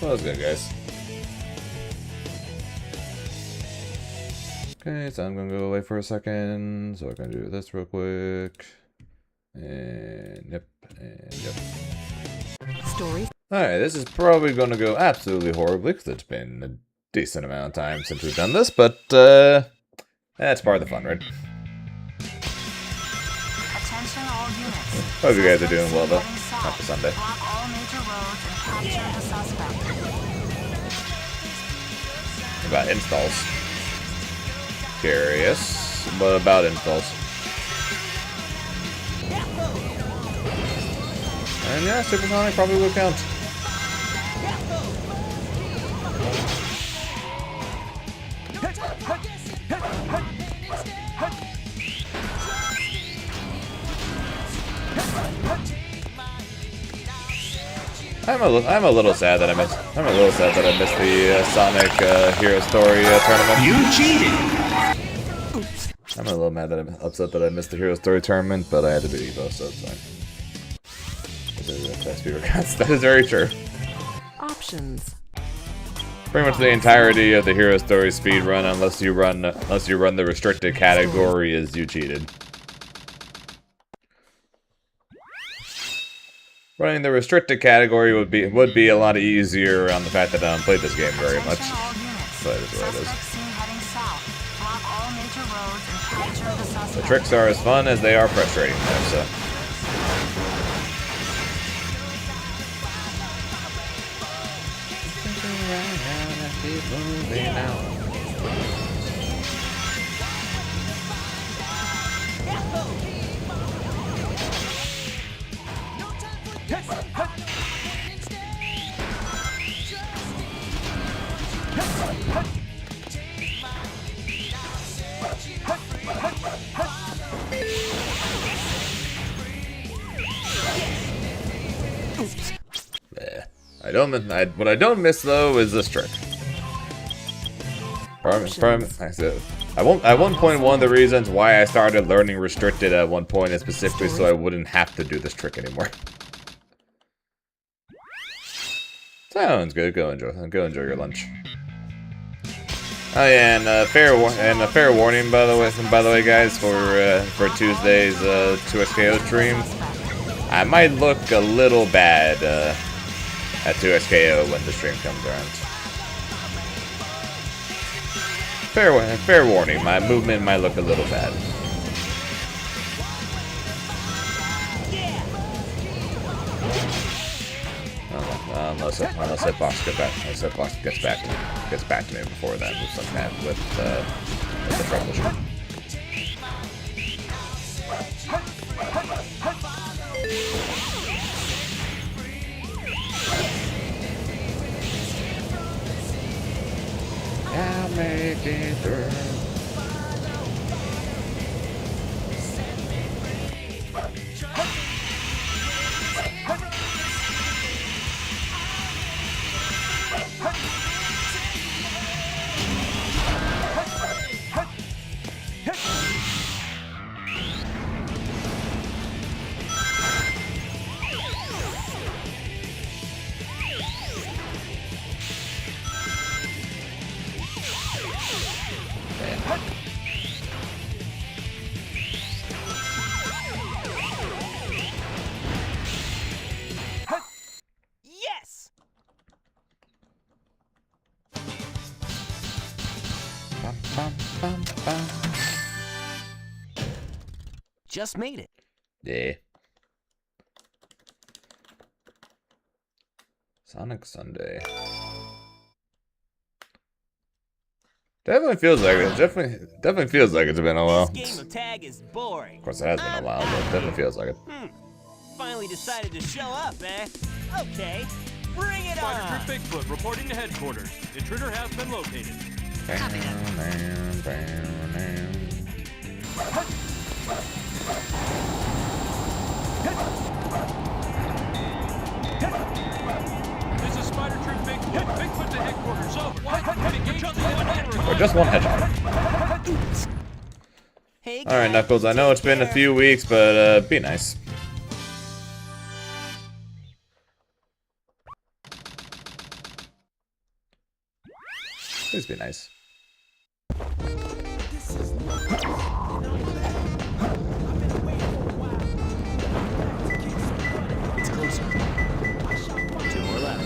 Well, that's good, guys. Okay, so I'm gonna go away for a second. So I'm gonna do this real quick. And yep, and yep. Stories. Alright, this is probably gonna go absolutely horribly because it's been a decent amount of time since we've done this, but that's part of the fun, right? Attention all units. Hope you guys are doing well though. Happy Sunday. Block all major roads and capture the suspect. About installs. Curious, but about installs. And yeah, Supersonic probably would count. I'm a little sad that I missed. I'm a little sad that I missed the Sonic Hero Story tournament. You cheated! I'm a little mad that I'm upset that I missed the Hero Story tournament, but I had to beat Evo, so it's fine. That is very true. Options. Pretty much the entirety of the Hero Story speed run, unless you run the restricted category, is you cheated. Running the restricted category would be a lot easier on the fact that I don't play this game very much. But it is what it is. The tricks are as fun as they are frustrating though, so. What I don't miss though is this trick. At one point, one of the reasons why I started learning restricted at one point is specifically so I wouldn't have to do this trick anymore. Sounds good. Go enjoy your lunch. Oh yeah, and a fair warning by the way, guys, for Tuesday's 2SKO stream. I might look a little bad at 2SKO when the stream comes around. Fair warning, my movement might look a little bad. Unless Hitbox gets back to me before that with the troubleshoot. I'll make it through. Yes! Just made it. Yeah. Sonic Sunday. Definitely feels like it. Definitely feels like it's been a while. This game of tag is boring. Of course, it has been a while, but it definitely feels like it. Finally decided to show up, eh? Okay, bring it on. Spider Trip Bigfoot reporting to headquarters. Intruder has been located. This is Spider Trip Bigfoot. Bigfoot to headquarters. Over. Or just one hedgehog. Hey, Alright, Knuckles, I know it's been a few weeks, but be nice. Please be nice. It's closer. 2 more left.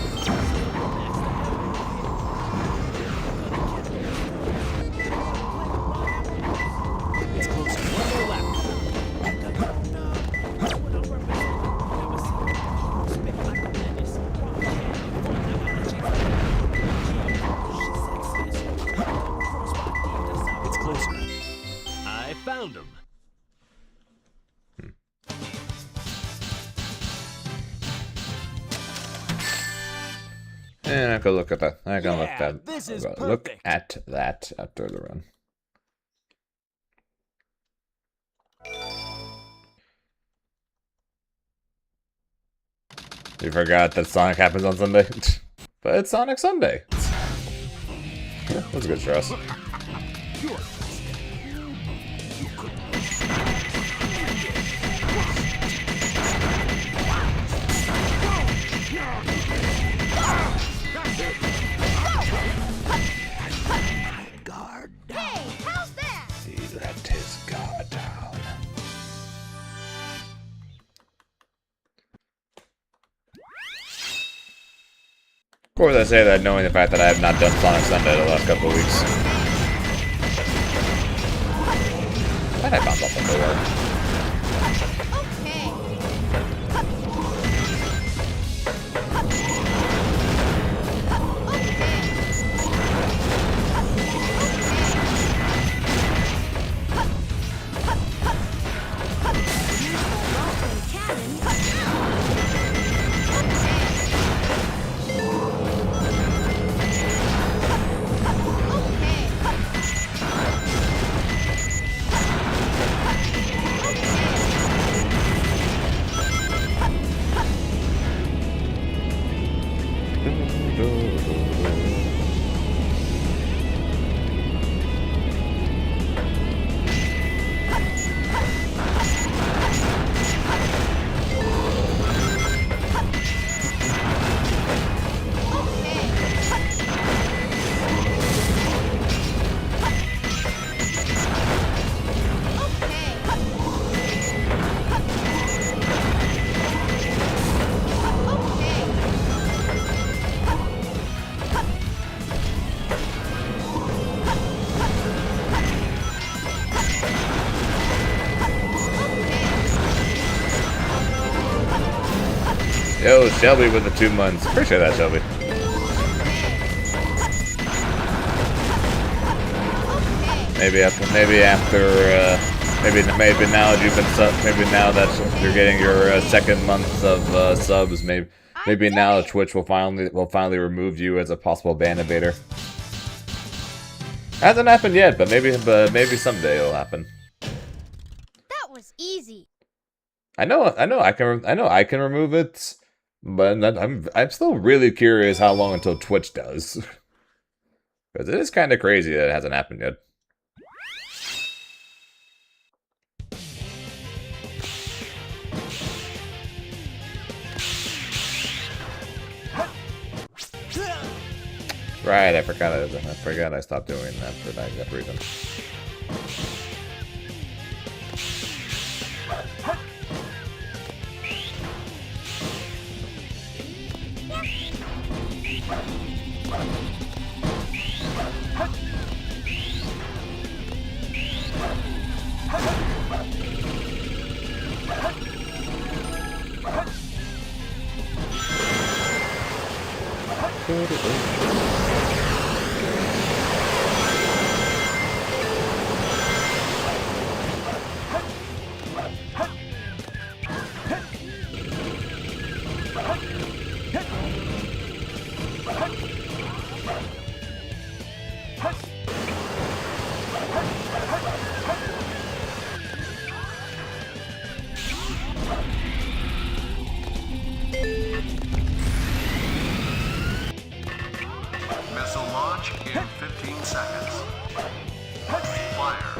It's closer. 1 more left. It's closer. I found him. And I can look at that. I can Yeah, this is look perfect. at that after the run. You forgot that Sonic happens on Sunday? But it's Sonic Sunday. Yeah, that's a good for us. Hey, how's that? He let his guard down. Of course, I say that knowing the fact that I have not done Sonic Sunday the last couple of weeks. And I found something to work. Okay. Yo, Shelby with the 2 months. Appreciate that, Shelby. Maybe now that you've been maybe now that you're getting your 2nd month of subs, maybe now Twitch will finally remove you as a possible ban evader. Hasn't happened yet, but maybe someday it'll happen. That was easy. I know I can remove it, but I'm still really curious how long until Twitch does. Because it is kind of crazy that it hasn't happened yet. Right, I forgot I stopped doing that for that exact reason. Missile launch in 15 seconds. Fire.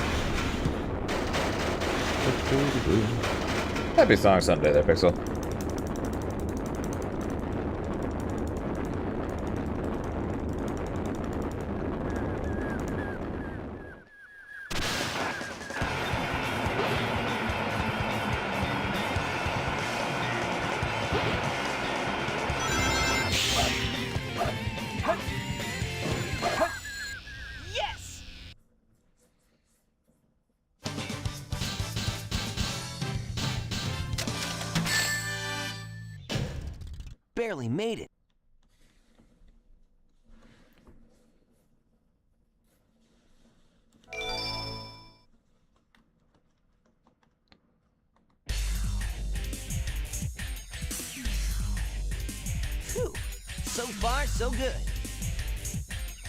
Happy Sonic Sunday there, Pixel. Yes! Barely made it. Phew. So far, so good.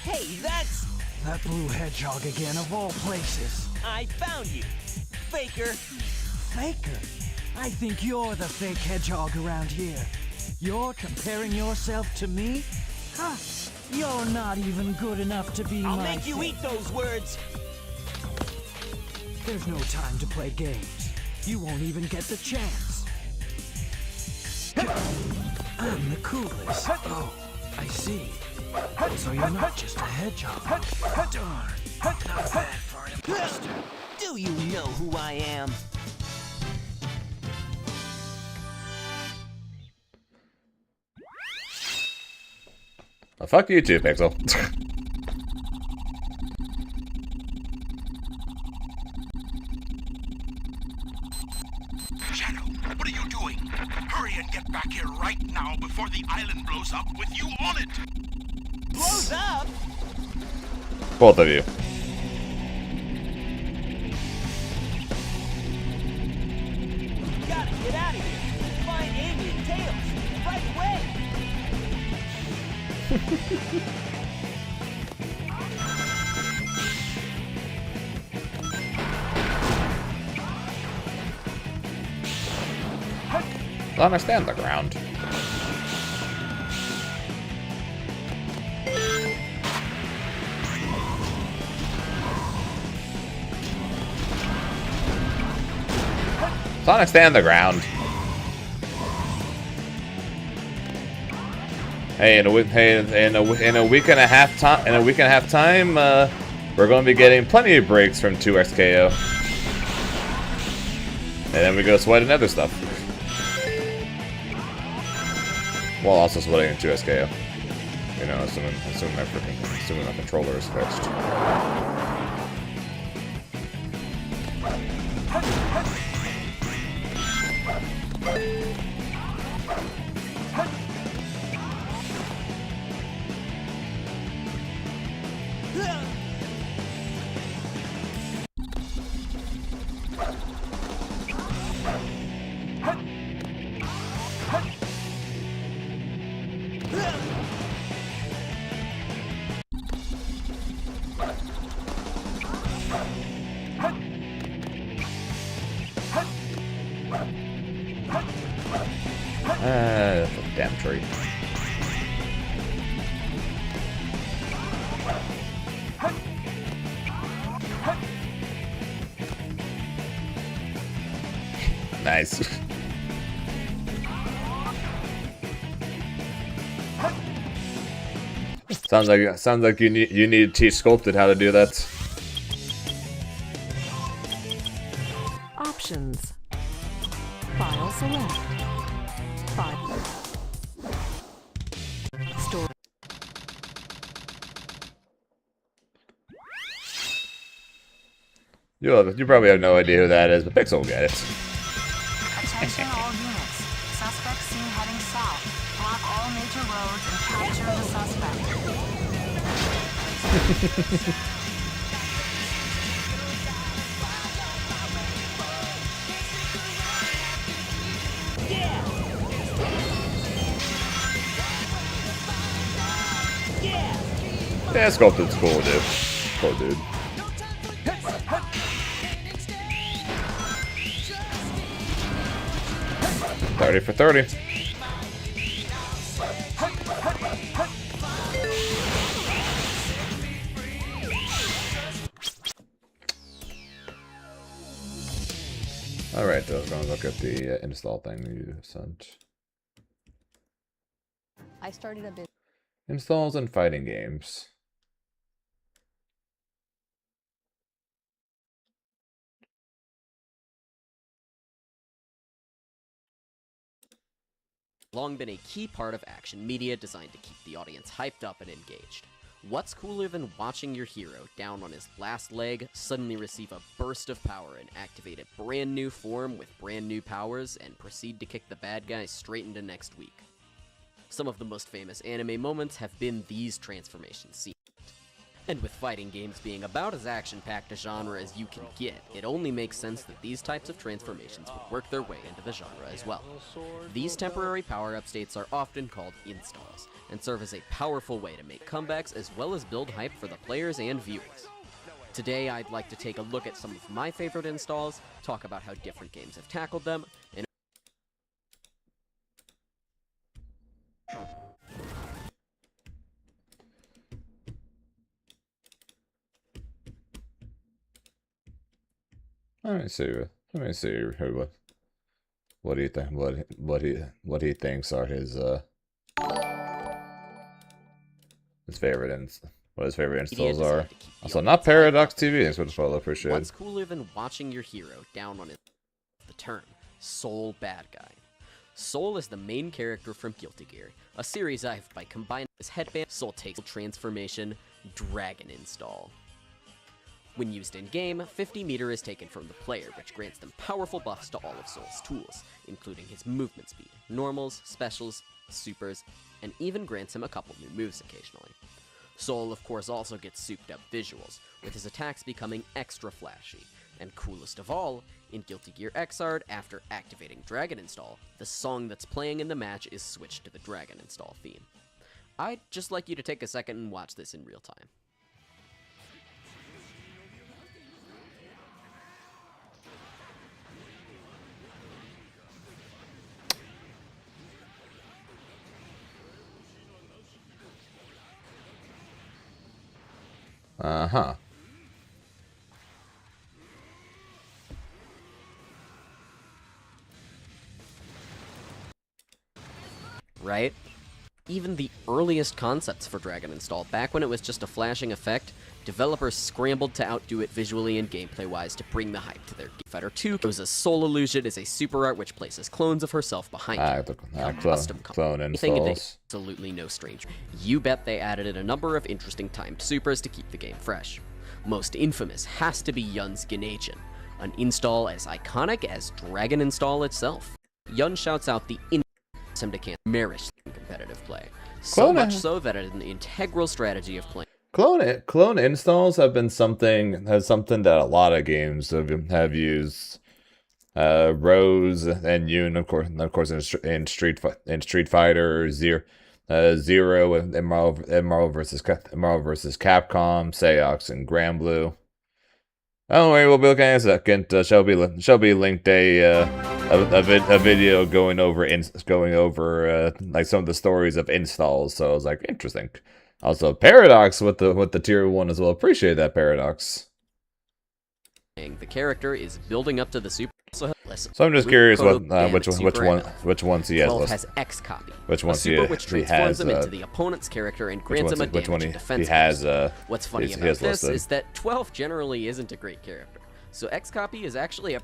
Hey, that's... That blue hedgehog again, of all places. I found you, Faker. Faker? I think you're the fake hedgehog around here. You're comparing yourself to me? Huh. You're not even good enough to be I'll my make you eat those words. There's no time to play games. You won't even get the chance. I'm the coolest. Oh, I see. So you're not just a hedgehog. Darn. Not bad for an imposter. Do you know who I am? Well, fuck you too, Pixel. Shadow, what are you doing? Hurry and get back here right now before the island blows up with you on it! Blows up? Both of you. Gotta get out of here. Find Amy and Tails. Right away. I understand the ground. Sonic, stand the ground. Hey, in a week and a half time, we're going to be getting plenty of breaks from 2XKO, and then we go sweating other stuff. While also sweating in 2SKO. You know, assuming my controller is fixed. Damn tree. Nice. Sounds like you need to teach Sculpted how to do that. Options. File select. File. Store. You probably have no idea who that is, but Pixel will get it. Attention all units. Suspect seen heading south. Block all major roads and capture the suspect. Yeah, Sculpted's cool, dude. Cool, dude. $30 for 30. Alright, I was going to look at the install thing you sent. I started a business. Installs and fighting games. long been a key part of action media designed to keep the audience hyped up and engaged. What's cooler than watching your hero, down on his last leg, suddenly receive a burst of power and activate a brand new form with brand new powers and proceed to kick the bad guy straight into next week? Some of the most famous anime moments have been these transformation scenes. And with fighting games being about as action-packed a genre as you can get, it only makes sense that these types of transformations would work their way into the genre as well. These temporary power-up states are often called installs, and serve as a powerful way to make comebacks as well as build hype for the players and viewers. Today, I'd like to take a look at some of my favorite installs, talk about how different games have tackled them, and Let me see. What do you think? What he thinks are his favorite what his favorite installs are. Also, not Paradox TV. Thanks for the follow. Appreciate it. What's cooler than watching your hero down on the term Soul Bad Guy? Soul is the main character from Guilty Gear, a series I've by combining his headband, Soul takes transformation, Dragon install. When used in-game, 50 meter is taken from the player, which grants them powerful buffs to all of Soul's tools, including his movement speed, normals, specials, supers, and even grants him a couple new moves occasionally. Soul, of course, also gets souped-up visuals, with his attacks becoming extra flashy, and coolest of all, in Guilty Gear Xrd, after activating Dragon Install, the song that's playing in the match is switched to the Dragon Install theme. I'd just like you to take a second and watch this in real time. Uh-huh. Right? Even the earliest concepts for Dragon Install, back when it was just a flashing effect, developers scrambled to outdo it visually and gameplay-wise to bring the hype to their Street Fighter 2. Uses Soul Illusion as a super art which places clones of herself behind Clone installs. Absolutely no stranger. You bet they added in a number of interesting timed supers to keep the game fresh. Most infamous has to be Yun's Genajin, an install as iconic as Dragon Install itself. Yun shouts out the him to can't marish in competitive play. So much so that it is an integral strategy of playing. Clone installs have been something that a lot of games have used. Rose and Yun, of course, in Street Fighter, Zero and Marvel vs. Capcom, Seox and Granblue. Oh, we'll be looking at a second. Shelby linked a video going over like some of the stories of installs. So I was like, interesting. Also, Paradox with the tier 1 as well. Appreciate that, Paradox. The character is building up to the super. So I'm just curious which ones he has listed. Has X copy. Which ones he transforms him into the opponent's character and grants him a damage defense. He has. What's funny about this is that 12 generally isn't a great character. So X copy is actually a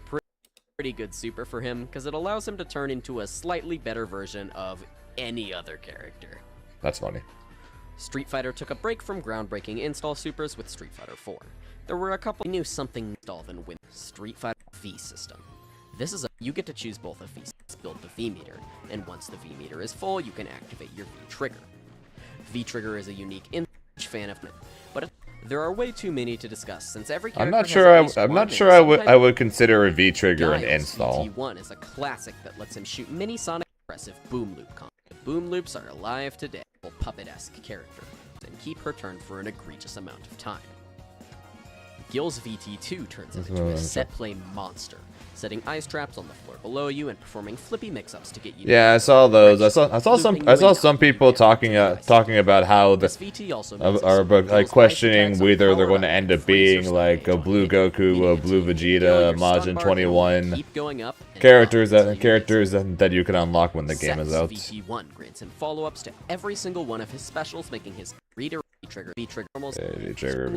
pretty good super for him because it allows him to turn into a slightly better version of any other character. That's funny. Street Fighter took a break from groundbreaking install supers with Street Fighter 4. There were a couple knew something install than win Street Fighter V system. This is you get to choose both of these, build the V meter, and once the V meter is full, you can activate your V trigger. V trigger is a unique fan of it, but there are way too many to discuss since every character I'm not sure I would consider a V trigger an install. VT1 is a classic that lets him shoot many Sonic aggressive boom loop combos. Boom loops are alive today, puppet-esque character, and keep her turn for an egregious amount of time. Gil's VT2 turns him into a set play monster, setting ice traps on the floor below you and performing flippy mix-ups to get you. Yeah, I saw those. I saw some people talking about how are questioning whether they're going to end up being like a Blue Goku, a Blue Vegeta, Majin 21 characters that you can unlock when the game is out. VT1 grants him follow-ups to every single one of his specials, making his V trigger almost V trigger.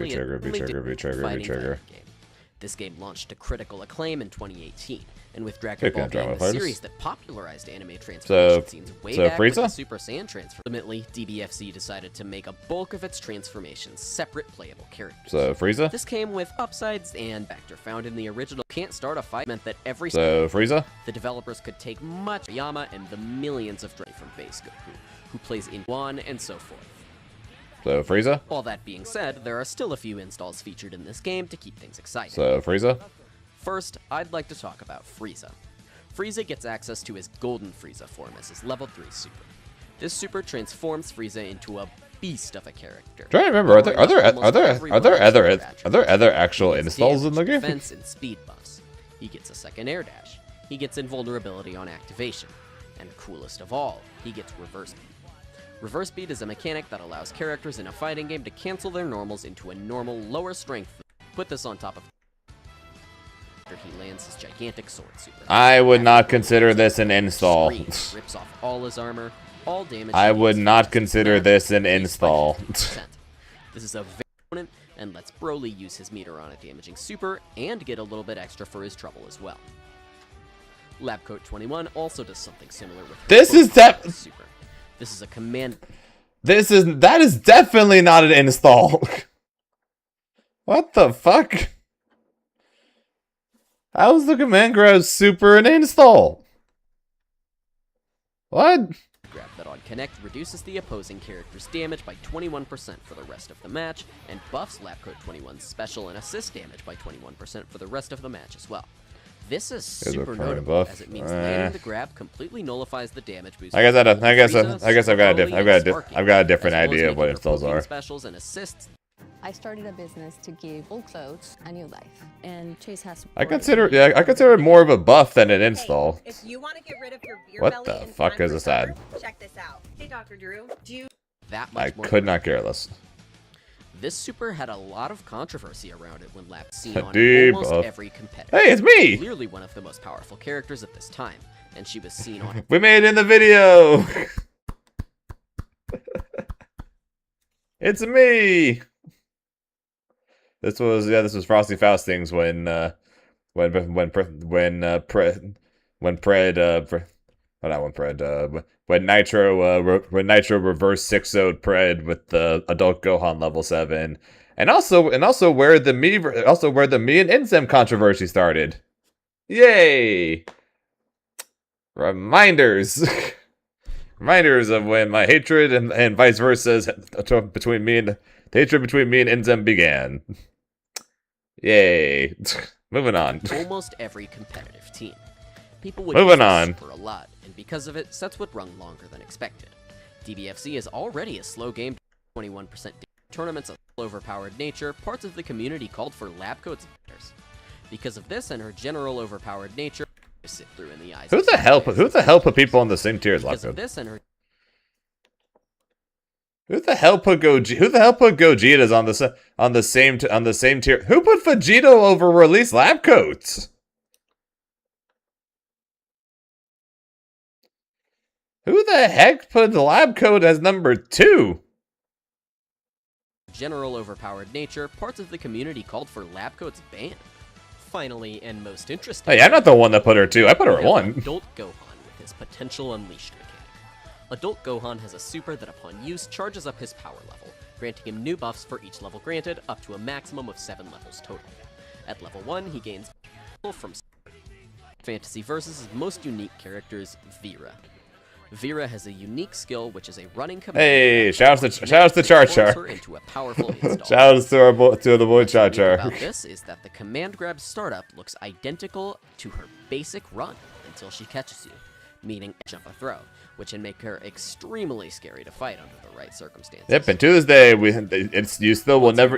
This game launched to critical acclaim in 2018, and with Dragon Speaking Ball of Dragon being Ball the Fighters. series that popularized anime transformation scenes way back with the Frieza? Super Saiyan transfer. Ultimately, DBFZ decided to make a bulk of its transformations separate playable characters. So Frieza? This came with upsides and factor found in the original Can't Start a Fight meant that every So Frieza? the developers could take much Yama and the millions of Dragon from base Goku, who plays in one and so forth. So Frieza? All that being said, there are still a few installs featured in this game to keep things exciting. So Frieza? First, I'd like to talk about Frieza. Frieza gets access to his Golden Frieza form as his level 3 super. This super transforms Frieza into a beast of a character. Trying to remember, are there other actual He gets installs in the damage, game? defense, and speed buffs. He gets a second air dash. He gets invulnerability on activation. And coolest of all, he gets reverse beat. Reverse beat is a mechanic that allows characters in a fighting game to cancel their normals into a normal, lower strength. Put this on top of after he lands his gigantic sword super. I would not consider this an install. Screams, rips off all his armor, all damage. I he would deals not to consider match, this an and he's install. 50%. This is a very opponent and lets Broly use his meter on a damaging super and get a little bit extra for his trouble as well. Labcoat 21 also does something similar with her This is Focus super. This is a command. That is definitely not an install. What the fuck? How's the command grab super an install? What? Grab that on Connect reduces the opposing character's damage by 21% for the rest of the match, and buffs Labcoat 21's special and assist damage by 21% for the rest of the match as well. This is There's a super permanent notable, buff. as it means landing the grab completely nullifies the damage boost. I guess I've got a different as well as idea of what making her installs poking are. specials and assists. I started a business to give old clothes a new life, and Chase has. I consider it more of a buff than an install. If you want to get rid of your beer What belly the in fuck time is for this ad? summer, check this out. Hey, Dr. Drew, do you... That I much more. could not care less. This super had a lot of controversy around it when Lab seen on Debuff. almost every competitor. Hey, it's me! Clearly one of the most powerful characters at this time, and she was seen on We made it in the video! It's me! This was Frosty Faustings when Nitro reverse 6-0'd Pred with the adult Gohan level 7. And also where the me and Inzem controversy started. Yay! Reminders of when my hatred and vice versa between me and Inzem began. Yay. Moving on. almost every competitive team. People would Moving use this on. super a lot, and because of it, sets would run longer than expected. DBFZ is already a slow game, 21% tournaments of overpowered nature. Parts of the community called for Labcoat's betters. Because of this and her general overpowered nature, sit through in the eyes. Who of the some hell players. put people on the same tier as Because of Labcoat? this and her Who the hell put Gogeta's on the same tier? Who put Vegito over release Labcoats? Who the heck put the Labcoat as number 2? general overpowered nature, parts of the community called for Labcoat's ban. Finally, and most interesting, Hey, I'm not the one that put her 2. I put her at we have 1. Adult Gohan with his potential unleashed mechanic. Adult Gohan has a super that upon use charges up his power level, granting him new buffs for each level granted, up to a maximum of 7 levels total. At level 1, he gains from Fantasy Versus' most unique character is Vera. Vera has a unique skill, which is a running command. Hey, shout out to Char Char. Her into a powerful install. Shout out to the boy Char What's unique Char. about this is that the command grab startup looks identical to her basic run until she catches you, meaning jump or throw, which can make her extremely scary to fight under the right circumstances. Yep, and to this day, you still will never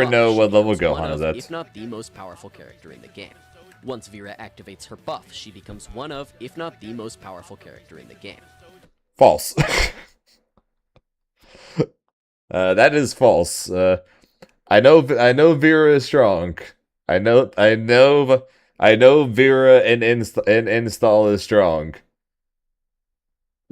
know what level Gohan is at. If not the most powerful character in the game. Once Vera activates her buff, she becomes one of, if not the most powerful character in the game. False. That is false. I know Vera is strong. I know Vera in install is strong.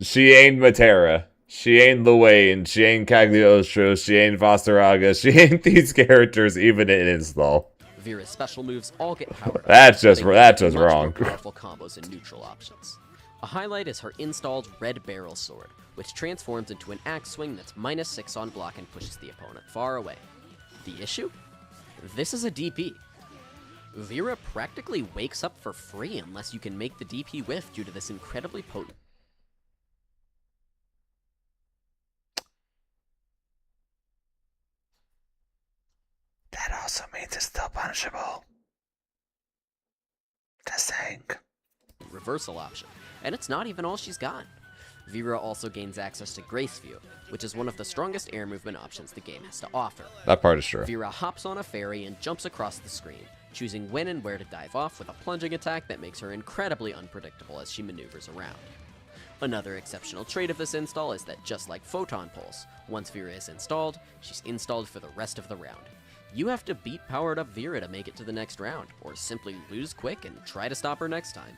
She ain't Matera. She ain't Luane. She ain't Cagliostro. She ain't Vosteraga. She ain't these characters even in install. Vera's special moves all get powered up. That's just letting her that's do just much more wrong. powerful combos and neutral options. A highlight is her installed Red Barrel Sword, which transforms into an axe swing that's -6 on block and pushes the opponent far away. The issue? This is a DP. Vera practically wakes up for free unless you can make the DP whiff due to this incredibly potent. That also means it's still punishable. Just saying. Reversal option, and it's not even all she's got. Vera also gains access to Grace View, which is one of the strongest air movement options the game has to offer. That part is true. Vera hops on a fairy and jumps across the screen, choosing when and where to dive off with a plunging attack that makes her incredibly unpredictable as she maneuvers around. Another exceptional trait of this install is that just like Photon Pulse, once Vera is installed, she's installed for the rest of the round. You have to beat powered up Vera to make it to the next round, or simply lose quick and try to stop her next time.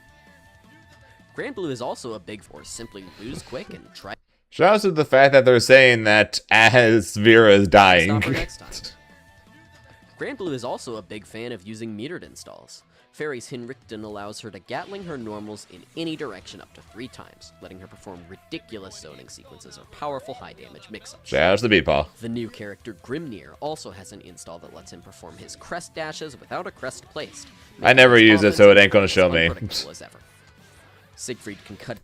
Grand Blue is also a big force, simply lose quick and try. Shout out to the fact that they're saying that as Vera is dying. Stop her next time. Grand Blue is also a big fan of using metered installs. Fairy's Hinrichten allows her to Gatling her normals in any direction up to 3 times, letting her perform ridiculous zoning sequences or powerful high damage mix-ups. Shout out to Beepaw. The new character Grimnir also has an install that lets him perform his crest dashes without a crest placed. I never use it, so it ain't gonna show me. As ever. Siegfried can cut.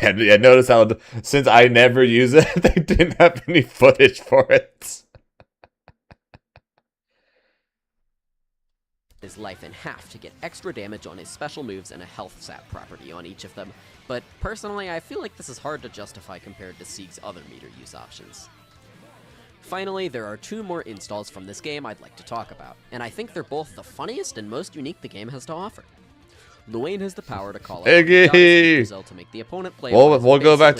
Yeah, notice how since I never use it, they didn't have any footage for it. His life in half to get extra damage on his special moves and a health sap property on each of them, but personally I feel like this is hard to justify compared to Sieg's other meter use options. Finally, there are 2 more installs from this game I'd like to talk about, and I think they're both the funniest and most unique the game has to offer. Luane has the power to call out Iggy! to make the opponent play. We'll go back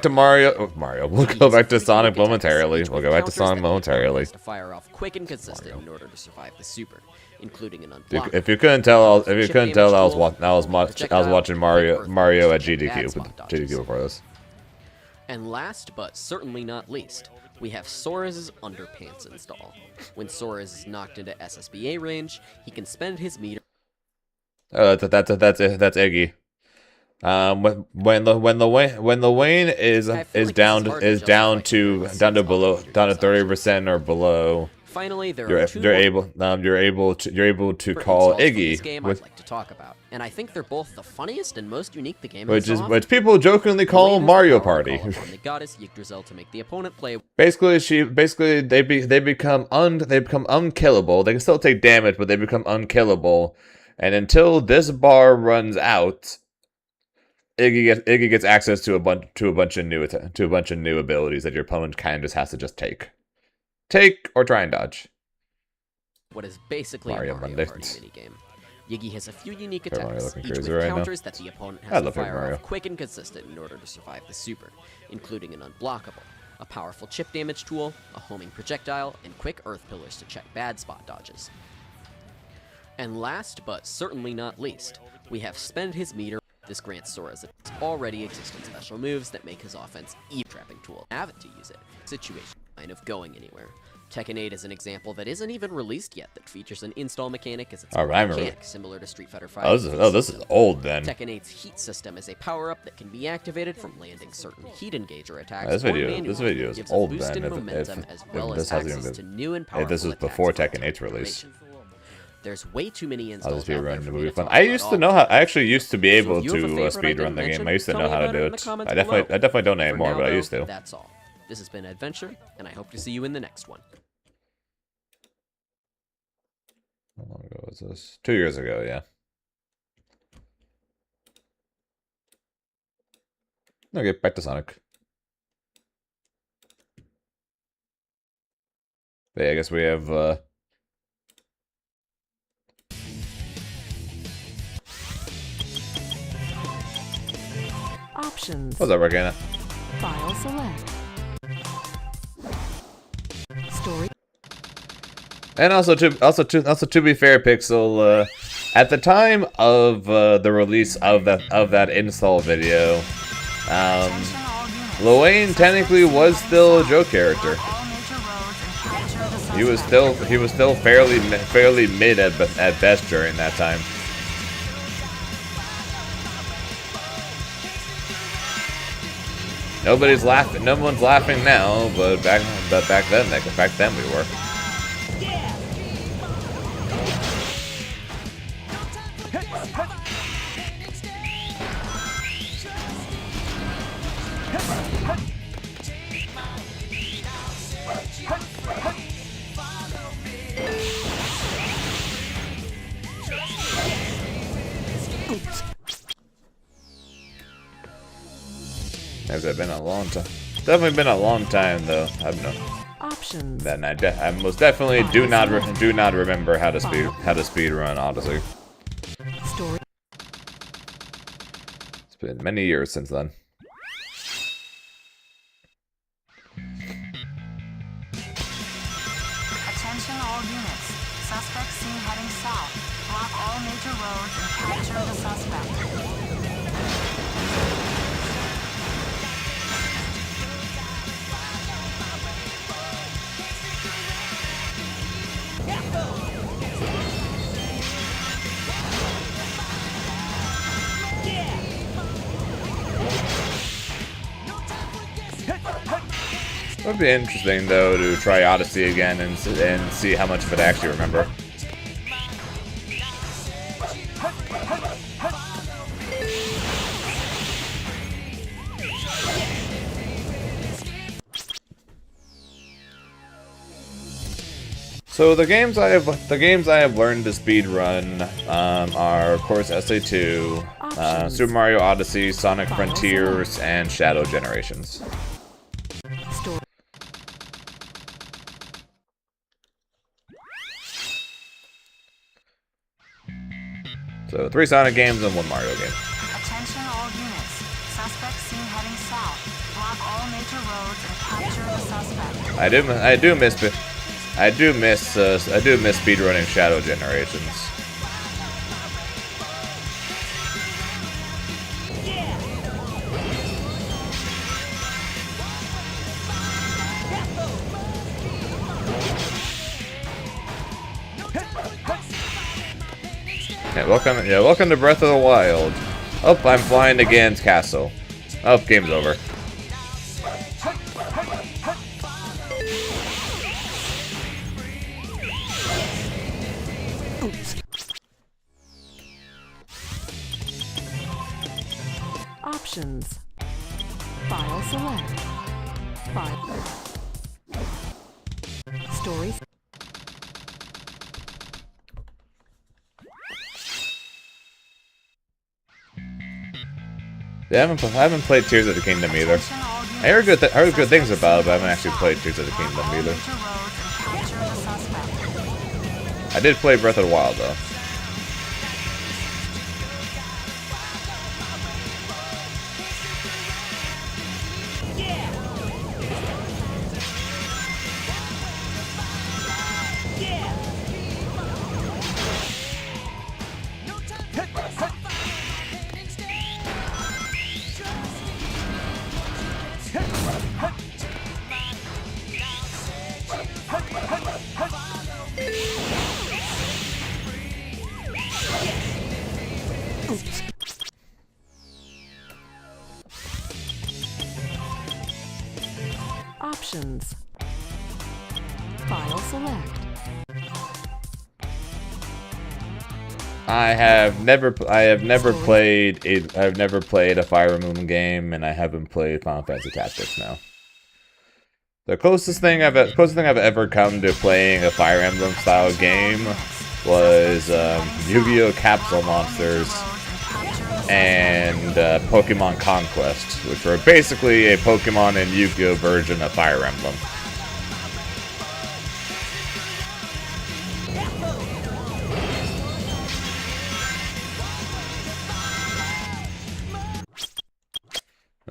to Mario. Oh, Mario. We'll go back to Sonic momentarily. We'll go back to Sonic momentarily. To fire off quick and consistent in order to survive the super, including an unblockable. If you couldn't tell, I was watching Mario at GDQ before this. And last but certainly not least, we have Sora's Underpants install. When Sora is knocked into SSBA range, he can spend his meter. Oh, that's Iggy. When the Wayne is down to 30% or below. Finally, you're able to call Iggy. I'd like to talk about, and I think they're both the funniest and most unique the game has. Which people jokingly call Mario Party. The goddess Yggdrasil to make the opponent play. Basically they become unkillable. They can still take damage, but they become unkillable. And until this bar runs out, Iggy gets access to a bunch of new abilities that your opponent kind of just has to just take or try and dodge. What is basically a Mario Party minigame. Yiggy has a few unique attacks, each with counters that the opponent has to fire off quick and consistent in order to survive the super, including an unblockable, a powerful chip damage tool, a homing projectile, and quick earth pillars to check bad spot dodges. And last, but certainly not least, we have Spend His Meter. This grants Sora's already existing special moves that make his offense trapping tool. Have it to use it. Situation line of going anywhere. Tekken 8 is an example that isn't even released yet that features an install mechanic as its mechanic, similar to Street Fighter V. This is old then. Tekken 8's heat system is a power-up that can be activated from landing certain heat engager attacks. This video is old then. This was before Tekken 8's release. There's way too many installs. I used to know how. I actually used to be able to speedrun the game. I used to know how to do it. I definitely don't anymore, but I used to. That's all. This has been Adventure, and I hope to see you in the next one. How long ago was this? 2 years ago, yeah. Okay, back to Sonic. But yeah, I guess we have Options. What's up, Regina? File select. Story. And also to be fair, Pixel, at the time of the release of that install video, Luane technically was still a joke character. He was still fairly mid at best during that time. Nobody's laughing. No one's laughing now, but back then we were. Has it been a long time? Definitely been a long time though. I don't know. Options. Then I most definitely do not remember how to speed run Odyssey. Story. It's been many years since then. Attention all units. Suspect seen heading south. Block all major roads and capture the suspect. It would be interesting though to try Odyssey again and see how much of it I actually remember. So the games I have learned to speedrun are of course SA2, Super Mario Odyssey, Sonic Frontiers, and Shadow Generations. Story. So 3 Sonic games and 1 Mario game. Attention all units. Suspect seen heading south. Block all major roads and capture the suspect. I do miss speedrunning Shadow Generations. Welcome to Breath of the Wild. Oh, I'm flying to Ganon's castle. Oh, game's over. Options. File select. File. Stories. Yeah, I haven't played Tears of the Kingdom either. I heard good things about it, but I haven't actually played Tears of the Kingdom either. I did play Breath of the Wild though. Options. File select. I have never played a Fire Emblem game, and I haven't played Final Fantasy Tactics now. The closest thing I've ever come to playing a Fire Emblem style game was Yu-Gi-Oh! Capsule Monsters and Pokemon Conquest, which were basically a Pokemon and Yu-Gi-Oh! Version of Fire Emblem.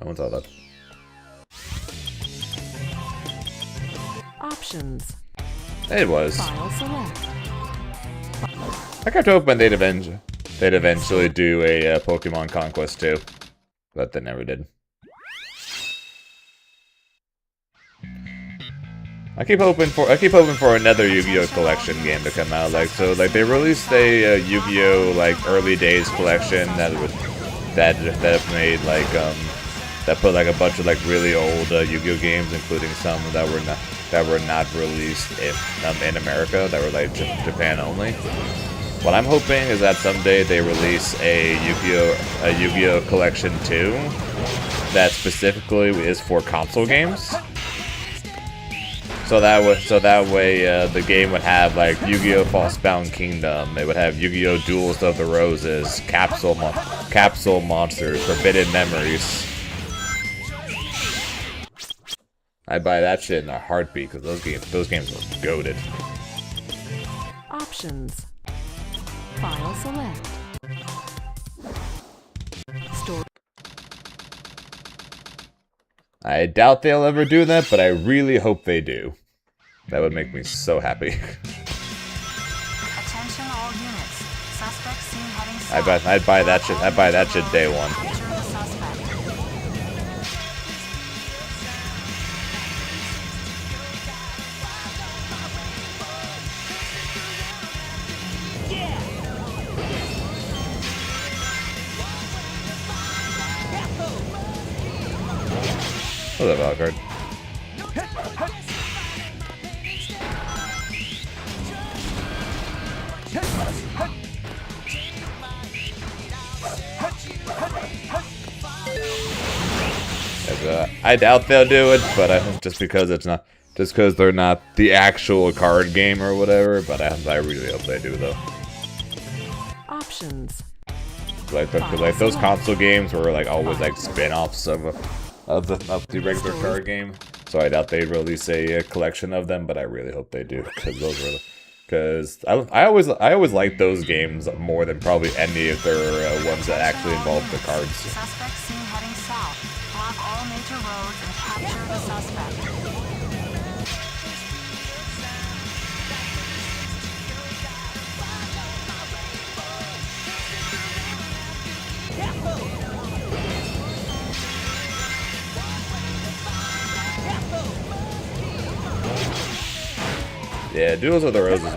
No one saw that. Options. It was. File select. I kept hoping they'd eventually do a Pokemon Conquest 2, but they never did. I keep hoping for another Yu-Gi-Oh collection game to come out. Like they released a Yu-Gi-Oh like early days collection that made like that put like a bunch of like really old Yu-Gi-Oh games, including some that were not released in America, that were like Japan only. What I'm hoping is that someday they release a Yu-Gi-Oh collection 2 that specifically is for console games. So that way the game would have like Yu-Gi-Oh! Falsebound Kingdom. It would have Yu-Gi-Oh! Duels of the Roses, Capsule Monsters, Forbidden Memories. I'd buy that shit in a heartbeat because those games were goated. Options. File select. Store. I doubt they'll ever do that, but I really hope they do. That would make me so happy. Attention all units. Suspect seen heading south. I'd buy that shit. I'd buy that shit day one. Capture the suspect. What's up, Valkyrie? I doubt they'll do it, but just because they're not the actual card game or whatever. But I really hope they do though. Options. Like those console games were like always like spin-offs of the regular card game. So I doubt they'd release a collection of them, but I really hope they do because I always like those games more than probably any of their ones that actually involve the cards. Suspect seen heading south. Block all major roads and capture the suspect. Yeah, Duels of the Roses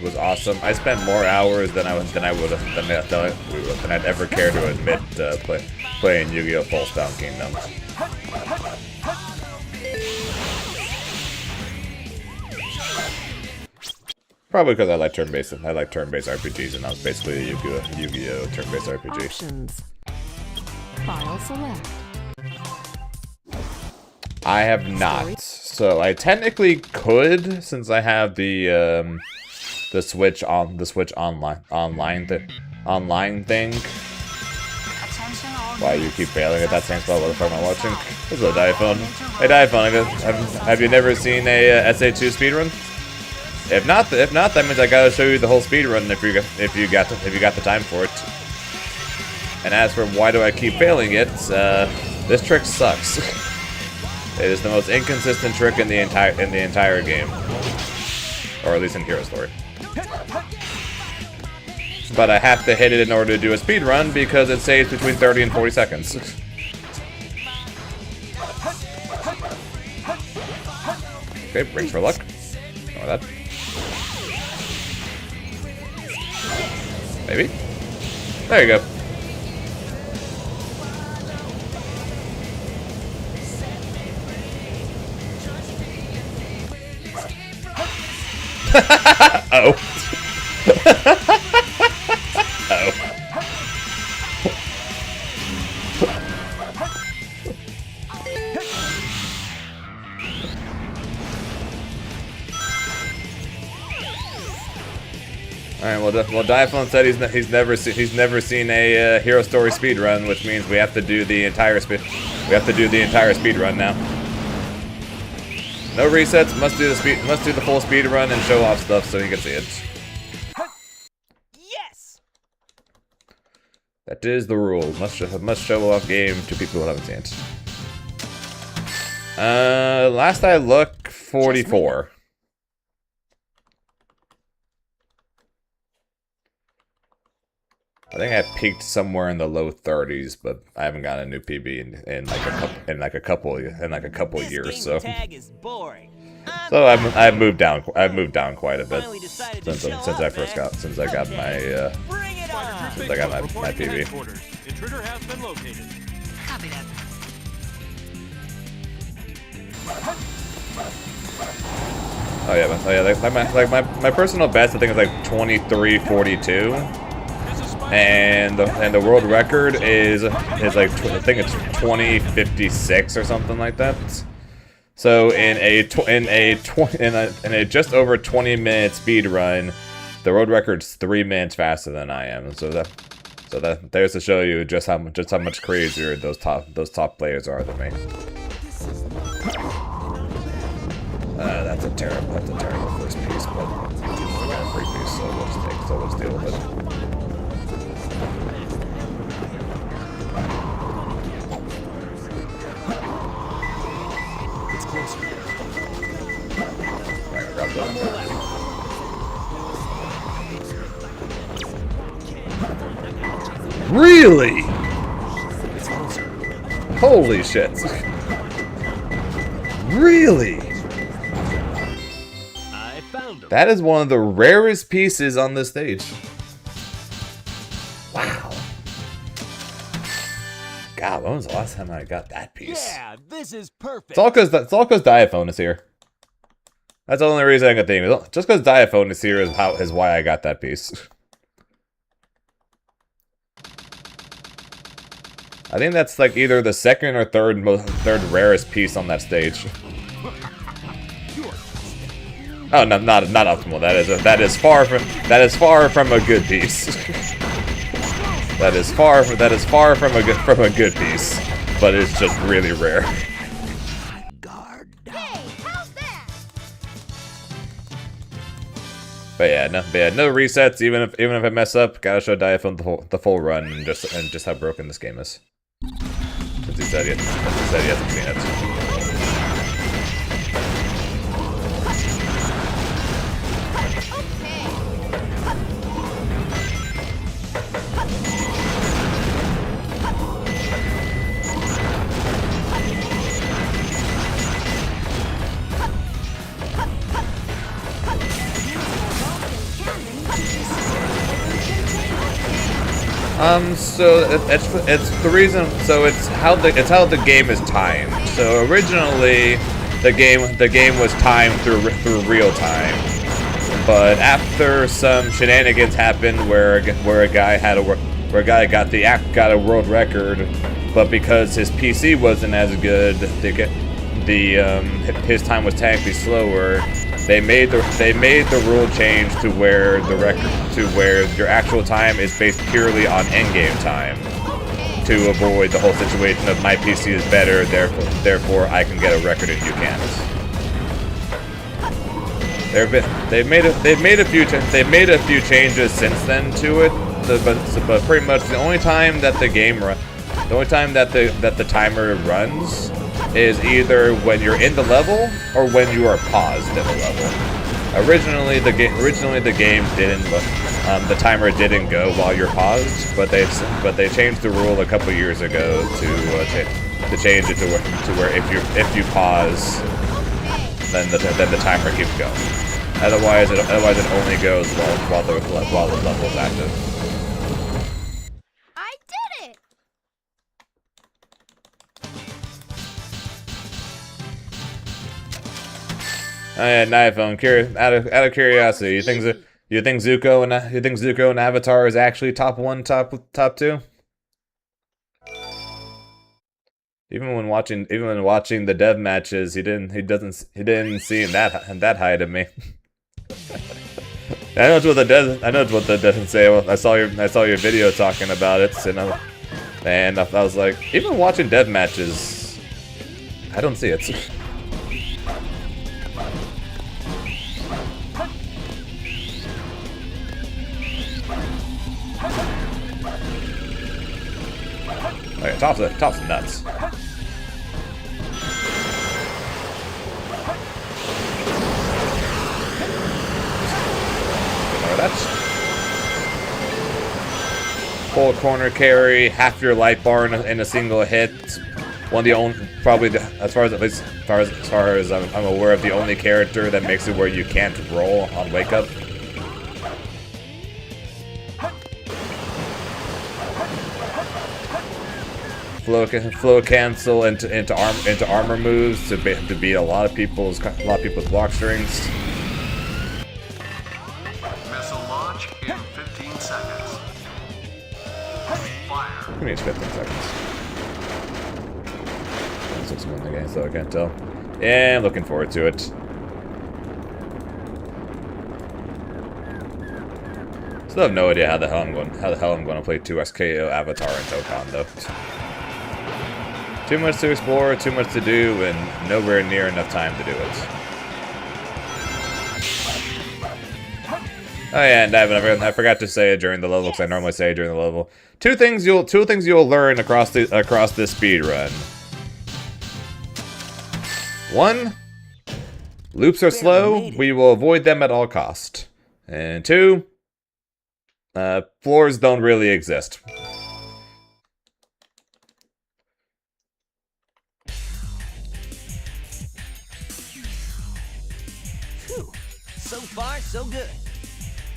was awesome. I spent more hours than I'd ever care to admit playing Yu-Gi-Oh! Falsebound Kingdom. Probably because I like turn-based RPGs, and that was basically a Yu-Gi-Oh! Turn-based RPG. Options. File select. I have not. So I technically could, since I have the Switch online thing. Why you keep failing at that same spot? What the fuck am I watching? This is a Diaphone. Hey Diaphone, have you never seen a SA2 speedrun? If not, that means I gotta show you the whole speedrun if you got the time for it. And as for why do I keep failing it, this trick sucks. It is the most inconsistent trick in the entire game, or at least in Hero Story. But I have to hit it in order to do a speed run because it saves between 30 and 40 seconds. Okay, rings for luck. Ignore that. Maybe. There you go. Oh. Oh. All right. Well, Diaphone said he's never seen a Hero Story speedrun, which means we have to do the entire speed run now. No resets. Must do the full speed run and show off stuff so he can see it. Yes. That is the rule. Must show off game to people who haven't seen it. Last I looked, 44. I think I peaked somewhere in the low 30s, but I haven't gotten a new PB in like a couple years. So. Tag is boring. So I've moved down quite a bit since I got my PB. Intruder has been located. Copy that. Oh yeah, my personal best I think is like 23:42, and the world record is like I think it's 20:56 or something like that. So in a just over 20-minute speed run, the world record's 3 minutes faster than I am. So that there's to show you just how much crazier those top players are than me. That's a terrible first piece, but I got a free piece, so we'll just deal with it. It's closer. Alright, grab that. Really? It's closer. Holy shit. Really? That is one of the rarest pieces on this stage. Wow. God, when was the last time I got that piece? Yeah, this is perfect. It's all because Diaphone is here. That's the only reason I got the theme. Just because Diaphone is here is why I got that piece. I think that's like either the second or third rarest piece on that stage. Oh no, not optimal. That is far from a good piece. that is far from a good piece, but it's just really rare. But yeah, no resets. Even if I mess up, gotta show Diaphone the full run and just how broken this game is. Since he said he hasn't seen it. So it's the reason. So it's how the game is timed. So originally, the game was timed through real time, but after some shenanigans happened where a guy got a world record, but because his PC wasn't as good, his time was technically slower. They made the rule change to where your actual time is based purely on endgame time, to avoid the whole situation of my PC is better, therefore I can get a record and you can't. They've made a few changes since then to it, but pretty much the only time that the timer runs is either when you're in the level or when you are paused in the level. Originally the game didn't. The timer didn't go while you're paused, but they changed the rule a couple years ago to change it to where if you pause, then the timer keeps going. Otherwise it only goes while the level is active. Oh yeah, Diaphone. Out of curiosity, you think Zuko and Avatar is actually top 1, top 2? Even when watching the dev matches, he didn't seem that high to me. I know it's what the dev doesn't say. Well, I saw your video talking about it, and I was like, even watching dev matches, I don't see it. Okay, top's nuts. That's full corner carry, half your life bar in a single hit, one of the only, probably the, as far as I'm aware of, the only character that makes it where you can't roll on wake up. Flow cancel into armor moves to beat a lot of people's block strings. Missile launch in 15 seconds. Fire. Who needs 15 seconds? 6 minutes in the game, so I can't tell. Yeah, I'm looking forward to it. Still have no idea how the hell I'm going to play 2SKO Avatar and Dokkan though. Too much to explore, too much to do, and nowhere near enough time to do it. Oh yeah, and I forgot to say it during the level, because I normally say it during the level. Two things you'll learn across this speed run. One, loops are slow. We will avoid them at all cost. And two, floors don't really exist. So far, so good.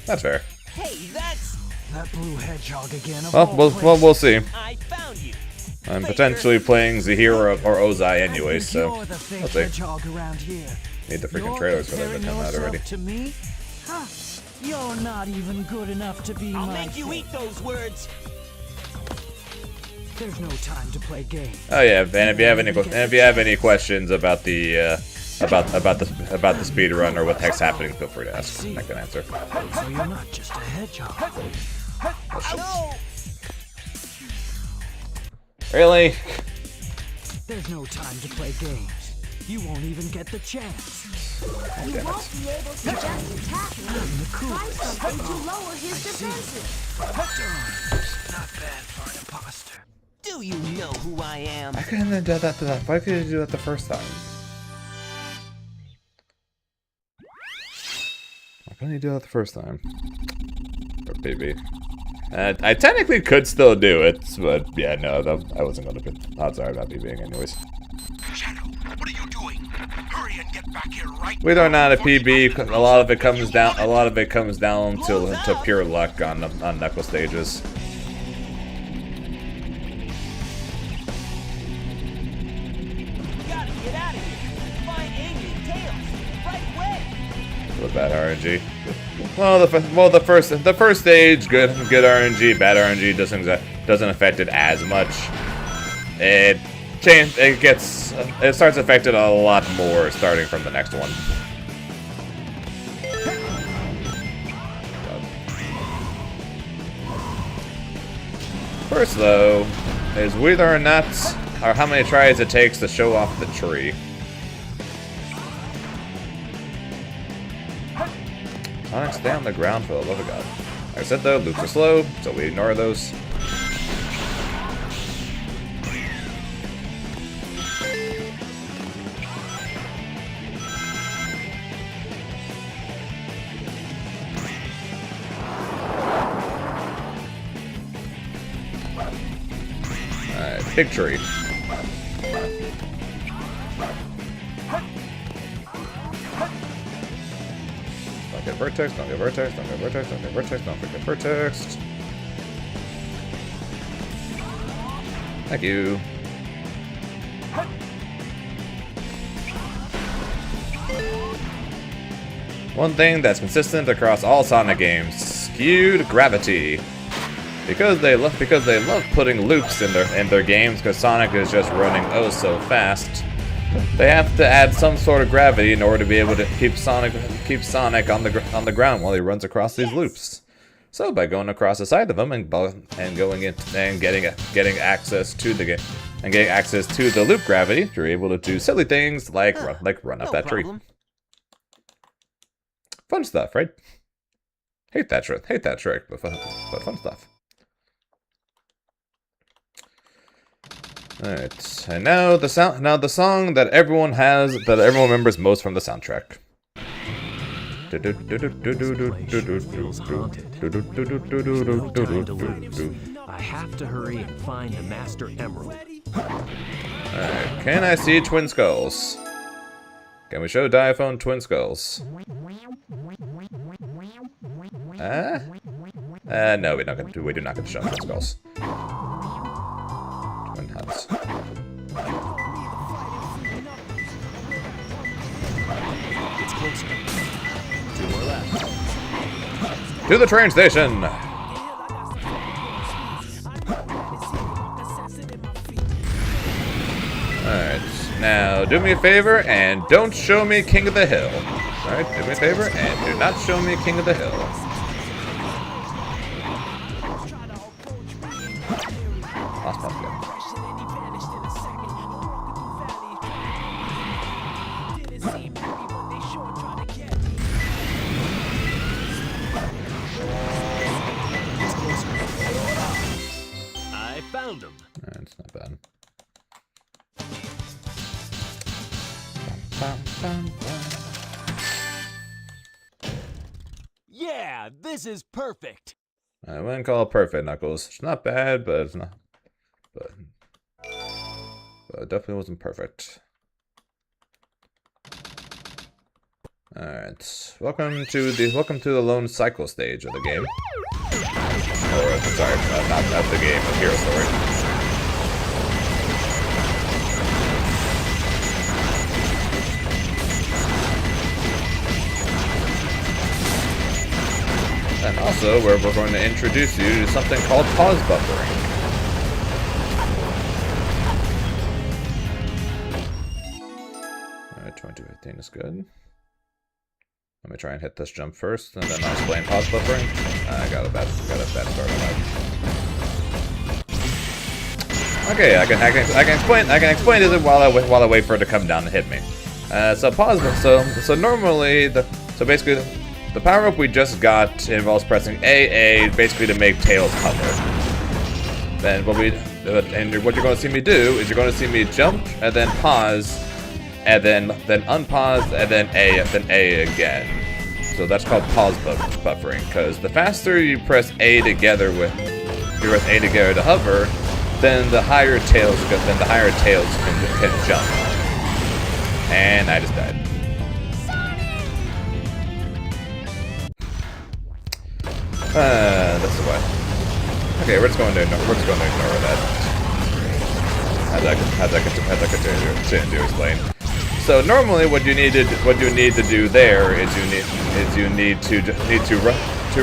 That's fair. Hey, that's that blue hedgehog again. Well, we'll see. I found you. I'm potentially playing Zahira or Ozai anyway, so You're the fake let's see. hedgehog around here. Need the freaking You're trailers for them to comparing come out yourself already. To me? Huh. You're not even good enough to be I'll my make you eat those words. There's no time to play games. Oh yeah, and if you have any questions about the about the speed run or what the heck's happening, feel free to ask. I can answer. So you're not just a hedgehog. Really? There's no time to play games. You won't even get the chance. You won't be able to just attack him. Try something to lower his defenses. Not bad for an imposter. Do you know who I am? I couldn't have done that. Why couldn't you do that the first time? Why couldn't you do that the first time? Or maybe. I technically could still do it, but yeah, no, I wasn't gonna put odds are about BBing anyways. Shadow, what are you doing? Hurry and get back here right Whether or not a PB, a lot of it comes down to pure luck on knuckle stages. Gotta get out of here. Find Amy and Tails. Right away. With bad RNG. Well, the first stage, good RNG. Bad RNG doesn't affect it as much. It starts affected a lot more starting from the next one. First though, is whether or not, or how many tries it takes to show off the tree. Sonic, stay on the ground for the love of God. Like I said though, loops are slow, so we ignore those. Alright, big tree. Don't get vertex, don't get vertex, don't get vertex, don't get vertex, don't forget vertex. Thank you. One thing that's consistent across all Sonic games: skewed gravity. Because they love putting loops in their games, because Sonic is just running oh so fast. They have to add some sort of gravity in order to be able to keep Sonic on the ground while he runs across these loops. So by going across the side of them and going in and getting access to the game and getting access to the loop gravity, you're able to do silly things like run up that tree. Fun stuff, right? Hate that trick, but fun stuff. Alright, and now the song that everyone remembers most from the soundtrack. I have to hurry and find the Master Emerald. Alright. Can I see twin skulls? Can we show Diaphone twin skulls? No, we do not get to show twin skulls. Twin huts. It's closer. 2 more left. To the train station! Alright, now do me a favor and don't show me King of the Hill. Alright, do me a favor and do not show me King of the Hill. Lost pumpkin. I found him. That's not bad. Yeah, this is perfect. I wouldn't call it perfect, Knuckles. It's not bad, but it's not. But it definitely wasn't perfect. Alright. Welcome to the lone cycle stage of the game. Or sorry, not the game, of Hero Story. And also, where we're going to introduce you to something called pause buffering. Alright, 2215 is good. Let me try and hit this jump first, and then I'll explain pause buffering. I got a bad start on that. Okay, I can explain it while I wait for it to come down and hit me. So pause. So normally basically. The power-up we just got involves pressing AA, basically to make Tails hover. Then what you're going to see me do is you're going to see me jump and then pause, and then unpause and then A again. So that's called pause buffering. Because the faster you press A together to hover, then the higher Tails can jump. And I just died. That's why. Okay, we're just going to ignore that. As I continue to explain. So normally, what you need to do there is you need to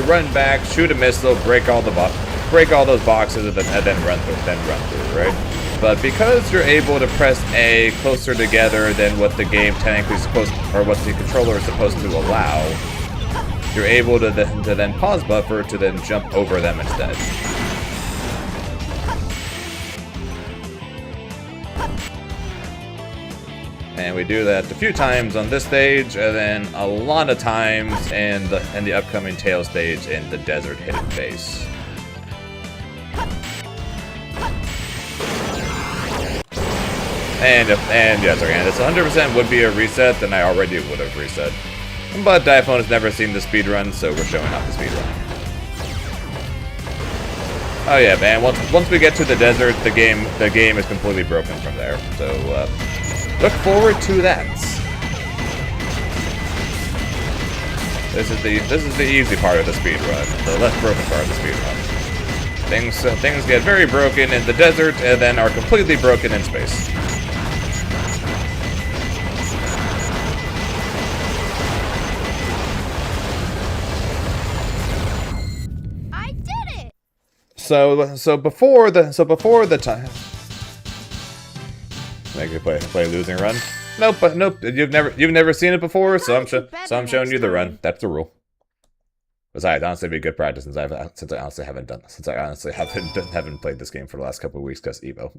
run back, shoot a missile, break all those boxes, and then run through, right? But because you're able to press A closer together than what the game technically is supposed, or what the controller is supposed to allow, you're able to then pause buffer to then jump over them instead. And we do that a few times on this stage, and then a lot of times in the upcoming Tails stage in the Desert Hidden Base. And yes, again, this 100% would be a reset, then I already would have reset. But Diaphone has never seen the speedrun, so we're showing off the speedrun. Oh yeah, man, once we get to the desert, the game is completely broken from there. So look forward to that. This is the easy part of the speedrun, the less broken part of the speedrun. Things get very broken in the desert and then are completely broken in space. So before the time, make it play losing run. Nope, you've never seen it before, so I'm showing you the run. That's the rule. Besides, honestly, it'd be good practice since I honestly haven't played this game for the last couple of weeks because Evo.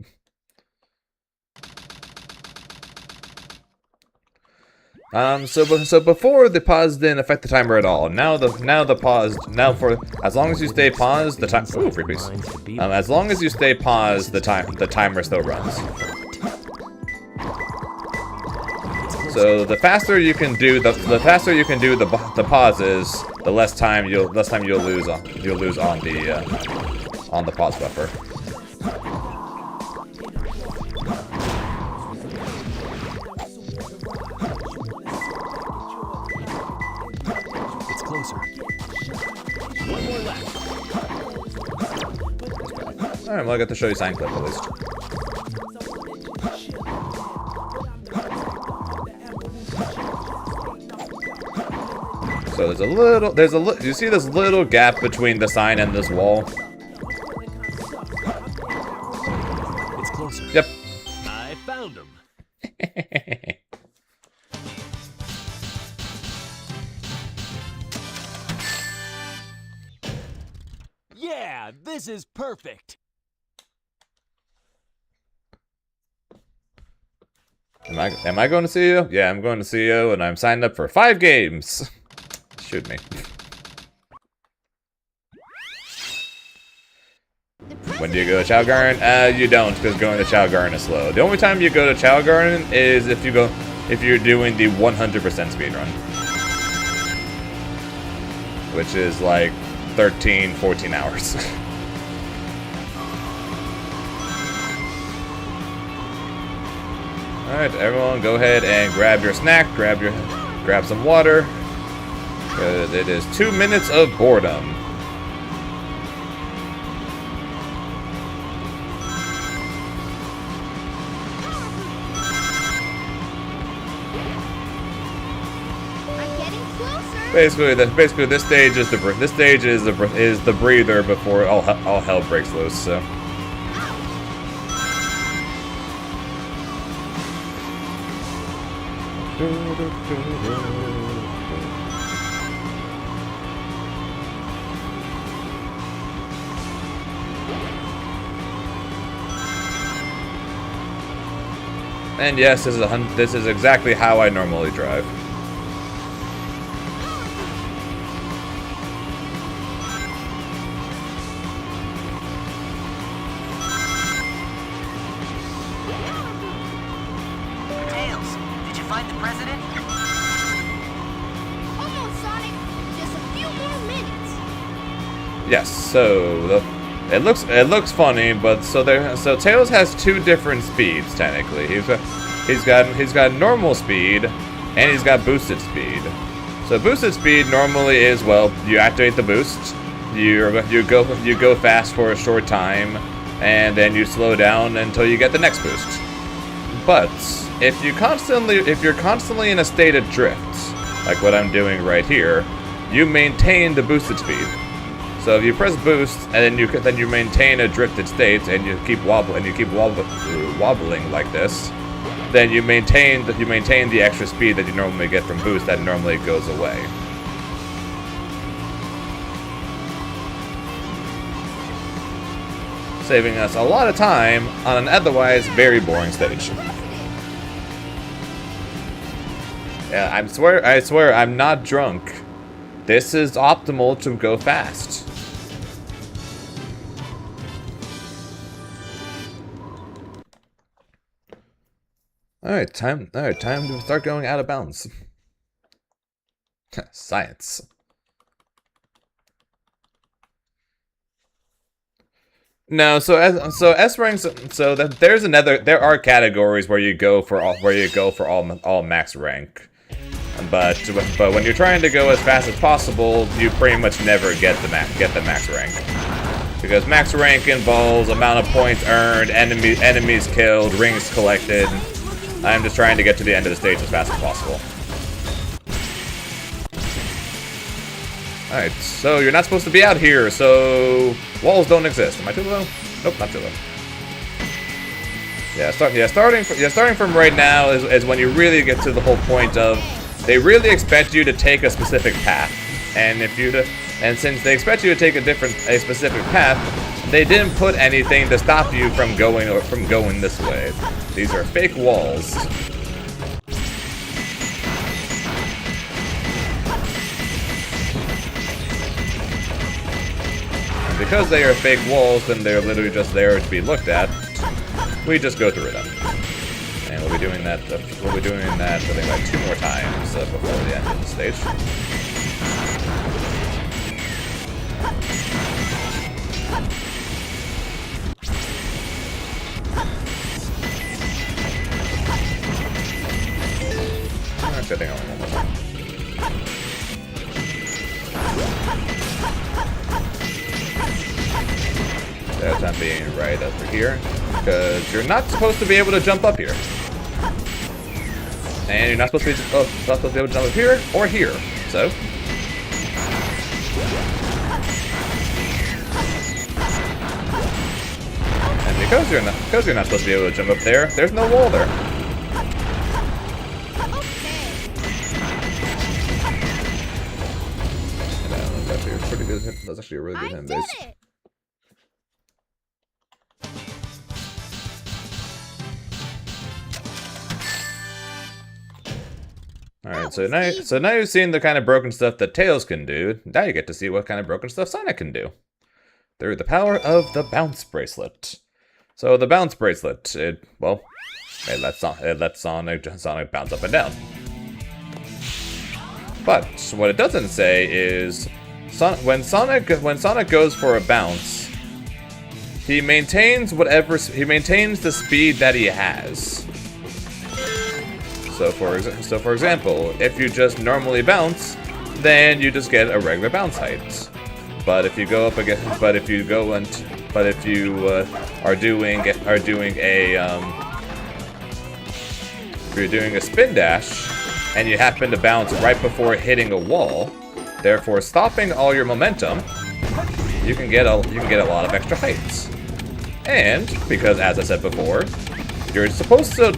So before the pause didn't affect the timer at all. Now for as long as you stay paused, the time. Ooh, free piece. As long as you stay paused, the timer still runs. So the faster you can do the pauses, the less time you'll lose on the pause buffer. Alright, well, I got to show you sign clip at least. So you see this little gap between the sign and this wall? It's closer. Yep. I found him. Yeah, this is perfect. Am I going to CEO? Yeah, I'm going to CEO, and I'm signed up for 5 games. Shoot me. When do you go to Chao Garden? You don't, because going to Chao Garden is slow. The only time you go to Chao Garden is if you're doing the 100% speedrun. Which is like 13, 14 hours. Alright, everyone go ahead and grab your snack, grab some water. Because it is 2 minutes of boredom. I'm getting closer. Basically, this stage is the breather before all hell breaks loose. So. And yes, this is exactly how I normally drive. Tails, did you find the president? Almost, Sonic. Just a few more minutes. Yes, so it looks funny, but so Tails has 2 different speeds technically. He's got normal speed and he's got boosted speed. So boosted speed normally is, well, you activate the boost, you go fast for a short time, and then you slow down until you get the next boost. But if you're constantly in a state of drift, like what I'm doing right here, you maintain the boosted speed. So if you press boost and then you maintain a drifted state and you keep wobbling like this, then you maintain the extra speed that you normally get from boost that normally goes away. Saving us a lot of time on an otherwise very boring stage. Yeah, I swear I'm not drunk. This is optimal to go fast. Alright, time to start going out of bounds. Science. No, so S ranks. So that there are categories where you go for all max rank, but when you're trying to go as fast as possible, you pretty much never get the max rank, because max rank involves amount of points earned, enemies killed, rings collected. I'm just trying to get to the end of the stage as fast as possible. Alright, so you're not supposed to be out here, so walls don't exist. Am I too low? Nope, not too low. Yeah, starting from right now is when you really get to the whole point of they really expect you to take a specific path, and since they expect you to take a specific path, they didn't put anything to stop you from going this way. These are fake walls. And because they are fake walls, then they're literally just there to be looked at. We just go through them. And we'll be doing that I think like 2 more times before the end of the stage. I think only one more time. That time being right here, because you're not supposed to be able to jump up here. And you're not supposed to be, not supposed to be able to jump up here or here. So. And because you're not supposed to be able to jump up there, there's no wall there. And that was actually a pretty good hit. That was actually a really good hit base. Alright, so now you've seen the kind of broken stuff that Tails can do. Now you get to see what kind of broken stuff Sonic can do. Through the power of the Bounce Bracelet. So the Bounce Bracelet, it lets Sonic bounce up and down. But what it doesn't say is when Sonic goes for a bounce, he maintains the speed that he has. So for example, if you just normally bounce, then you just get a regular bounce height. But if you go up again, if you are doing a spin dash and you happen to bounce right before hitting a wall, therefore stopping all your momentum, you can get a lot of extra heights. And because, as I said before, you're supposed to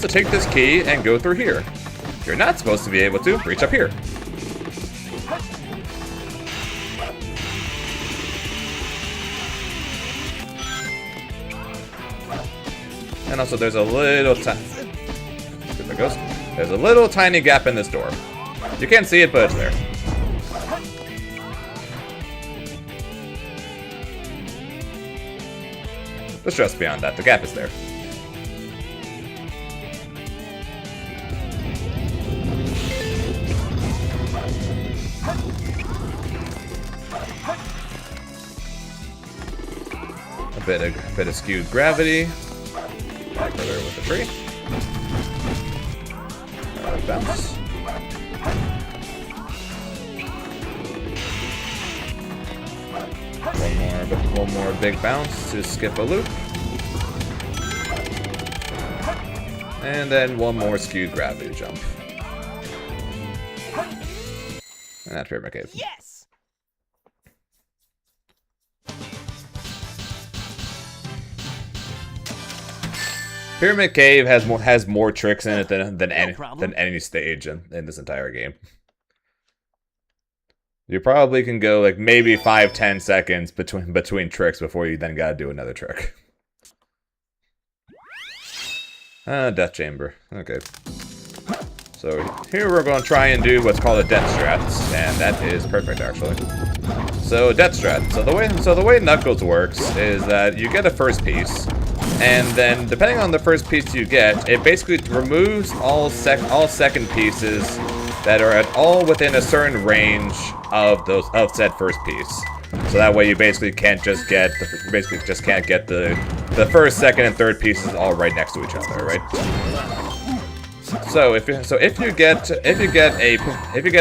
take this key and go through here. You're not supposed to be able to reach up here. And also, there's a little tiny gap in this door. You can't see it, but it's there. But just beyond that, the gap is there. A bit of skewed gravity. Back further with the tree. Bounce. One more big bounce to skip a loop. And then one more skewed gravity jump. And that's Pyramid Cave. Yes! Pyramid Cave has more tricks in it than any stage in this entire game. You probably can go like maybe 5-10 seconds between tricks before you then gotta do another trick. Death Chamber. Okay. So here we're going to try and do what's called a death strat, and that is perfect actually. So death strat. So the way Knuckles works is that you get a first piece, and then depending on the first piece you get, it basically removes all second pieces that are at all within a certain range of said first piece. So that way you basically can't just get the first, second, and third pieces all right next to each other, right? So if you get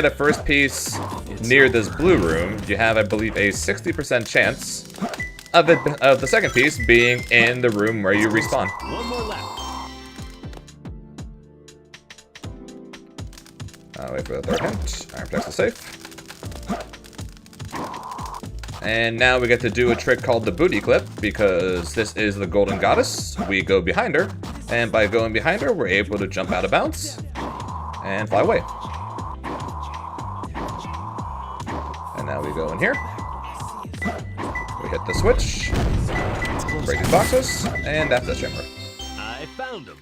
a first piece near this blue room, you have, I believe, a 60% chance of the second piece being in the room where you respawn. One more left. Wait for the third hint. Iron protects the safe. And now we get to do a trick called the booty clip, because this is the Golden Goddess. We go behind her, and by going behind her, we're able to jump out of bounds and fly away. And now we go in here. We hit the switch, break these boxes, and that's the chamber. I found him.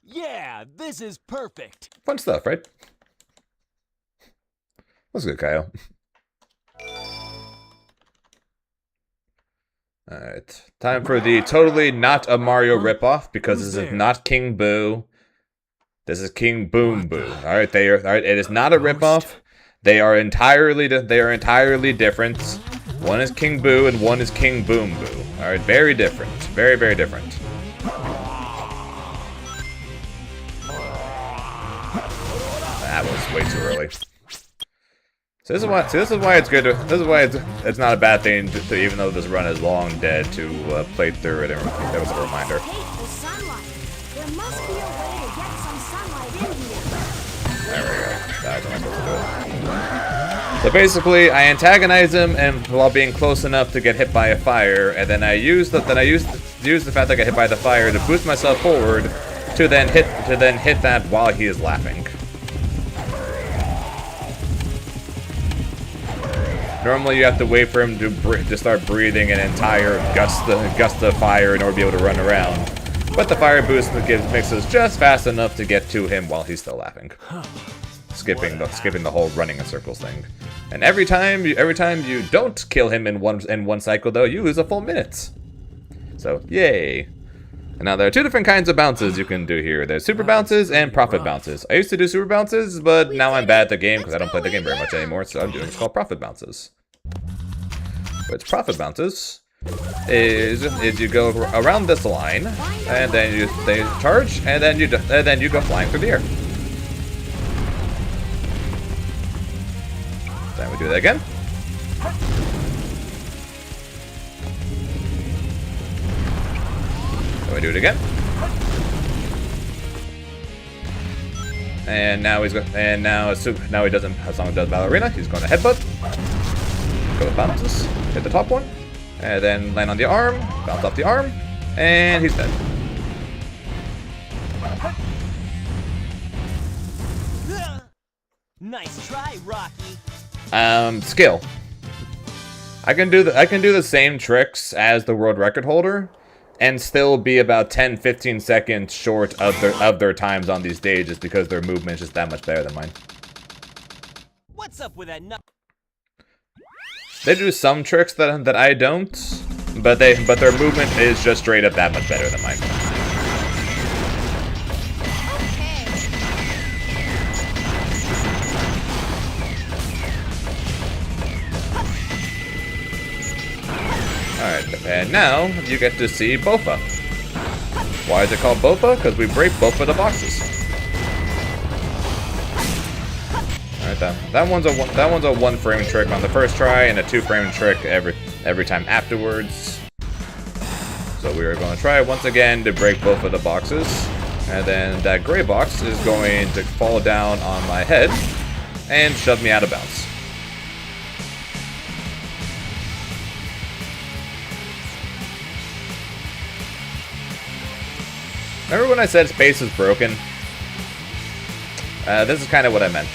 Yeah, this is perfect. Fun stuff, right? What's good, Kyle? Alright, time for the totally not a Mario ripoff, because this is not King Boo. This is King Boom Boo. Alright, it is not a ripoff. They are entirely different. One is King Boo and one is King Boom Boo. Alright, very different. Very, very different. way too early. So this is why it's good. This is why it's not a bad thing to, even though this run is long dead, to play through it. And that was a reminder. Hateful sunlight. There must be a way to get some sunlight in here. There we go. That's how I'm supposed to do it. So basically, I antagonize him, and while being close enough to get hit by a fire, and then I use the fact that I got hit by the fire to boost myself forward, to then hit that while he is laughing. Normally, you have to wait for him to start breathing an entire gust of fire in order to be able to run around. But the fire boost makes us just fast enough to get to him while he's still laughing, skipping the whole running in circles thing. And every time you don't kill him in one cycle, though, you lose a full minute. So yay! And now there are two different kinds of bounces you can do here. There's super bounces and profit bounces. I used to do super bounces, but now I'm bad at the game because I don't play the game very much anymore, so I'm doing what's called profit bounces. Which profit bounces is you go around this line, and then they charge, and then you go flying through the air. Then we do that again. Then we do it again. And now he doesn't, as long as he does ballerina, he's going to headbutt. Go to bounces, hit the top one, and then land on the arm, bounce off the arm, and he's dead. Nice try, Rocky. Skill. I can do the same tricks as the world record holder, and still be about 10-15 seconds short of their times on these stages because their movement is just that much better than mine. What's up with that nut? They do some tricks that I don't, but their movement is just straight up that much better than mine. Alright, and now you get to see Bofa. Why is it called Bofa? Because we break both of the boxes. Alright, that one's a 1-frame trick on the first try, and a 2-frame trick every time afterwards. So we are going to try once again to break both of the boxes, and then that gray box is going to fall down on my head and shove me out of bounds. Remember when I said space is broken? This is kind of what I meant.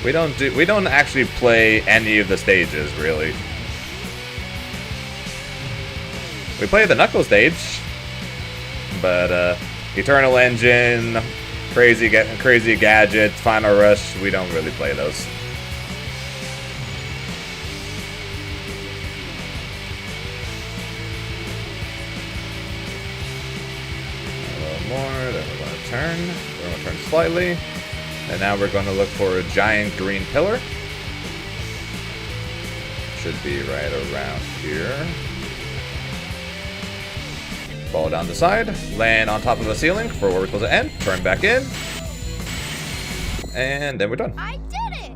We don't actually play any of the stages, really. We play the Knuckle stage, but Eternal Engine, Crazy Gadgets, Final Rush, we don't really play those. More, then we're going to turn. We're going to turn slightly. And now we're going to look for a giant green pillar. Should be right around here. Fall down the side. Land on top of the ceiling for where we're supposed to end. Turn back in. And then we're done. I did it!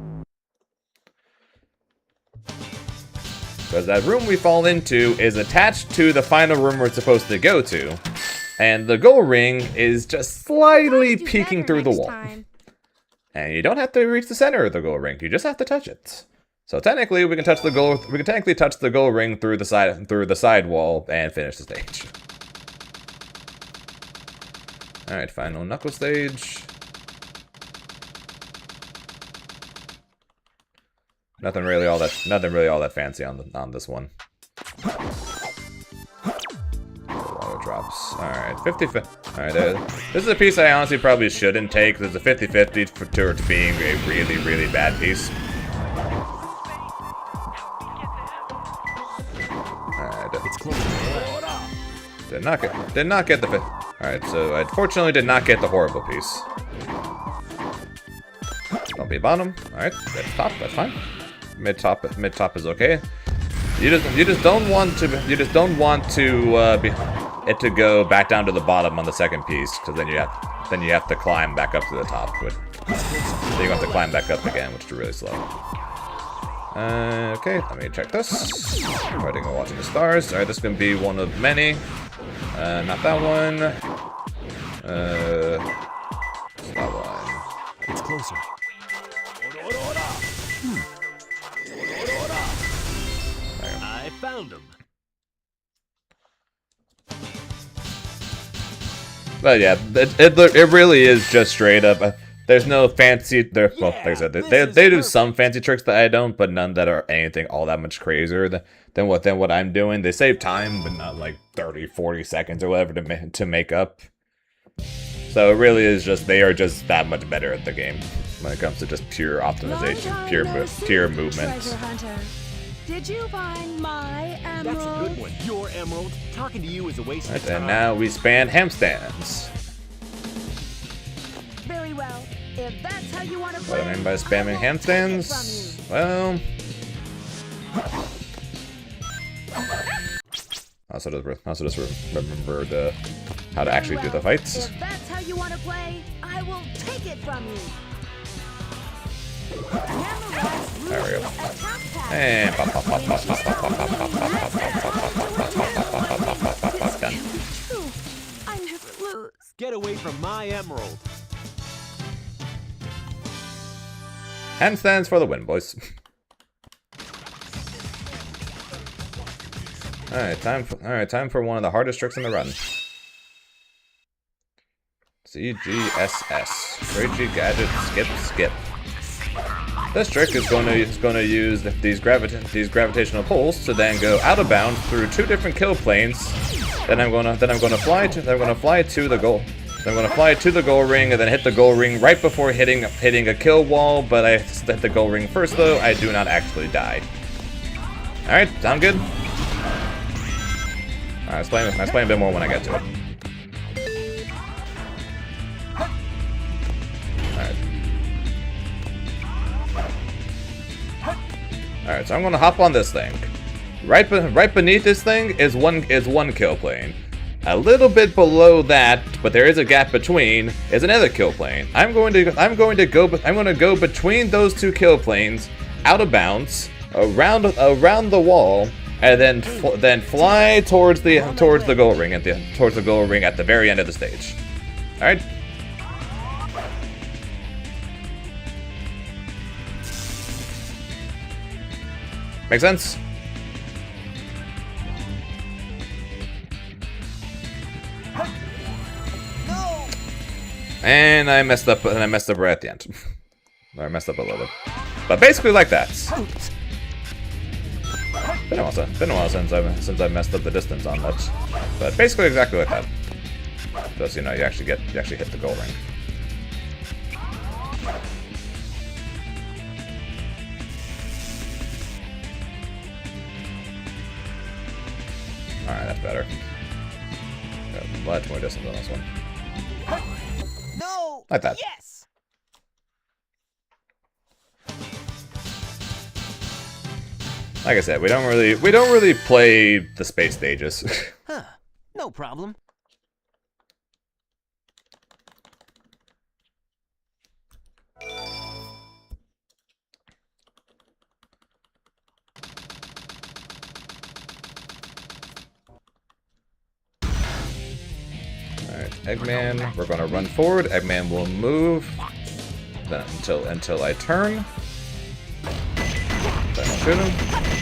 Because that room we fall into is attached to the final room we're supposed to go to. And the goal ring is just slightly peeking through the wall. And you don't have to reach the center of the goal ring. You just have to touch it. So technically, we can touch the goal. We can technically touch the goal ring through the side wall and finish the stage. All right, final knuckle stage. Nothing really all that fancy on this one. Auto drops. All right, 50. All right, this is a piece I honestly probably shouldn't take. There's a 50-50 to being a really, really bad piece. It's close. Did not get the fit. All right, so I unfortunately did not get the horrible piece. Don't be bottom. All right, that's top. That's fine. Mid top is okay. You just don't want to be. it to go back down to the bottom on the second piece, because then you have to climb back up to the top. Then you have to climb back up again, which is really slow. Okay, let me check this. Writing and watching the stars. Alright, this is gonna be one of many. Not that one. That one. It's closer. I found him. But yeah, it really is just straight up. There's no fancy. Well, like I said, they do some fancy tricks that I don't, but none that are anything all that much crazier than what I'm doing. They save time, but not like 30, 40 seconds or whatever to make up. So it really is just they are just that much better at the game when it comes to just pure optimization, pure movement. Did you find my emerald? That's a good one. Your emerald. Talking to you is a waste of time. And now we span handstands. Very well. If that's how you want to play, What I mean by spamming handstands? Well, also just remembered how to actually do the fights. If that's how you want to play, I will take it from you. There we go. And pop, pop, pop, pop, pop, pop, pop, pop, pop, pop, pop, pop, done. I never lose. Get away from my emerald. Handstands for the win, boys. Alright, time for one of the hardest tricks in the run. CGSS. Crazy Gadget Skip. This trick is going to use these gravitational pulls to then go out of bounds through 2 different kill planes. Then I'm going to fly to the goal. So I'm going to fly to the goal ring and then hit the goal ring right before hitting a kill wall. But I hit the goal ring first, though. I do not actually die. All right, sound good? I'll explain a bit more when I get to it. Alright, so I'm gonna hop on this thing. Right beneath this thing is one kill plane. A little bit below that, but there is a gap between, is another kill plane. I'm going to go between those 2 kill planes, out of bounds, around the wall, and then fly towards the goal ring at the very end of the stage. All right. Make sense? No. And I messed up right at the end. I messed up a little bit. But basically like that. Been a while since I've messed up the distance on that. But basically exactly like that. Just you actually hit the goal ring. Alright, that's better. Got much more distance on this one. No. Like that. Yes. Like I said, we don't really play the space stages. Huh. No problem. Alright, Eggman, we're gonna run forward. Eggman will move then until I turn. Then I'll shoot him.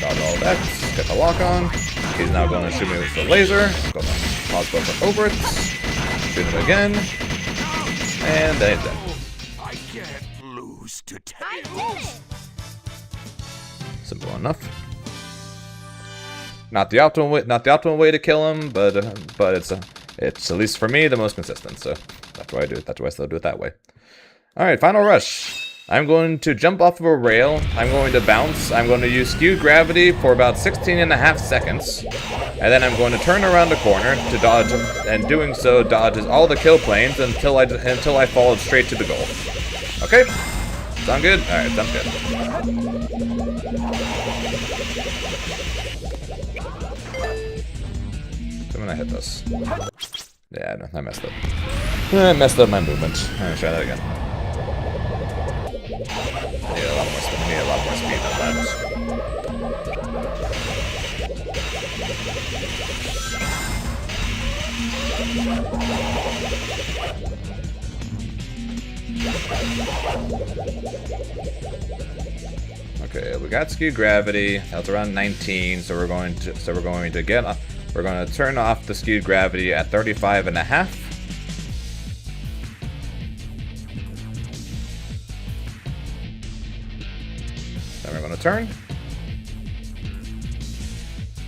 Dodge all that. Get the lock on. He's now gonna shoot me with the laser. Go pause buffer over it. Shoot him again. And then he's dead. I can't lose to I Tails. did it. Simple enough. Not the optimal way to kill him, but it's at least for me the most consistent. So that's why I do it. That's why I still do it that way. All right, final rush. I'm going to jump off of a rail. I'm going to bounce. I'm going to use skewed gravity for about 16.5 seconds, and then I'm going to turn around the corner to dodge, and doing so dodges all the kill planes until I fall straight to the goal. Okay, sound good? All right, sounds good. So when I hit this. Yeah, no, I messed up. I messed up my movement. I'm gonna try that again. I need a lot more speed. I need a lot more speed than that. Okay, we got skewed gravity. That's around 19, so we're going to turn off the skewed gravity at 35.5. Then we're going to turn.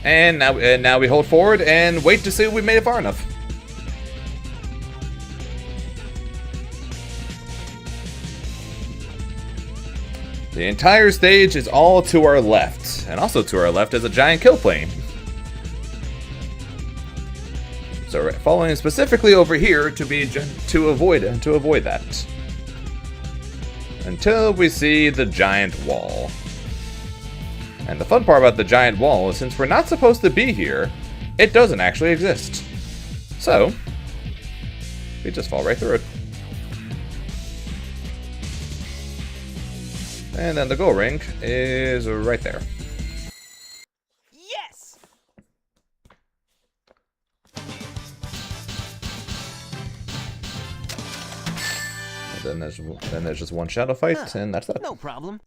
And now we hold forward and wait to see if we made it far enough. The entire stage is all to our left, and also to our left is a giant kill plane. So we're following specifically over here to avoid that. Until we see the giant wall. And the fun part about the giant wall is since we're not supposed to be here, it doesn't actually exist. So, we just fall right through it. And then the goal ring is right there. Yes! And then there's just one shadow fight, and that's that. No problem.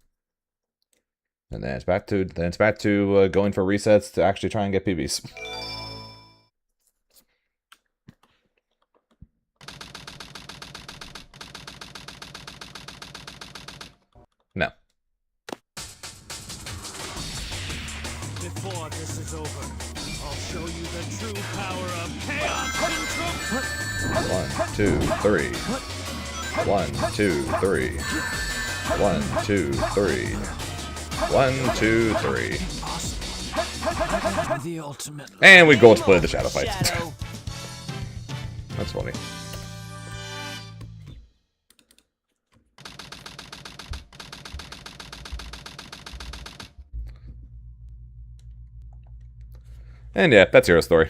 And then it's back to going for resets to actually try and get PBs. No. Before this is over, I'll show you the true power of chaos. 1, 2, 3. 1, 2, 3. 1, 2, 3. 1, 2, 3. The ultimate. And we gold split the shadow fight. That's funny. And yeah, that's Hero Story.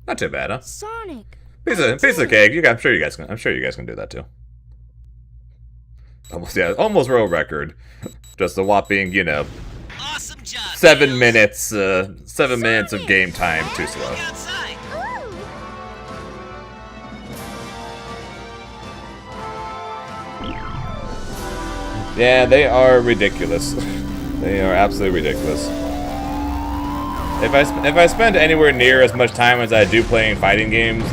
Not too bad, huh? Sonic. Piece of cake. I'm sure you guys can do that too. Almost world record. Just a whopping, Awesome job. 7 minutes. 7 minutes of game time too slow. Outside. Yeah, they are ridiculous. They are absolutely ridiculous. If I spend anywhere near as much time as I do playing fighting games,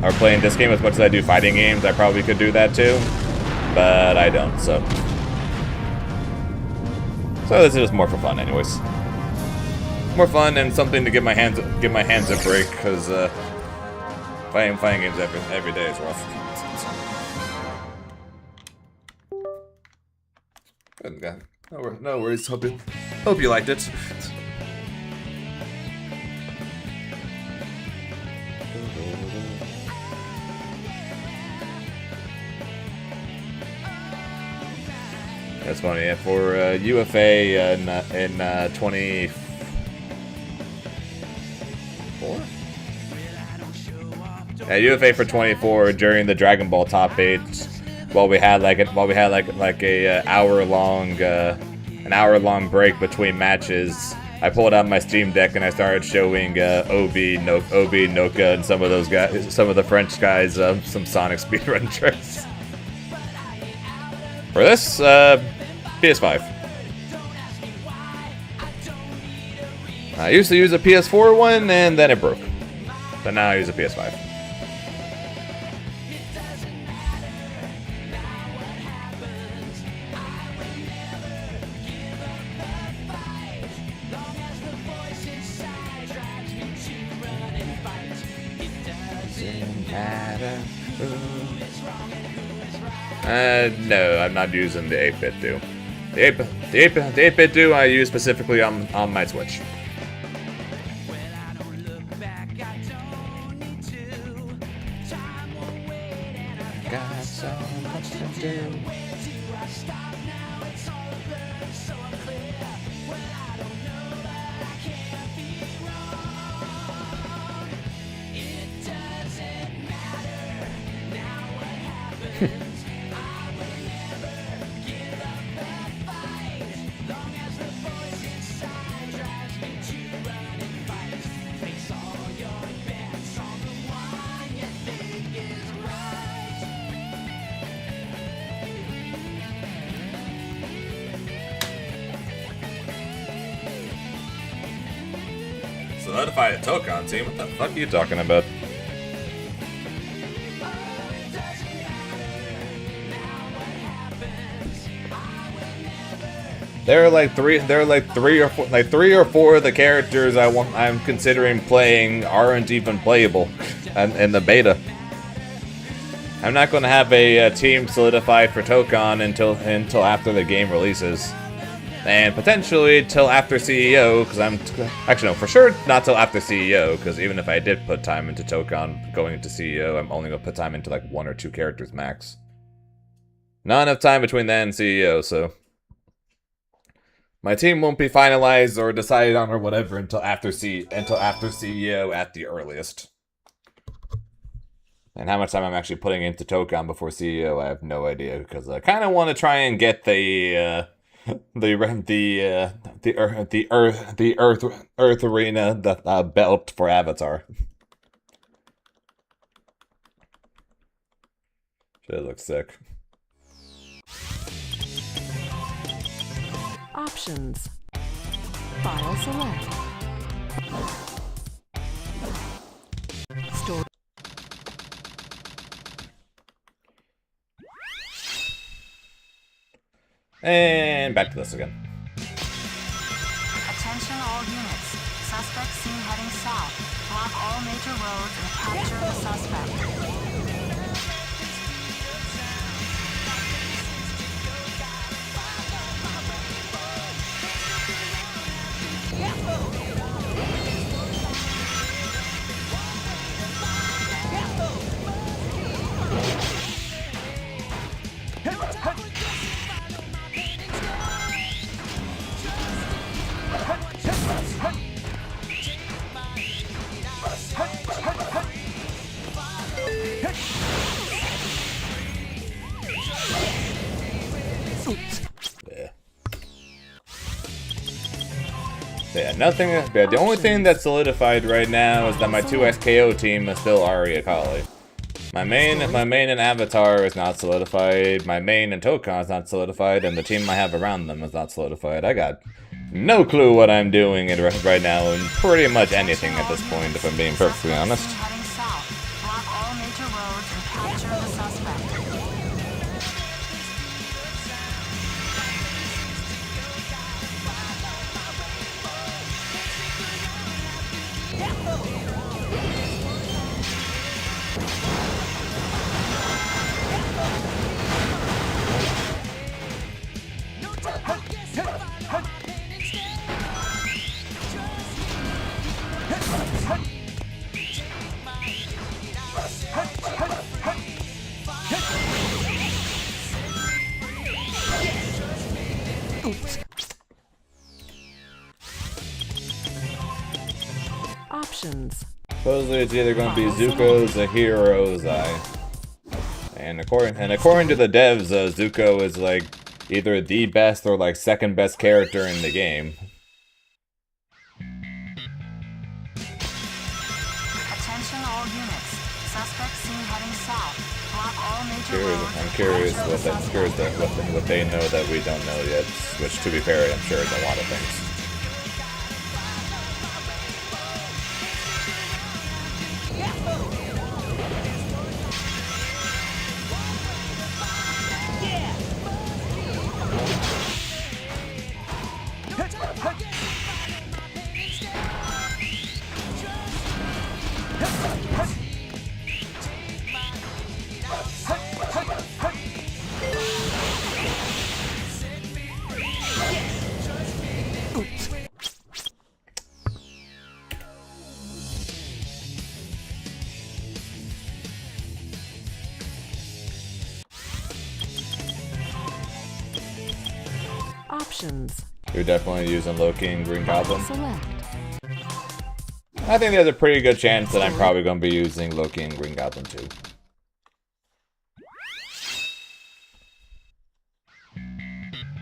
or playing this game as much as I do fighting games, I probably could do that too. But I don't, so this is just more for fun, anyways. More fun and something to give my hands a break, because playing games every day is rough. Good God. No worries. Hope you liked it. That's funny. Yeah, for UFA in 24. Yeah, UFA for 24 during the Dragon Ball Top 8. While we had like a hour long break between matches, I pulled out my Steam Deck and I started showing Obi, Noka, and some of those guys, some of the French guys, some Sonic speedrun tricks. For this, PS5. I used to use a PS4 one and then it broke, but now I use a PS5. No, I'm not using the 8-bit do. The 8-bit do I use specifically on my Switch. Got so much to do. Solidify a Tokon team? What the fuck are you talking about? There are like three or four of the characters I'm considering playing aren't even playable in the beta. I'm not going to have a team solidified for Tokon until after the game releases. And potentially till after CEO, because actually no, for sure not till after CEO, because even if I did put time into Tokon going into CEO, I'm only going to put time into like 1 or 2 characters max. Not enough time between then and CEO, so my team won't be finalized or decided on or whatever until after CEO at the earliest. And how much time I'm actually putting into Tokon before CEO, I have no idea, because I kind of want to try and get the Earth Arena belt for Avatar. Shit looks sick. Options. File select. Story. And back to this again. Attention all units. Suspect seen heading south. Block all major roads and capture the suspect. Yeah, nothing. Yeah, the only thing that's solidified right now is that my 2 SKO team is still Ari Akali. My main and Avatar is not solidified. My main and Tokon is not solidified, and the team I have around them is not solidified. I got no clue what I'm doing right now, and pretty much anything at this point, if I'm being perfectly honest. Heading south. Block all major roads and capture the suspect. Options. Supposedly it's either going to be Zuko, Zahir, or Ozai. And according to the devs, Zuko is like either the best or like second best character in the game. Attention all units. Suspect seen heading south. Block all major roads. I'm curious what they know that we don't know yet. Which, to be fair, I'm sure is a lot of things. Options. You're definitely using Loki and Green Goblin. Select. I think there's a pretty good chance that I'm probably going to be using Loki and Green Goblin too.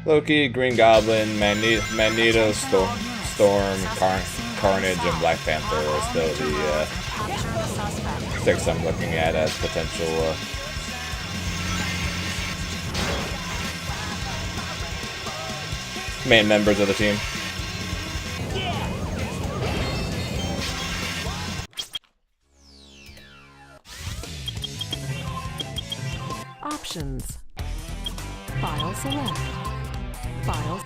Loki, Green Goblin, Magneto, Storm, Carnage, and Black Panther are still the 6 I'm looking at as potential main members of the team. Options. File select. Files.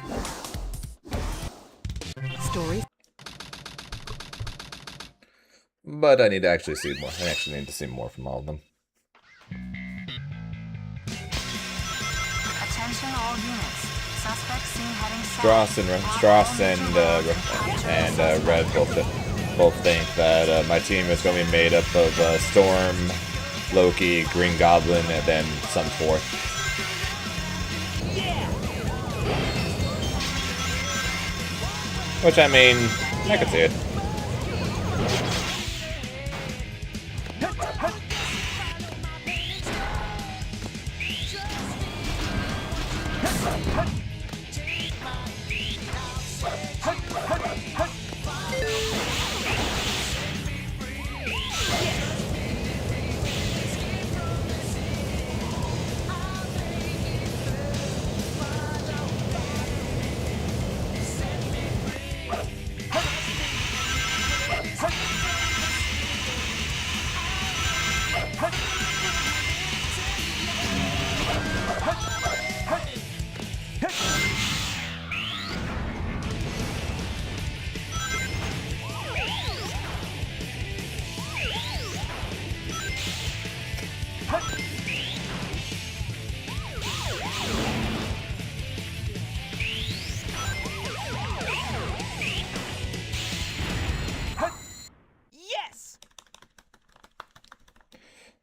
Story. But I need to actually see more. I actually need to see more from all of them. Attention all units. Suspect seen heading south. Strauss and Red both think that my team is going to be made up of Storm, Loki, Green Goblin, and then some fourth. Which, I mean, I could see it.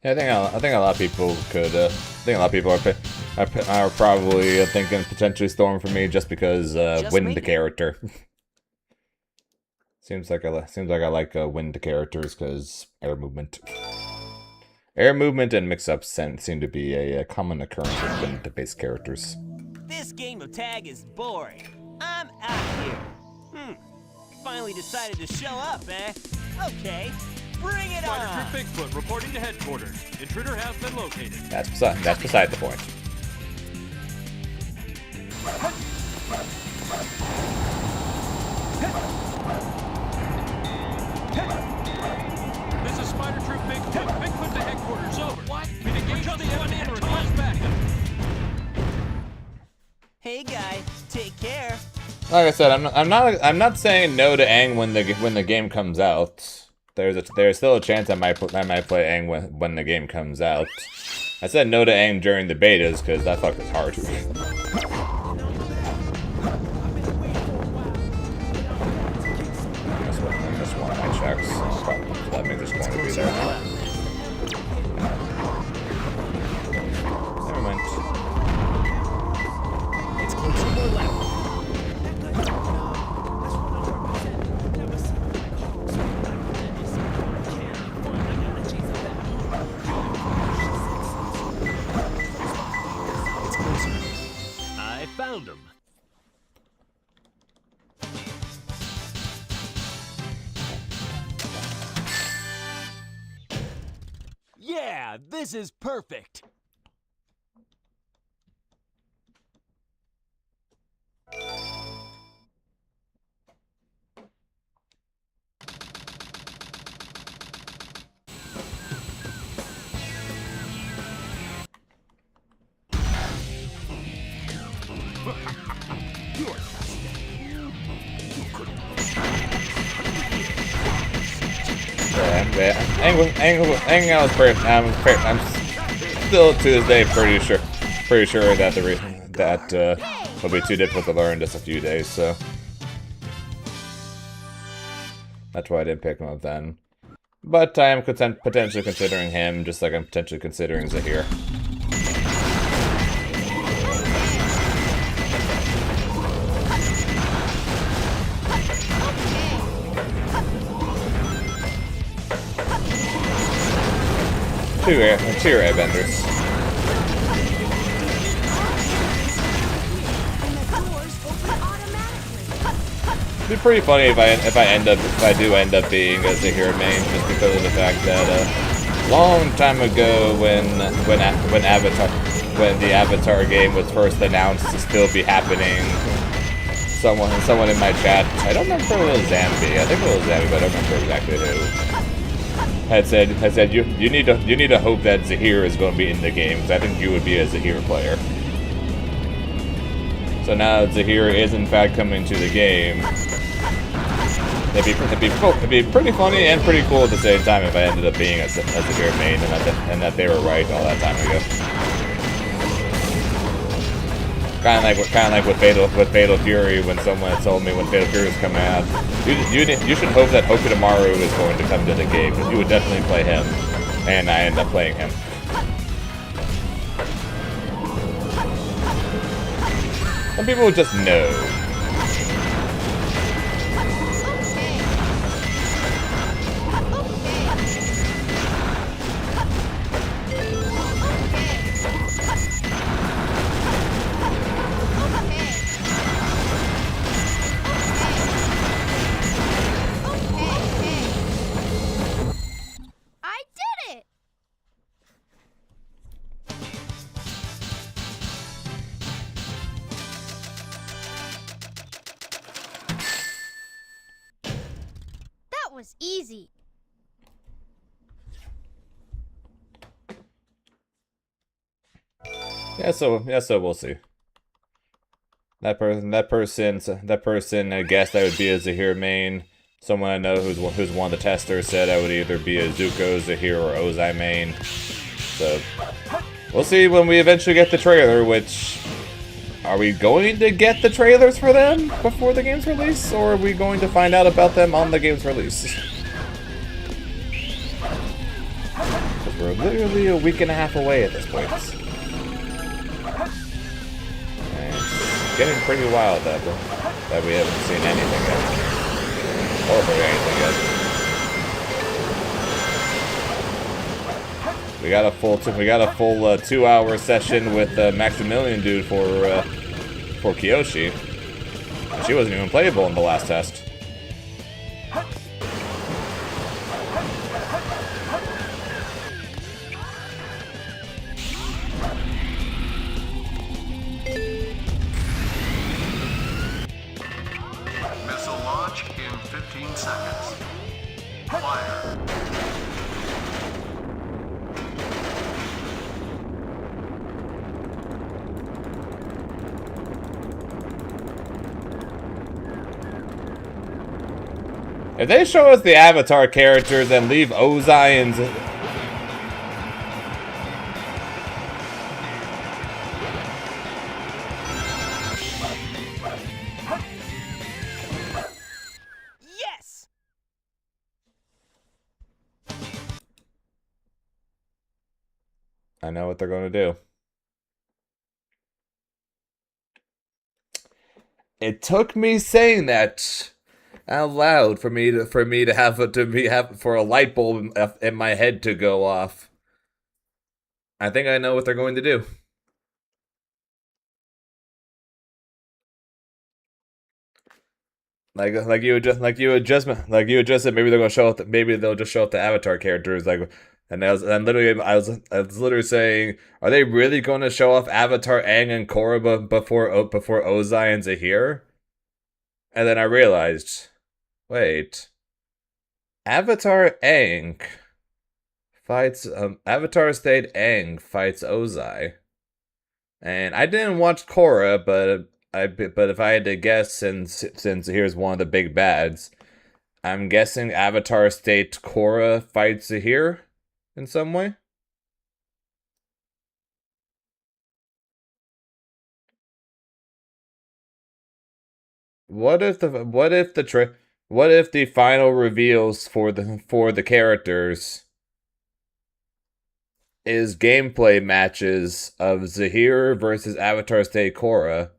Yeah, I think a lot of people could. I think a lot of people are probably thinking potentially Storm for me just because wind the character. seems like I like wind characters because air movement. Air movement and mix-ups seem to be a common occurrence with wind-based characters. This game of tag is boring. I'm out here. Finally decided to show up, eh? Okay. Bring it Spider on! Troop Bigfoot reporting to headquarters. Intruder has been located. That's beside the point. This is Spider Troop Bigfoot. Bigfoot to headquarters. Over. What? We engaged the enemy and request backup. Hey guys, take care. Like I said, I'm not saying no to Aang when the game comes out. There's still a chance I might play Aang when the game comes out. I said no to Aang during the betas because that fucker's hard. That's one of my checks. So that means there's going to be there. Never mind. It's close to more left. Found him. Yeah, this is perfect. Aang was pretty. I'm still to this day pretty sure that that will be too difficult to learn in just a few days. So that's why I didn't pick him up then. But I am potentially considering him, just like I'm potentially considering Zahir. Two airbenders. be pretty funny if I do end up being a Zahir main, just because of the fact that long time ago when the Avatar game was first announced to still be happening, someone in my chat, I don't remember if it was Zambi, I think it was Zambi, but I don't remember exactly who, had said you need to hope that Zahir is going to be in the game, because I think you would be a Zahir player. So now that Zahir is in fact coming to the game, it'd be pretty funny and pretty cool at the same time if I ended up being a Zahir main and that they were right all that time ago. Kind of like with Fatal Fury, when someone told me when Fatal Fury was coming out, you should hope that Hokudamaru is going to come to the game, because you would definitely play him, and I ended up playing him. Some people would just know. I did it! That was easy. Yeah, so we'll see. That person, I guess that would be a Zahir main. Someone I know who's one of the testers said I would either be a Zuko, Zahir, or Ozai main. So we'll see when we eventually get the trailer. Which, are we going to get the trailers for them before the game's release, or are we going to find out about them on the game's release? Because we're literally a week and a half away at this point. Getting pretty wild that we haven't seen anything yet. Or heard anything yet. We got a full 2-hour session with Maximilian dude for Kyoshi. She wasn't even playable in the last test. Missile launch in 15 seconds. Fire. If they show us the Avatar characters and leave Ozai and Yes! I know what they're going to do. It took me saying that out loud for a light bulb in my head to go off. I think I know what they're going to do. Like you had just said, maybe they're gonna show up. Maybe they'll just show up the Avatar characters. I was literally saying, are they really going to show off Avatar, Aang, and Korra before Ozai and Zahir? And then I realized, wait, Avatar Aang fights Avatar State Aang fights Ozai, and I didn't watch Korra, but if I had to guess, since here's one of the big bads, I'm guessing Avatar State Korra fights Zahir in some way. What if the final reveals for the characters is gameplay matches of Zahir versus Avatar State Korra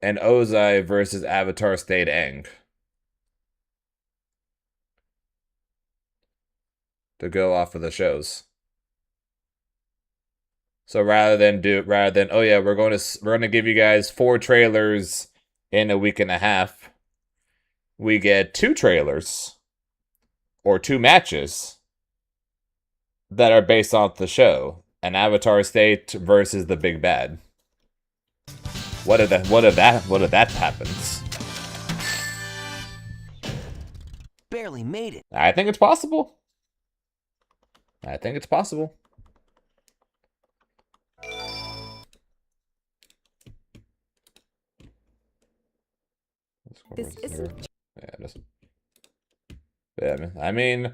and Ozai versus Avatar State Aang to go off of the shows. So rather than oh yeah, we're going to give you guys 4 trailers in a week and a half we get 2 trailers or 2 matches that are based off the show. An Avatar State versus the Big Bad. What if that happens? Barely made it. I think it's possible. I think it's possible. This isn't. Yeah, it is. Yeah, I mean,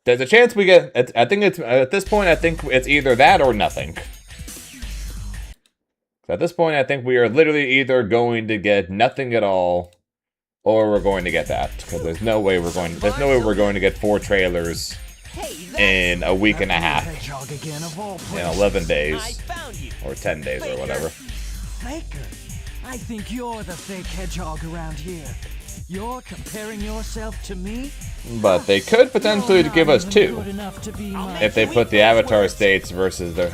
there's a chance we get. I think it's at this point. I think it's either that or nothing. At this point, I think we are literally either going to get nothing at all, or we're going to get that. Because there's no way we're going. There's no way we're going to get 4 trailers in a week and a half, in 11 days, or 10 days, or whatever. Faker, I think you're the fake hedgehog around here. You're comparing yourself to me? But they could potentially give us 2 if they put the Avatar States versus their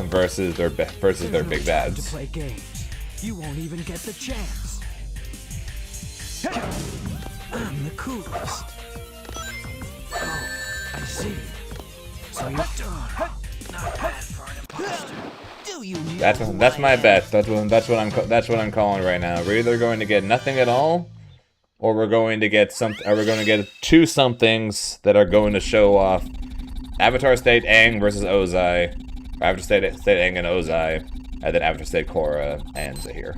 big bads. To play games. You won't even get the chance. I'm the coolest. Oh, I see. So you're done. Not bad for an imposter. That's my bet. That's what I'm calling right now. We're either going to get nothing at all, or we're going to get we're going to get 2 somethings that are going to show off Avatar State Aang versus Ozai, Avatar State Aang and Ozai, and then Avatar State Korra and Zahir.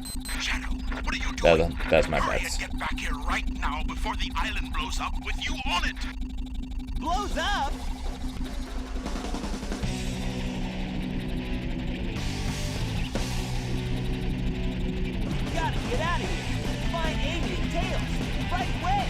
That's my bets. Get back here right now before the island blows up with you on it. Blows up? Gotta get out of here. Find Amy and Tails right away.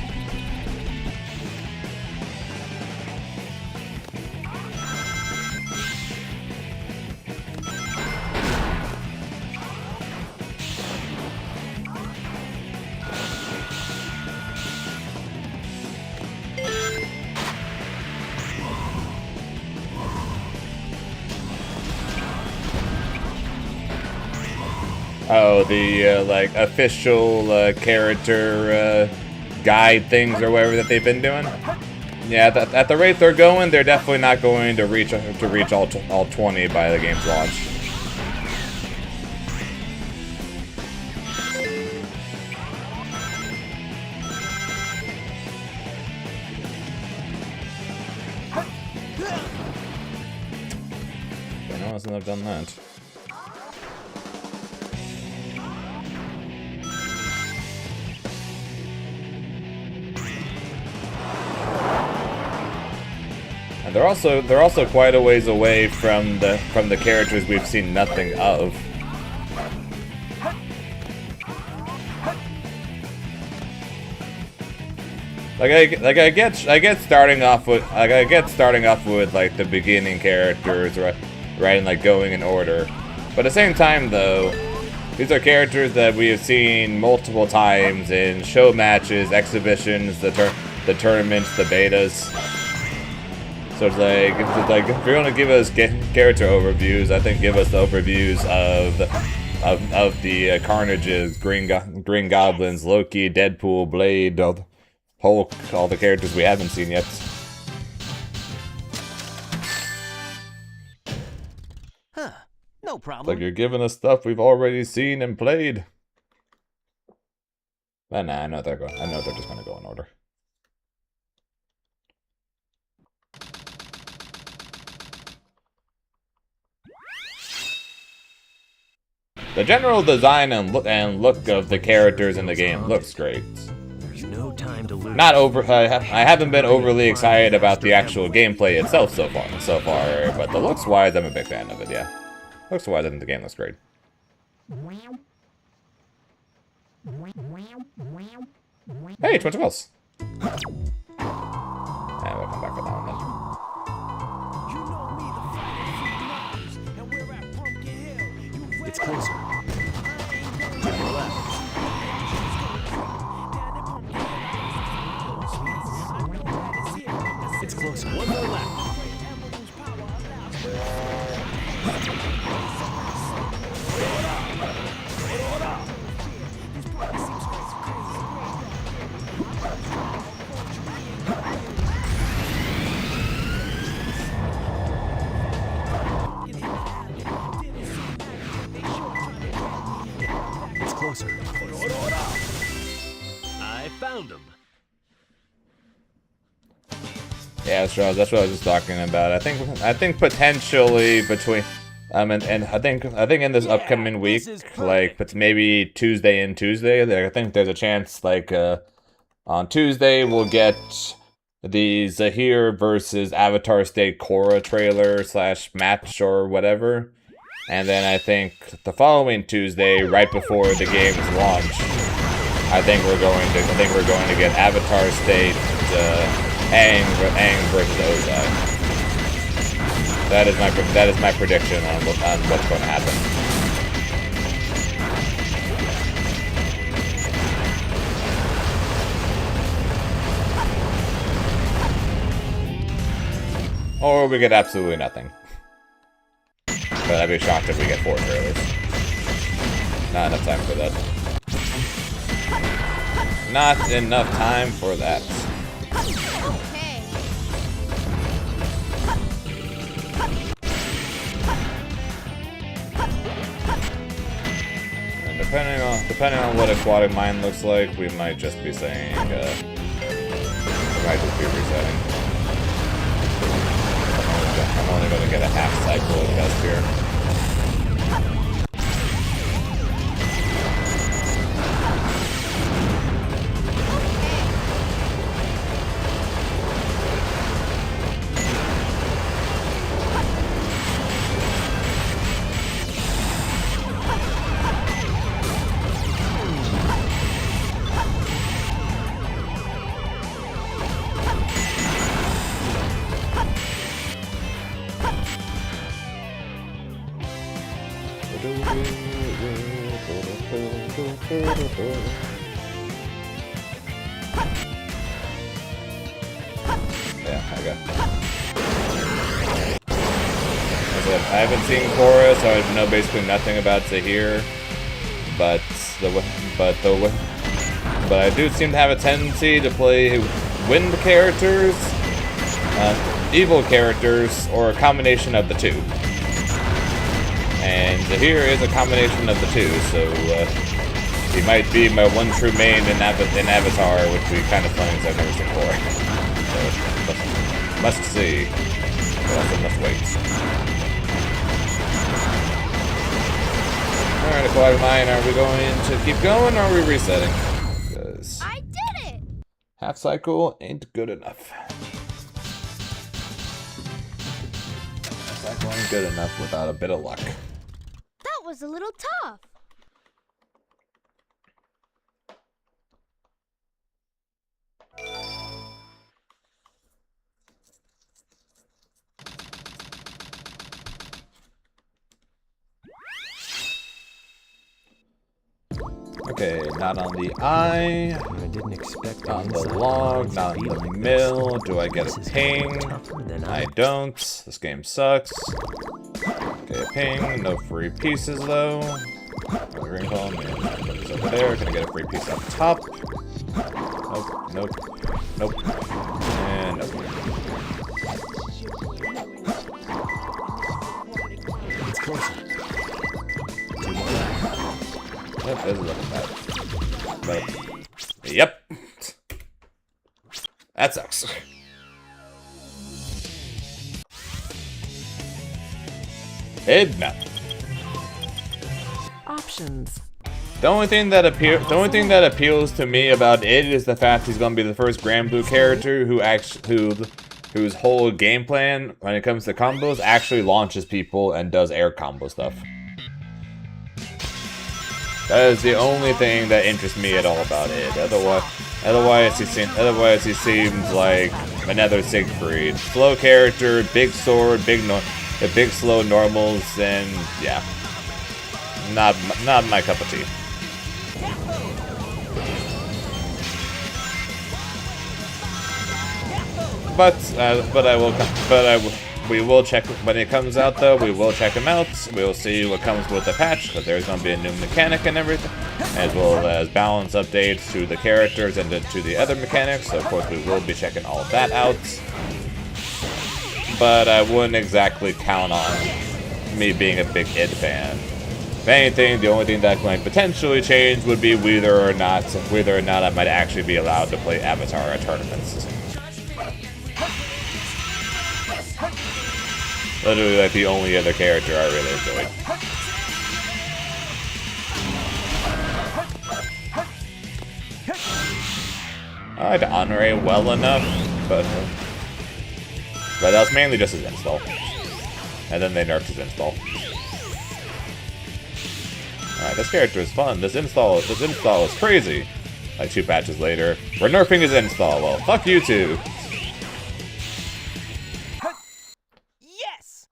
Oh, the like official character guide things or whatever that they've been doing. Yeah, at the rate they're going, they're definitely not going to reach all 20 by the game's launch. I know I've done that. And they're also quite a ways away from the characters we've seen nothing of. I get starting off with like the beginning characters, right, and like going in order. But at the same time though, these are characters that we have seen multiple times in show matches, exhibitions, the tournaments, the betas. So it's like if you're gonna give us character overviews, I think give us the overviews of the Carnages, Green Goblins, Loki, Deadpool, Blade, Hulk, all the characters we haven't seen yet. Huh? No problem. It's like you're giving us stuff we've already seen and played. But nah, I know they're just gonna go in order. The general design and look of the characters in the game looks great. There's no time to lose. I haven't been overly excited about the actual gameplay itself so far, but the looks-wise, I'm a big fan of it. Yeah, looks-wise, I think the game looks great. Hey, Twitch Wells. Yeah, we'll come back for that one then. It's closer. To your left. It's closer. One more left. closer. I found him. Yeah, that's what I was just talking about. I think potentially between and I think in this upcoming week, like but maybe Tuesday and Tuesday, I think there's a chance like on Tuesday we'll get the Zahir versus Avatar State Korra trailer / match or whatever. And then I think the following Tuesday, right before the game's launch, I think we're going to get Avatar State Aang versus Ozai. That is my prediction on what's going to happen. Or we get absolutely nothing. But I'd be shocked if we get 4 trailers. Not enough time for that. Not enough time for that. Okay. And depending on what Aquatic Mind looks like, we might just be saying we might just be resetting. I'm only going to get a half cycle of test here. Yeah, I got. I haven't seen Korra, so I know basically nothing about Zahir, but I do seem to have a tendency to play wind characters, evil characters, or a combination of the two. And Zahir is a combination of the two, so he might be my one true main in Avatar, which would be kind of funny because I've never seen Korra. So, must see. But also must wait. Alright, Aquatic Mind, are we going to keep going or are we resetting? Because I did it! half cycle ain't good enough. Half cycle ain't good enough without a bit of luck. That was a little tough. Okay, not on the eye. I didn't expect Not on the log, not in the mill. Do I get a ping? I don't. This game sucks. Okay, a ping. No free pieces though. Ring home and put this over there. Gonna get a free piece up top. Nope, nope, nope. And nope. It's closer. That is looking bad. But, yep. That sucks. Edna. Options. The only thing that appeals to me about it is the fact he's gonna be the first Grand Blue character whose whole game plan when it comes to combos actually launches people and does air combo stuff. That is the only thing that interests me at all about it. Otherwise he seems like another Siegfried. Slow character, big sword, big slow normals, and yeah, not my cup of tea. We will check when it comes out though. We will check him out. We'll see what comes with the patch, because there's going to be a new mechanic and everything, as well as balance updates to the characters and to the other mechanics. So of course we will be checking all of that out. But I wouldn't exactly count on me being a big Id fan. If anything, the only thing that might potentially change would be whether or not I might actually be allowed to play Avatar at tournaments. Literally, like the only other character I really enjoyed. I liked Honoré well enough, but that was mainly just his install. And then they nerfed his install. Alright, this character is fun. This install is crazy. Like 2 patches later, we're nerfing his install. Well, fuck you too. Yes.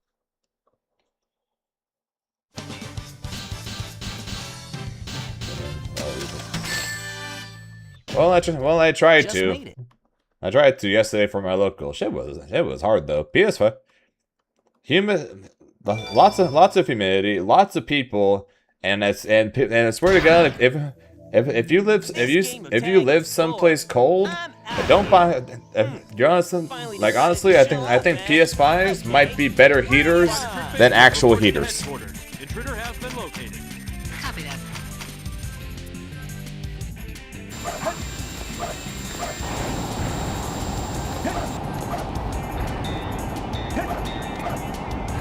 Well, I tried Just to. made it. I tried to yesterday for my local. Shit was hard though. PS5, lots of humidity, lots of people, and I swear to God, if you live someplace cold, don't buy. You're honestly, honestly, I think PS5s might be better heaters than actual heaters. Intruder has been located. Copy that.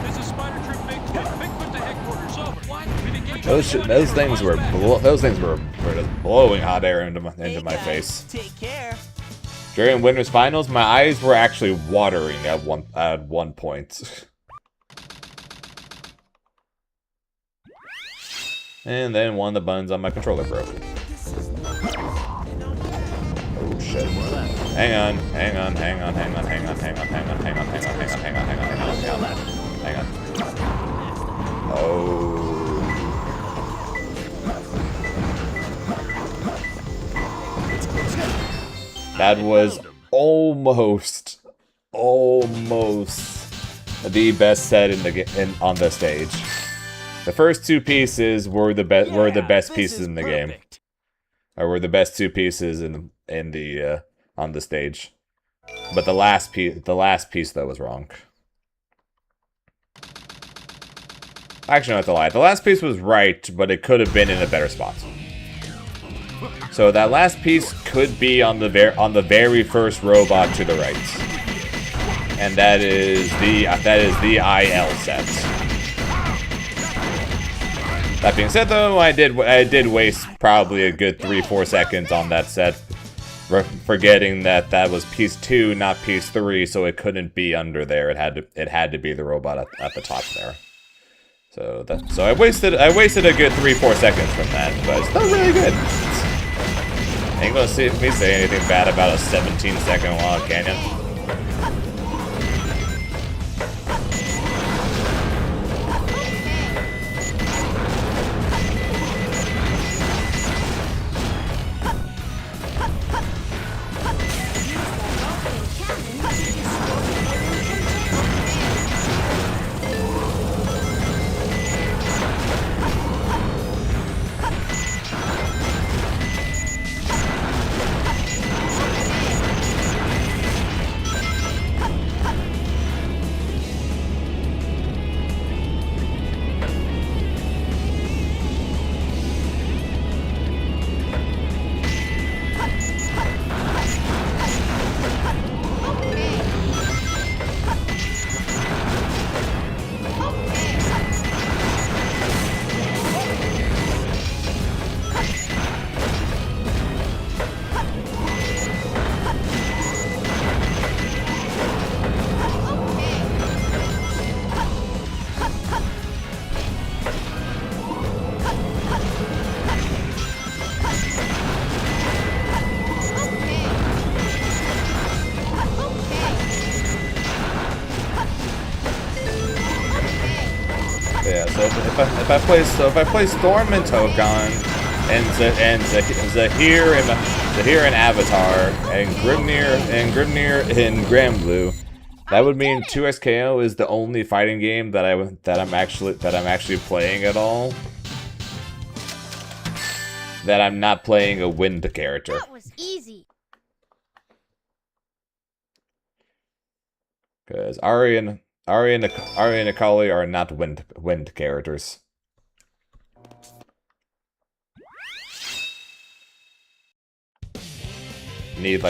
This is Spider Troop Bigfoot to headquarters. Over. What? We've engaged. Those things were just blowing hot air into my face. Take care. During Winners Finals, my eyes were actually watering at one point. And then one of the buttons on my controller broke. Oh shit. Hang on. Oh. That was almost the best set on the stage. The first 2 pieces were the best pieces in the game, or were the best 2 pieces on the stage. But the last piece though was wrong. Actually, not to lie. The last piece was right, but it could have been in a better spot. So that last piece could be on the very first robot to the right, and that is the IL set. That being said, though, I did waste probably a good 3-4 seconds on that set, forgetting that was piece 2, not piece 3, so it couldn't be under there. It had to be the robot at the top there. So I wasted a good 3-4 seconds from that, but it's still really good. Ain't gonna see me say anything bad about a 17-second Wild Canyon. Yeah, so if I play Storm and Tokon, and Zahir and Avatar, and Grimnir in Granblue, that would mean 2XKO is the only fighting game that I'm actually playing at all. That I'm not playing a wind character. That was easy. Because Ari and Akali are not wind characters. need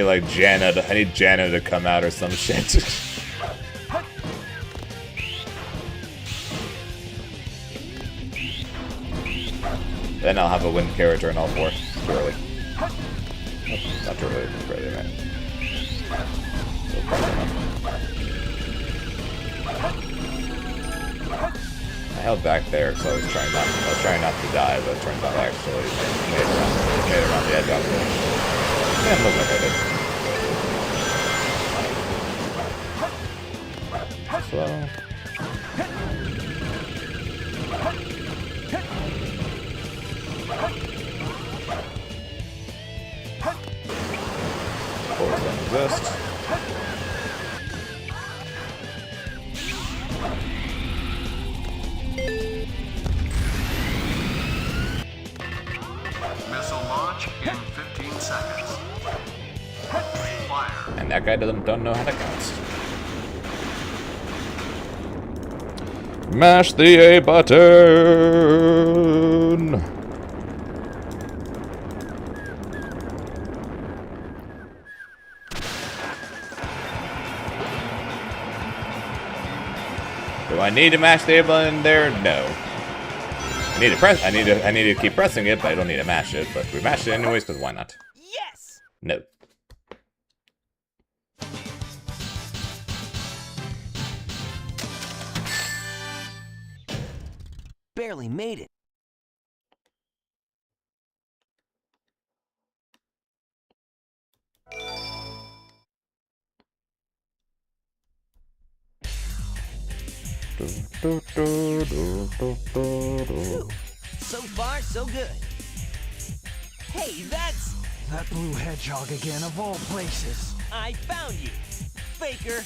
like Jana to come out or some shit. Then I'll have a wind character in all four. Too early. Oh, not too early, too early, man. So probably not. I held back there, so I was trying not to die, but it turns out I actually made it around the edge out there. Yeah, it looked like I did. So force don't exist. Missile launch in 15 seconds. Fire. And that guy don't know how to count. Mash the A button. Do I need to mash the A button there? No. I need to keep pressing it, but I don't need to mash it. But we mash it anyways, because why not? Yes! No. Barely made it. So far, so good. Hey, that's... That blue hedgehog again, of all places. I found you, Faker.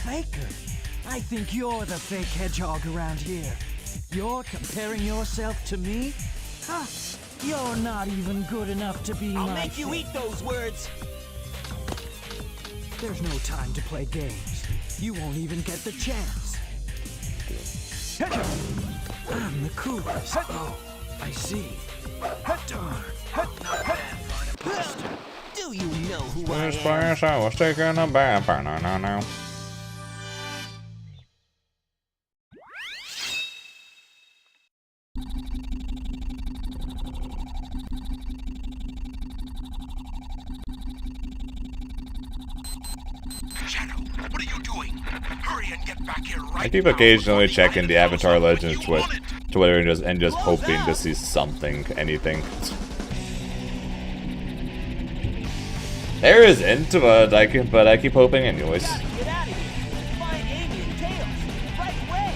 Faker? I think you're the fake hedgehog around here. You're comparing yourself to me? Huh? You're not even good enough to be I'll my make you eat those words. There's no time to play games. You won't even get the chance. I'm the coolest. Oh, I see. Darn. Not bad for an imposter. Do you know who I This am? place I was taking a bath. No. Shadow, what are you doing? Hurry and get back here right I keep now occasionally before checking the island blows Avatar up when Legends you want it. Twitter and just hoping to see something, anything. There isn't, but I keep hoping anyways. Get out of here. Find Amy and Tails. Right away.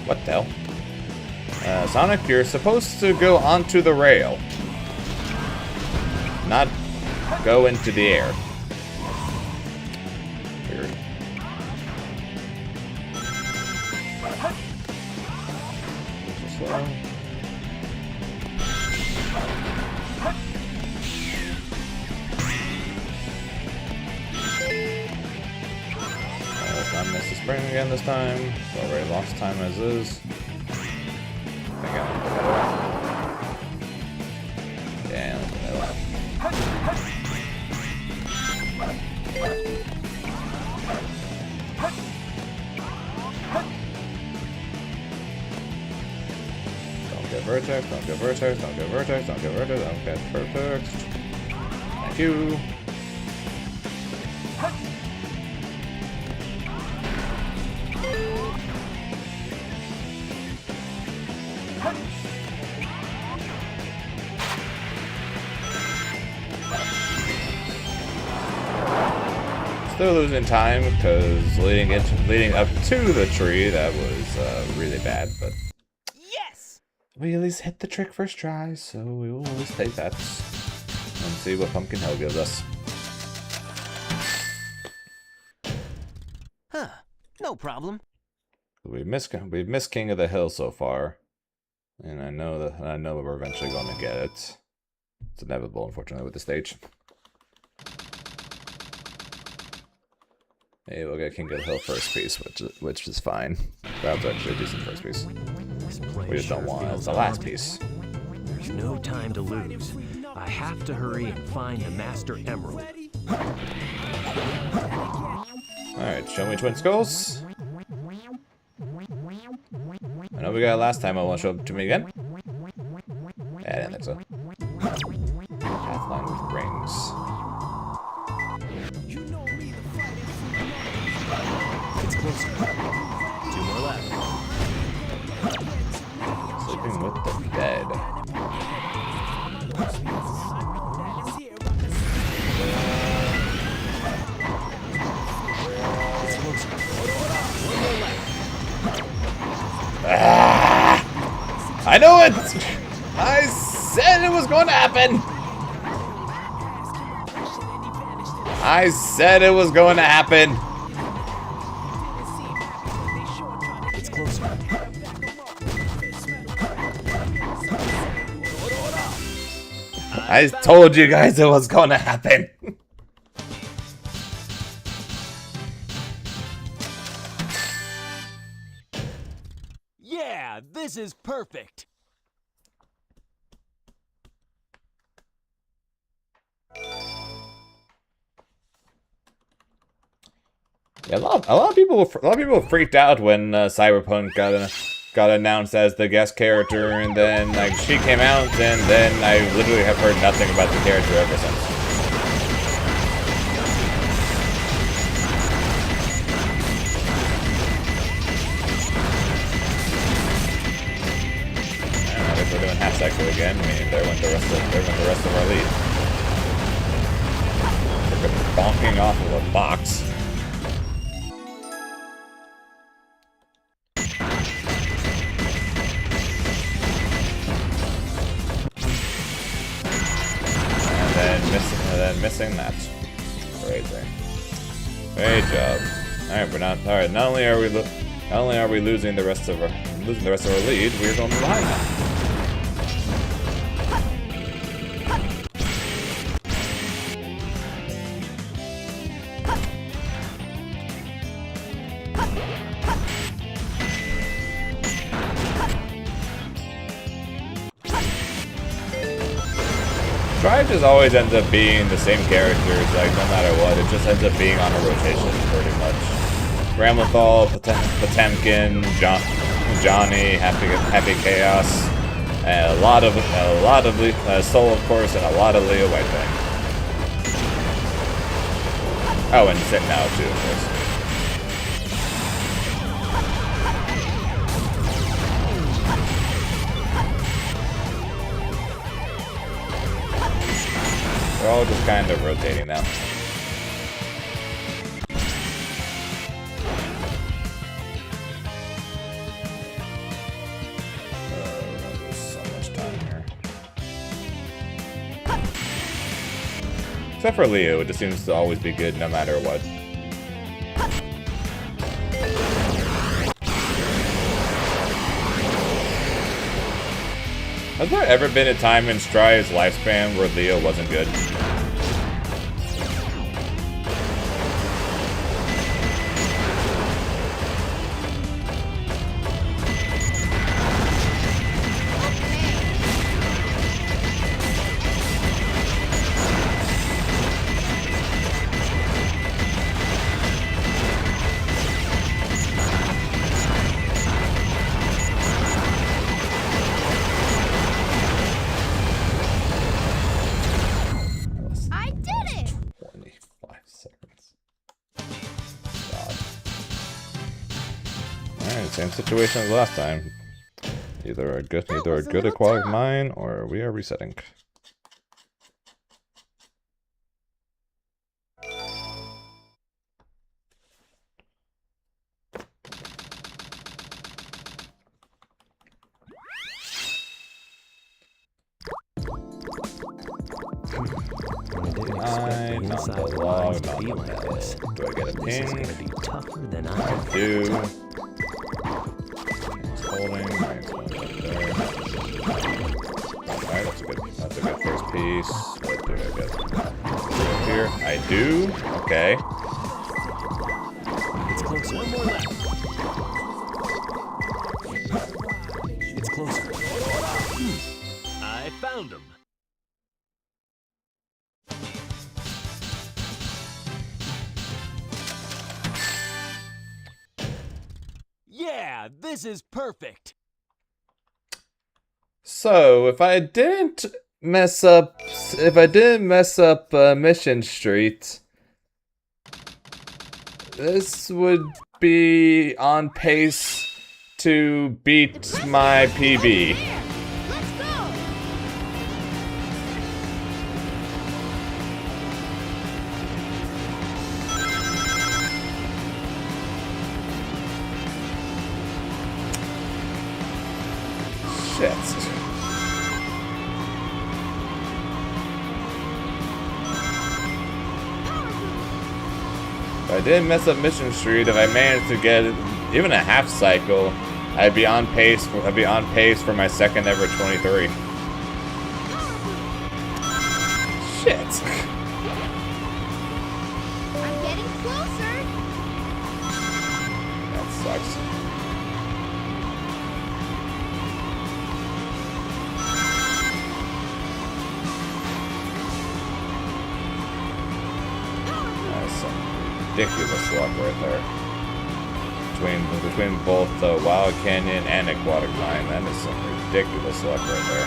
What the hell? Sonic, you're supposed to go onto the rail. Not go into the air. Weird. Slow. Let's not miss the spring again this time. Already lost time as is. I think I'm yeah, don't get vertex, don't get vertex, don't get vertex, don't get vertex, don't get vertex. Thank you. Still losing time because leading up to the tree that was really bad, but yes, we at least hit the trick first try, so we will always take that and see what Pumpkin Hill gives us. Huh? No problem. We've missed King of the Hill so far. And I know we're eventually going to get it. It's inevitable, unfortunately, with the stage. Maybe we'll get King of the Hill first piece, which is fine. That's actually a decent first piece. We just don't want it as the last piece. There's no time to lose. I have to hurry and find the Master Emerald. Alright, show me Twin Skulls. I know we got it last time. I want to show it to me again. Yeah, I didn't think so. Pathline with rings. It's closer. 2 more left. Sleeping with the dead. It's closer. 1 more left. Ah! I know it! I said it was going to happen! I said it was going to happen! It's closer. I told you guys it was going to happen! Yeah, this is perfect. Yeah, a lot of people freaked out when Cyberpunk got announced as the guest character, and then like she came out, and then I literally have heard nothing about the character ever since. I guess we're doing half cycle again. I mean, there went the rest of our lead. We're bonking off of a box. Missing that. Crazy. Great job. Alright, we're not alright, not only are we losing the rest of our lead, we're going behind now. Strive just always ends up being the same characters, like no matter what, it just ends up being on a rotation pretty much. Ramlethal, Potemkin, Johnny, Happy Chaos, and a lot of Soul of course, and a lot of Leo Whitefang. Oh, and Sit now too, of course. They're all just kind of rotating now. We're gonna lose so much time here. Except for Leo, it just seems to always be good no matter what. Has there ever been a time in Strive's lifespan where Leo wasn't good? Same situation as last time. Either a good aquatic mine, or we are resetting. Not the log, not the metal. Do I get a ping? I do. Holding, mine's going up there. do? Okay. It's closer. One more left. It's closer. I found him. Yeah, this is perfect. So, if I didn't mess up Mission Street, this would be on pace to beat my PB. Let's go! Shit. If I didn't mess up Mission Street, if I managed to get even a half cycle, I'd be on pace for my second ever 23. Shit. I'm getting closer. That sucks. That's some ridiculous luck right there. Between both Wild Canyon and Aquatic Mine, that is some ridiculous luck right there.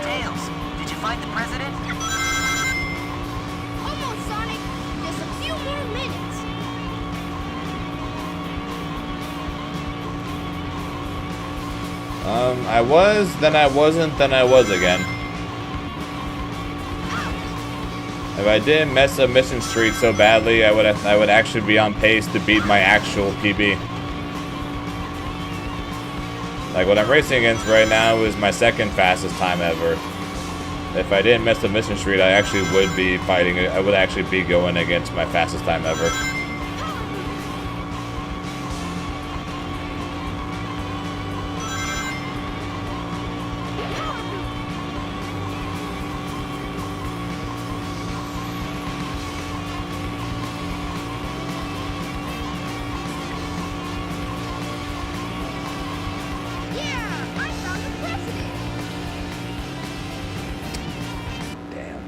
Tails, did you find the president? Almost, Sonic. Just a few more minutes. I was, then I wasn't, then I was again. If I didn't mess up Mission Street so badly, I would actually be on pace to beat my actual PB. Like what I'm racing against right now is my second fastest time ever. If I didn't mess up Mission Street, I actually would be fighting. I would actually be going against my fastest time ever. Yeah, I found the president. Damn,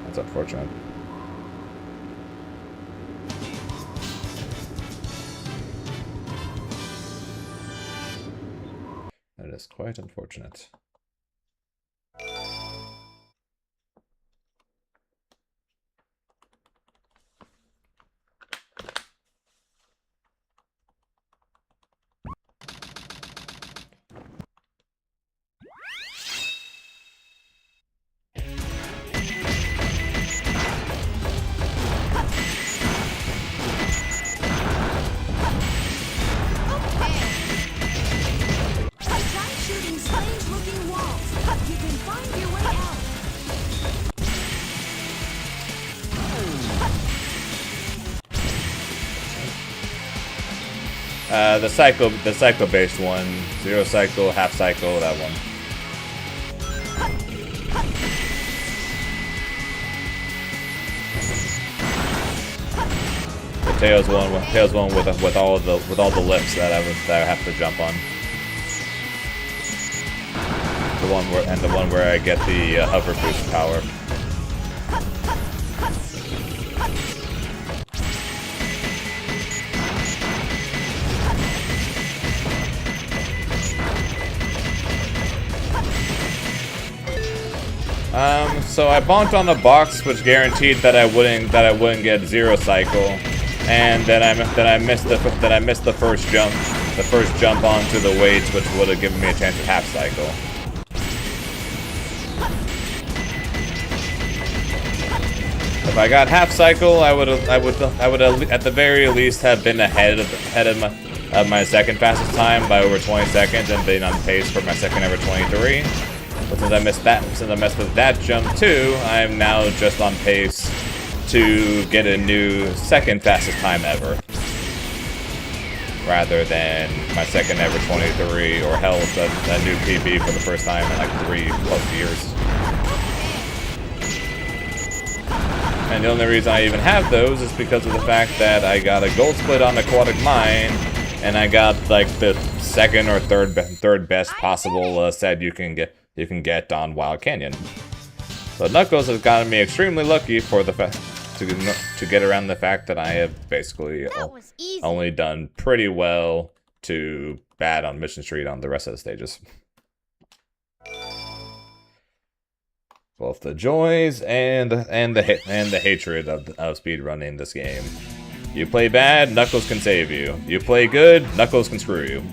that's unfortunate. That is quite unfortunate. Try shooting strange-looking walls. You can find your way out. The cycle-based one, zero cycle, half cycle, that one. The Tails one with all the lifts that I have to jump on. The one where I get the hover boost power. So I bonked on the box, which guaranteed that I wouldn't get zero cycle, and then I missed the first jump onto the weights, which would have given me a chance at half cycle. If I got half cycle, I would at the very least have been ahead of my second fastest time by over 20 seconds and been on pace for my second ever 23. But since I messed with that jump too, I'm now just on pace to get a new second fastest time ever, rather than my second ever 23, or hell, a new PB for the first time in like 3+ years. And the only reason I even have those is because of the fact that I got a gold split on Aquatic Mine, and I got like the second or third best possible set you can get on Wild Canyon. So Knuckles has gotten me extremely lucky for the fact to get around the fact that I have basically only done pretty well to bad on Mission Street on the rest of the stages. Both the joys and the hatred of speedrunning this game. You play bad, Knuckles can save you. You play good, Knuckles can screw you.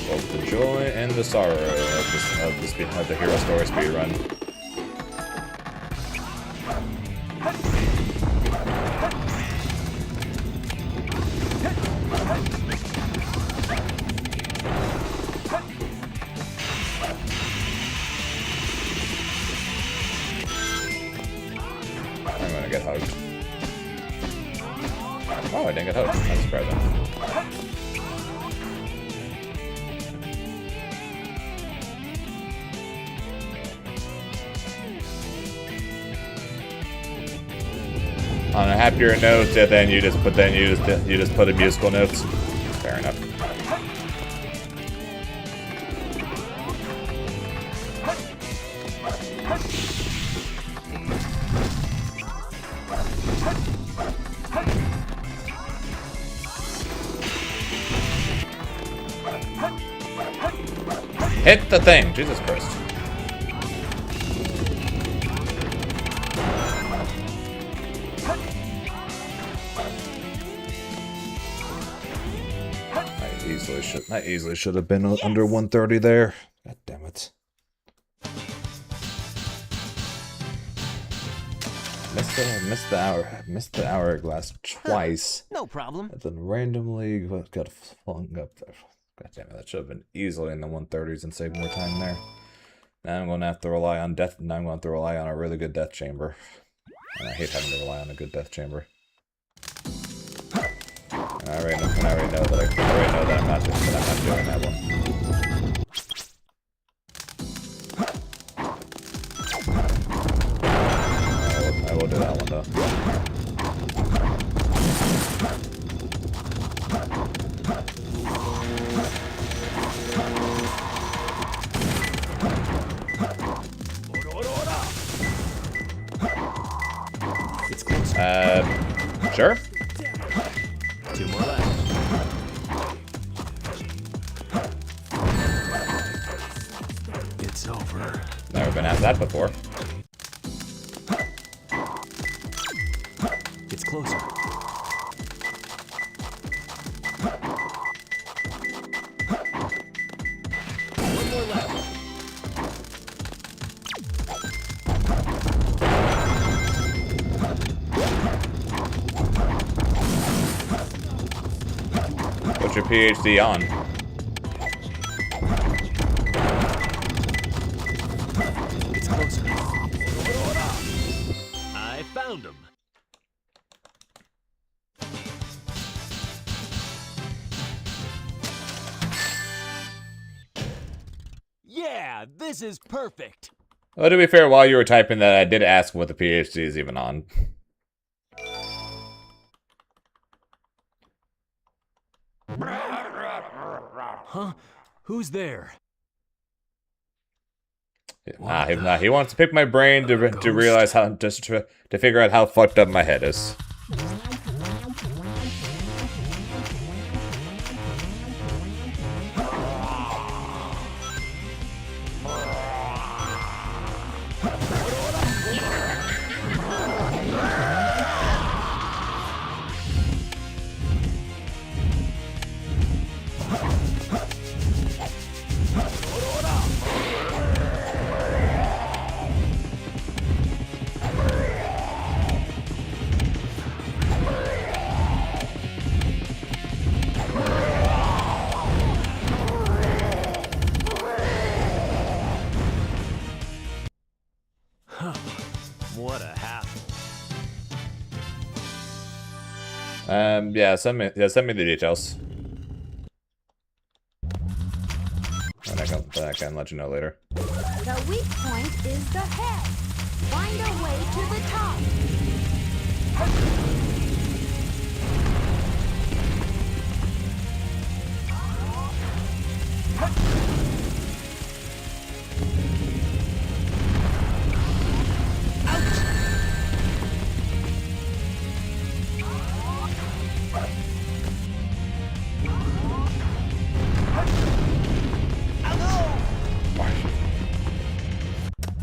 Both the joy and the sorrow of the Hero Story speedrun. I'm gonna get hugged. Oh, I didn't get hugged. That's surprising. On a happier note, then you just put a musical notes. Fair enough. Hit the thing, Jesus Christ. I easily should have been under 130 there. God damn it. Missed the hourglass twice. No problem. And then randomly got flung up there. God damn it, that should have been easily in the 130s and saved more time there. Now I'm gonna have to rely on death. Now I'm going to have to rely on a really good death chamber. And I hate having to rely on a good death chamber. And I already know that I'm not doing that one. I will do that one though. It's close. Sure. 2 more left. It's over. Never been asked that before. It's closer. One more left. What's your PhD on? It's closer. I found him. Yeah, this is perfect. Well, to be fair, while you were typing that, I did ask what the PhD is even on. Huh? Who's there? He wants to pick my brain to realize how to figure out how fucked up my head is. What a hassle. Yeah, send me the details. And I can let you know later. The weak point is the head. Find a way to the top.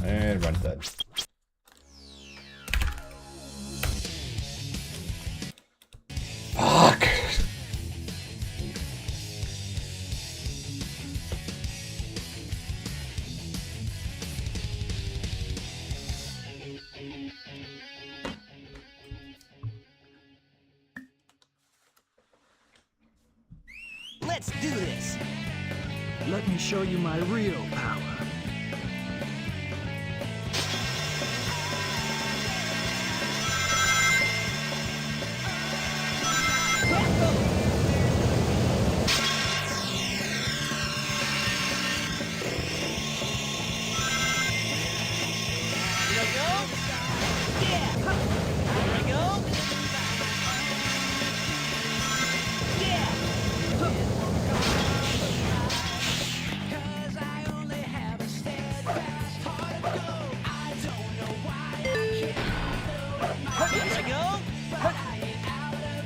And run dead. Fuck. Let's do this. Let me show you my real power.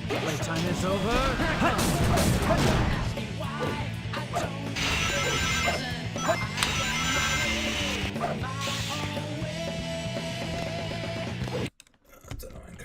Playtime is over. That's annoying.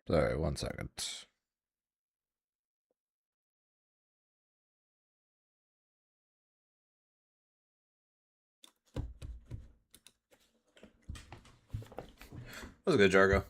Sorry, 1 second. That was good, Jargo.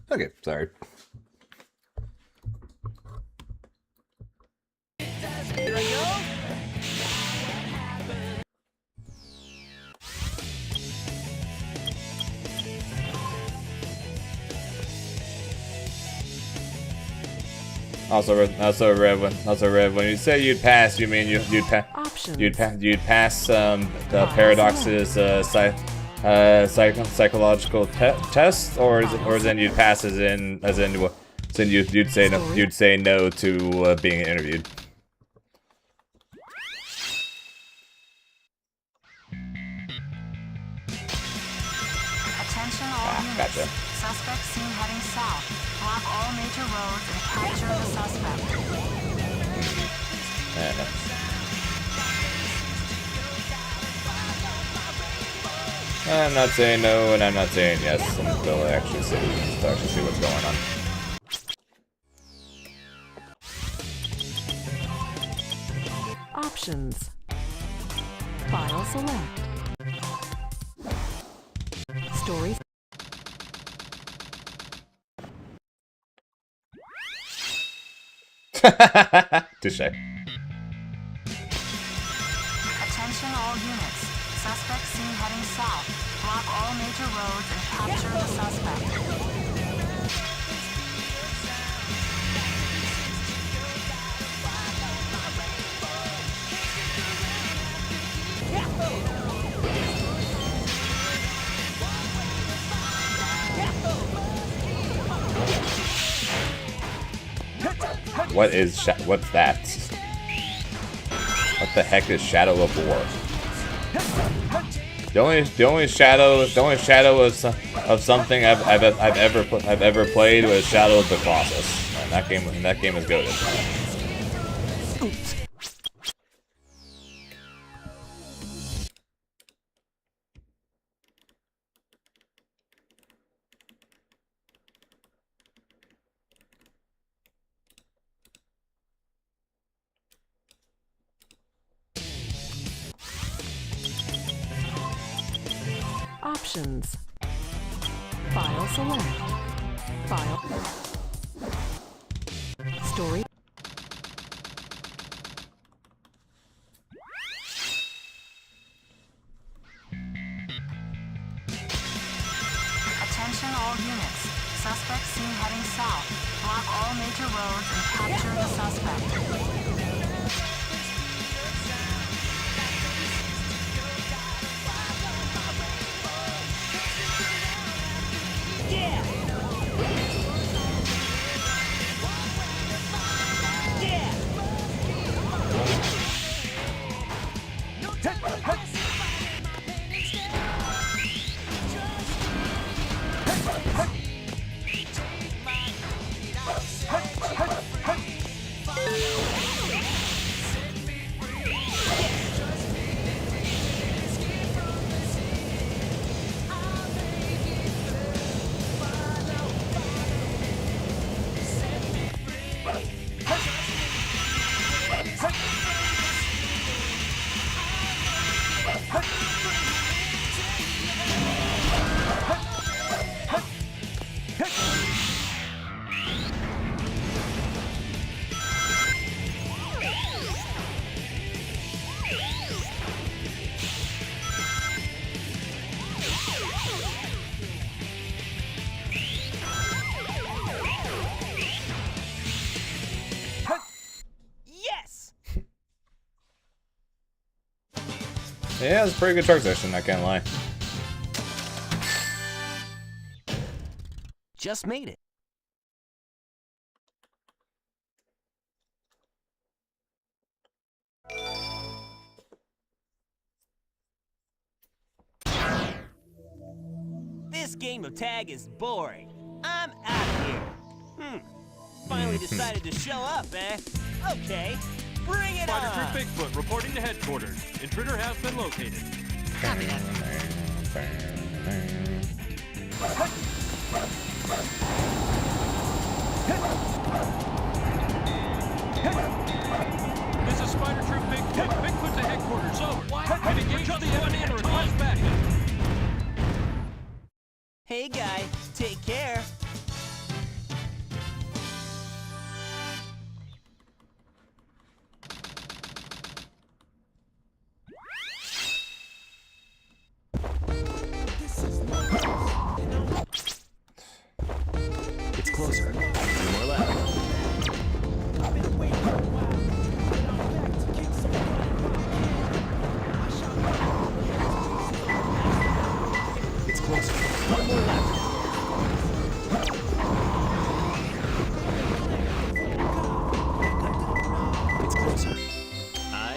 Okay, sorry. Here I go. Also, Rev, when you say you'd pass, you mean you'd pass the Paradox's psychological test, or is then you'd pass as in you'd say no to being interviewed. Attention all units. Gotcha. Suspect seen heading south. Block all major roads and capture the suspect. I'm not saying no, and I'm not saying yes until I actually see what's going on. Options. File select. Stories. Touche. Attention all units. Suspect seen heading south. Block all major roads and capture the suspect. What's that? What the heck is Shadow of War? The only shadow of something I've ever played was Shadow of the Colossus, and that game is goated. Options. File select. File. Story. Attention all units. Suspect seen heading south. Block all major roads and capture the suspect. Yeah, it's a pretty good truck session, I can't lie. Just made it. This game of tag is boring. I'm out of here. Finally decided to show up, eh? Okay, bring it Spider on! Troop Bigfoot reporting to headquarters. Intruder has been located. Copy that. This is Spider Troop Bigfoot. Bigfoot to headquarters. Over. Have engaged the enemy and request backup. Hey guy, take care.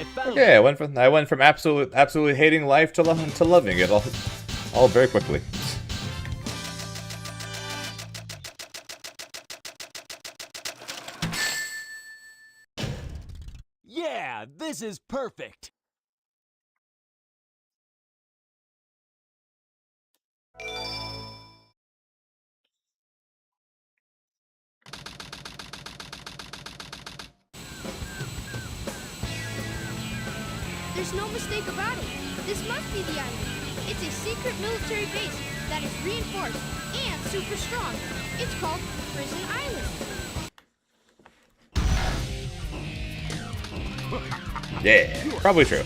I found Okay, I went from absolutely hating life to loving it all very quickly. Yeah, this is perfect. There's no mistake about it. This must be the island. It's a secret military base that is reinforced and super strong. It's called Prison Island. Yeah, probably true.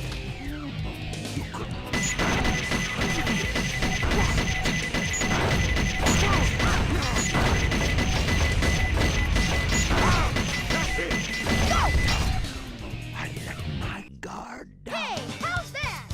Hey, how's that?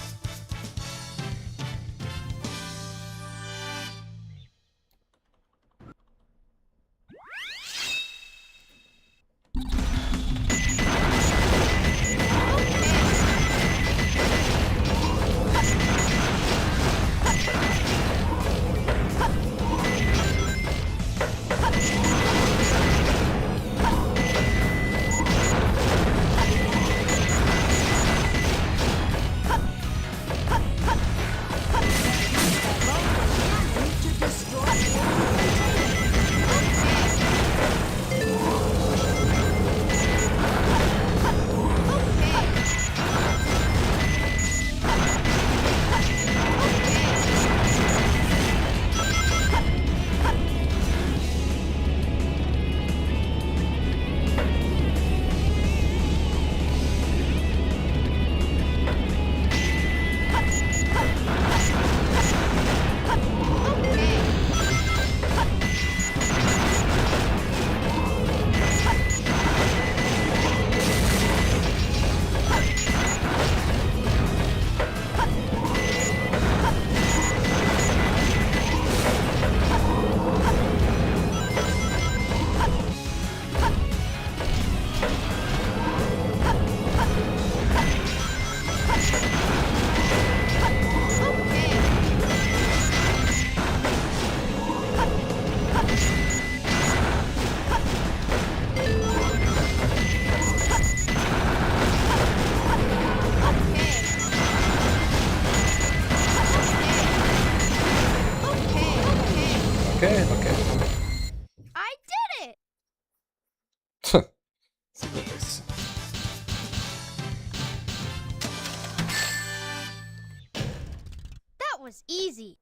Okay. I did it! That was easy.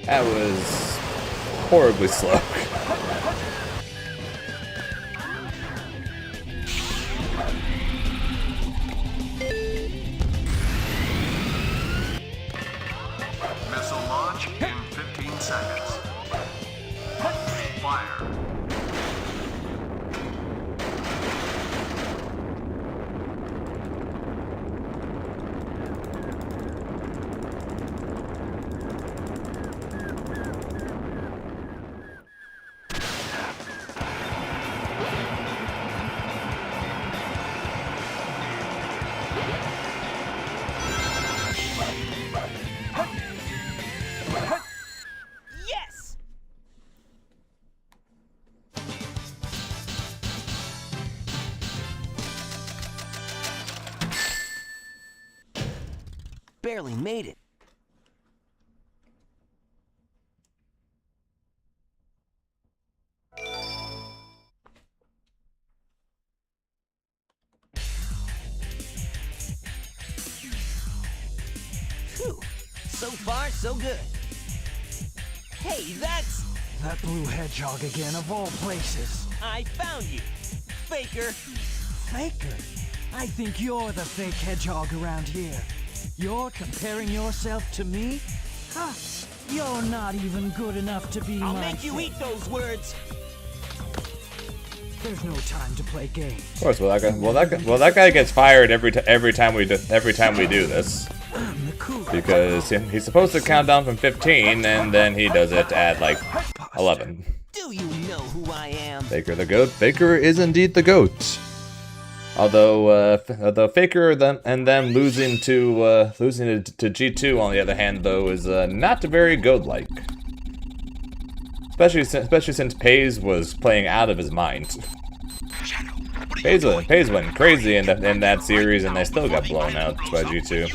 That was horribly slow. Missile launch in 15 seconds. Fire. barely made it. Phew. So far, so good. Hey, that's... That blue hedgehog again, of all places. I found you, Faker. Faker? I think you're the fake hedgehog around here. You're comparing yourself to me? Huh? You're not even good enough to be I'll my make you eat those words. There's no time to play games. Of course, that guy gets fired every time we do this. Because he's supposed to count down from 15, and then he does it at like 11. Do you know who I am? Faker the goat. Faker is indeed the goat. Although Faker and them losing to G2 on the other hand though is not very goat-like. Especially since Pays was playing out of his mind. Pays went crazy in that series and they still got blown out by G2.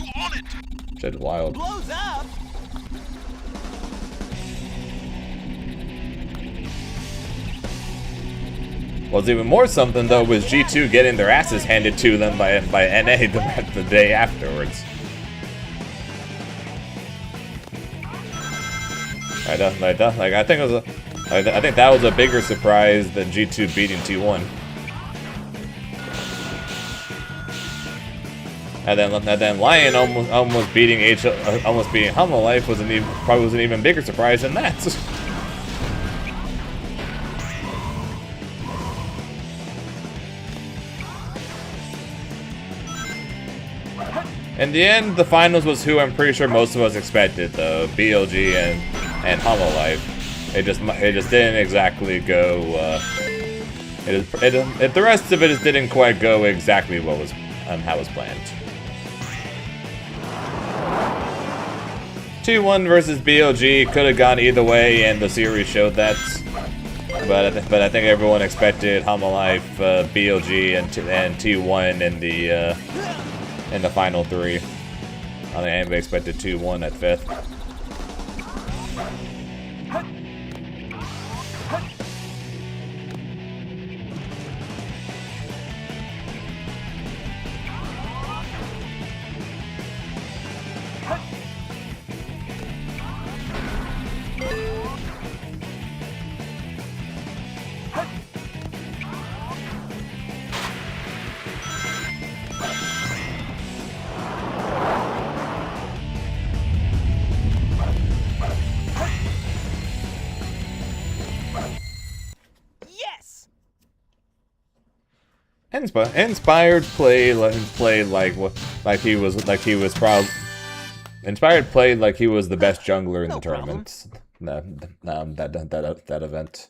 Shit is wild. Blows up. What's even more something though was G2 getting their asses handed to them by NA the day afterwards. I think that was a bigger surprise than G2 beating T1. And then Lion almost beating HomoLife probably was an even bigger surprise than that. In the end, the finals was who I'm pretty sure most of us expected, though. BLG and HomoLife. It just didn't exactly go. The rest of it just didn't quite go exactly what was how it was planned. T1 versus BLG could have gone either way, and the series showed that. But I think everyone expected HomoLife, BLG, and T1 in the final three. I think anybody expected 2-1 at 5th. Inspired played like he was the best jungler in the tournament. That event.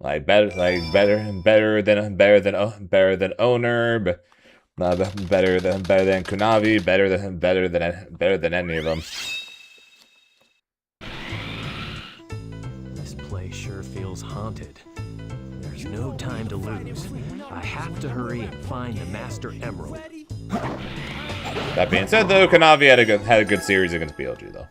Better than Owner, better than Kunavi, better than any of them. This place sure feels haunted. There's no time to lose. I have to hurry and find the Master Emerald. That being said, though, Kunavi had a good series against BLG, though.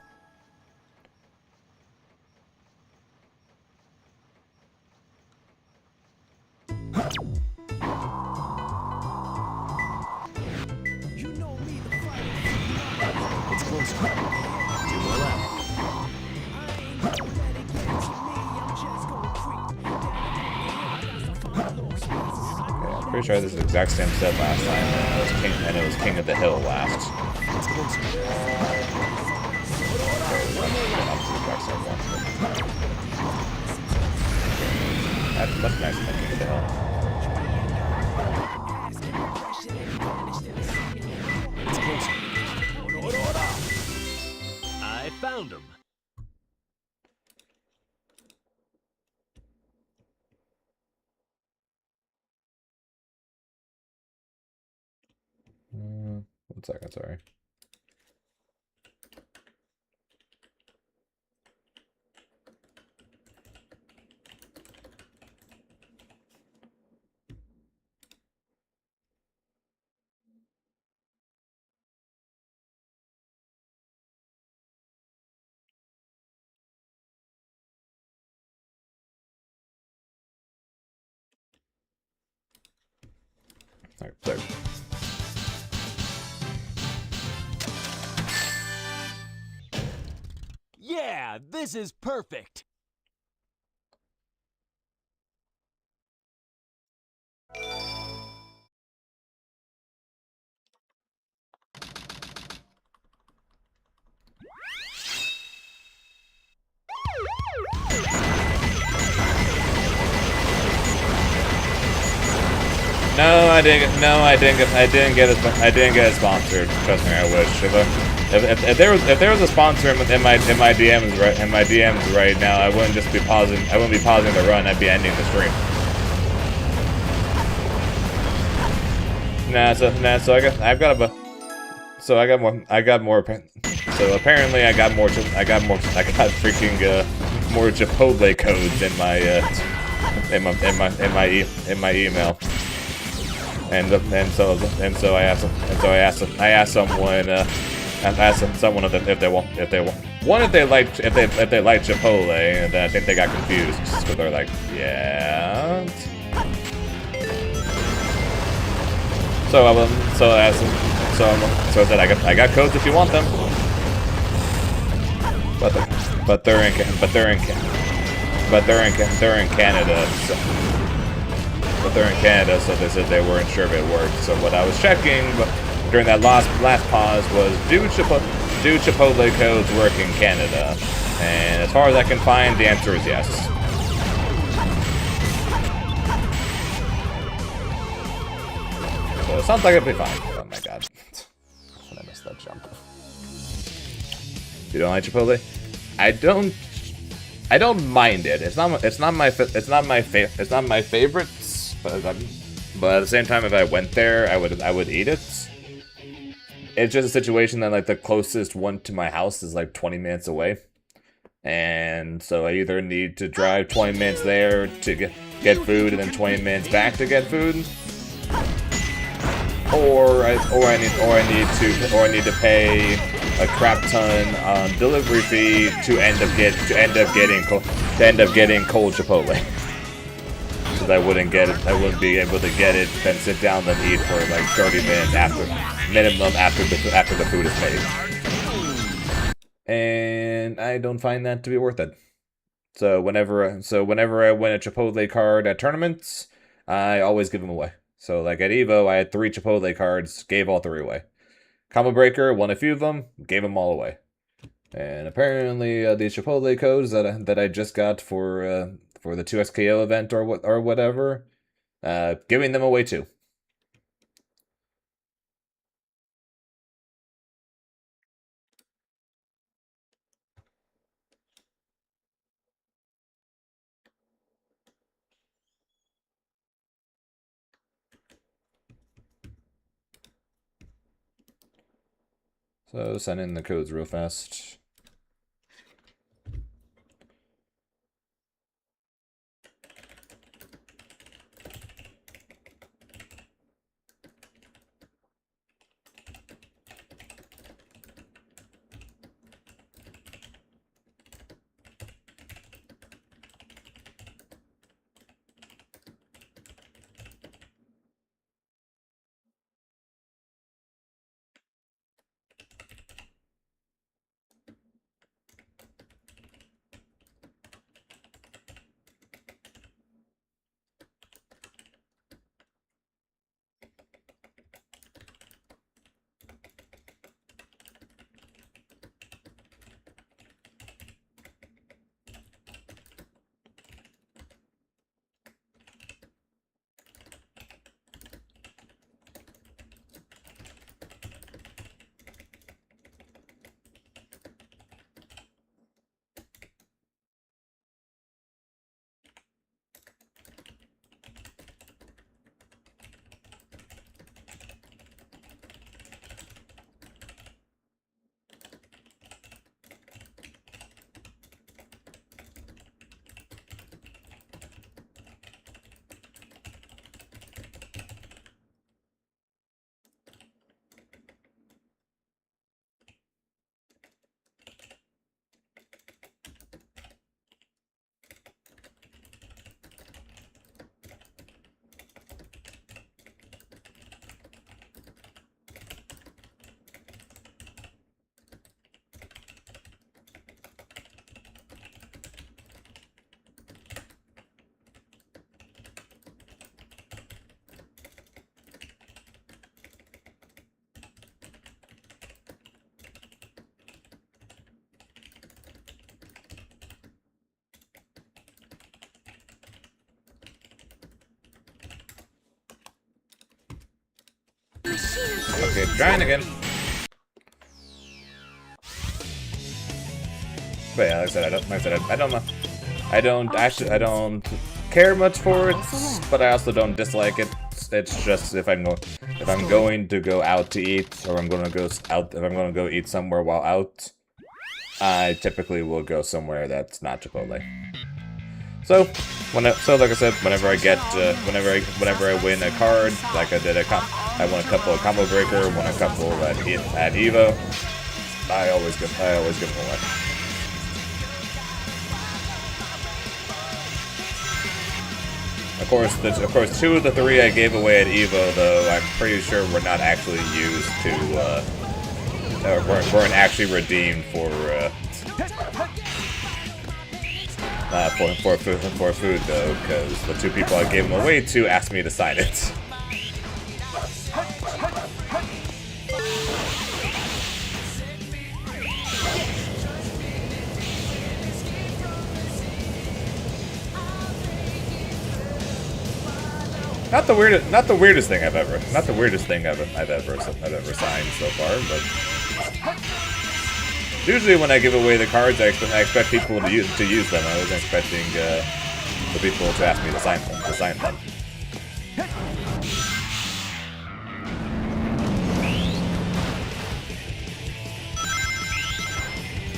It's close. 2 more left. Pretty sure this is the exact same set last time, and it was King of the Hill last. That's nice, King of the Hill. It's close. I found him. One second, sorry. Alright, there. Yeah, this is perfect. No, I didn't. No, I didn't get. I didn't get it. I didn't get it sponsored. Trust me, I wish. If there was a sponsor in my DMs right now, I wouldn't just be pausing. I wouldn't be pausing the run. I'd be ending the stream. So I got more. So apparently I got freaking more Chipotle codes in my email. And so I asked someone if they like Chipotle, and then I think they got confused because they're like, yeah. So I said I got codes if you want them, but they're in Canada. But they're in Canada, so they said they weren't sure if it worked. So what I was checking during that last pause was, do Chipotle codes work in Canada? And as far as I can find, the answer is yes. So it sounds like it'll be fine. Oh my god. I missed that jump. You don't like Chipotle? I don't mind it. It's not my favorite. But at the same time, if I went there, I would eat it. It's just a situation that like the closest one to my house is like 20 minutes away, and so I either need to drive 20 minutes there to get food and then 20 minutes back to get food, or I need to pay a crap ton delivery fee to end up getting cold Chipotle. Because I wouldn't be able to get it, then sit down and eat for like 30 minutes after the food is made. And I don't find that to be worth it. So whenever I win a Chipotle card at tournaments, I always give them away. So like at Evo, I had 3 Chipotle cards, gave all 3 away. Combo Breaker won a few of them, gave them all away. And apparently these Chipotle codes that I just got for the 2SKO event or whatever, giving them away too. So send in the codes real fast. Okay, trying again. But yeah, like I said, I don't care much for it, but I also don't dislike it. It's just if I'm going to go out to eat, or if I'm going to go eat somewhere while out, I typically will go somewhere that's not Chipotle. So, like I said, whenever I win a card, like I did I won a couple of Combo Breaker, won a couple at Evo. I always give them away. Of course, 2 of the 3 I gave away at Evo, though, I'm pretty sure were not actually used to, weren't actually redeemed for food, though, because the 2 people I gave them away to asked me to sign it. Not the weirdest thing I've ever signed so far, but usually when I give away the cards, I expect people to use them. I wasn't expecting the people to ask me to sign them.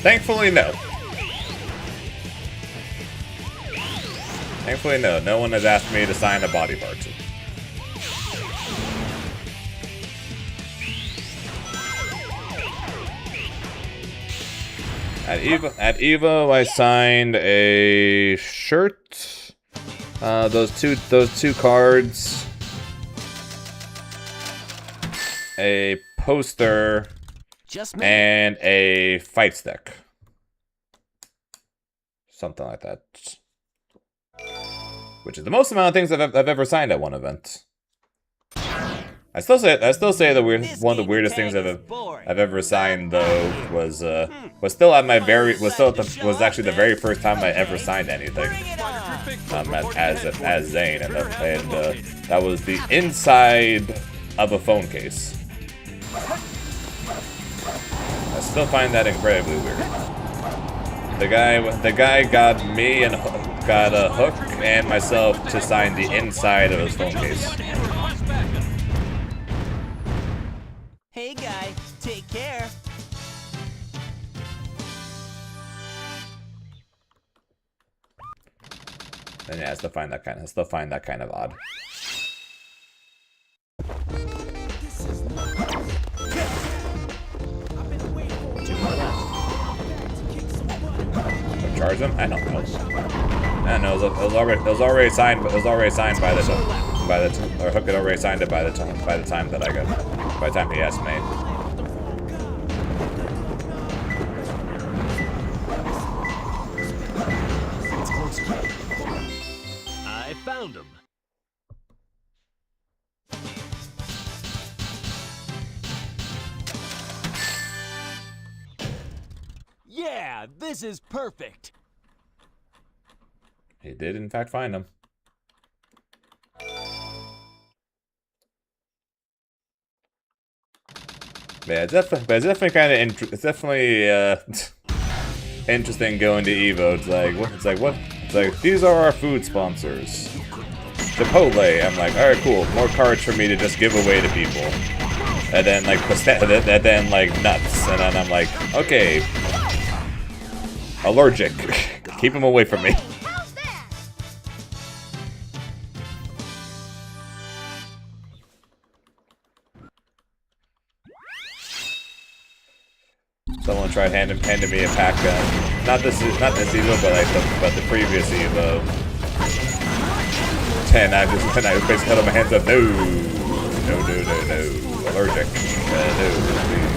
Thankfully, no. Thankfully, no. No one has asked me to sign a body part. At Evo, I signed a shirt. Those two cards. A poster. And a fight stick. Something like that. Which is the most amount of things I've ever signed at one event. I still say one of the weirdest things I've ever signed, though, was actually the very first time I ever signed anything as Zane, and that was the inside of a phone case. I still find that incredibly weird. The guy got me and got a Hook and myself to sign the inside of his phone case. Hey guy, take care. And yeah, I still find that kind of odd. Charge them? I don't know. I know it was already signed, but it was already signed by the or Hook had already signed it by the time that I got, by the time he asked me. I found him. Yeah, this is perfect. He did, in fact, find him. Yeah, it's definitely kind of interesting going to Evo. It's like these are our food sponsors. Chipotle. I'm like, all right, cool. More cards for me to just give away to people. And then like nuts. And then I'm like, okay. Allergic. Keep him away from me. Someone tried handing me a pack gun. Not this Evo, but the previous Evo. And I basically held my hands up. No, allergic. No, please.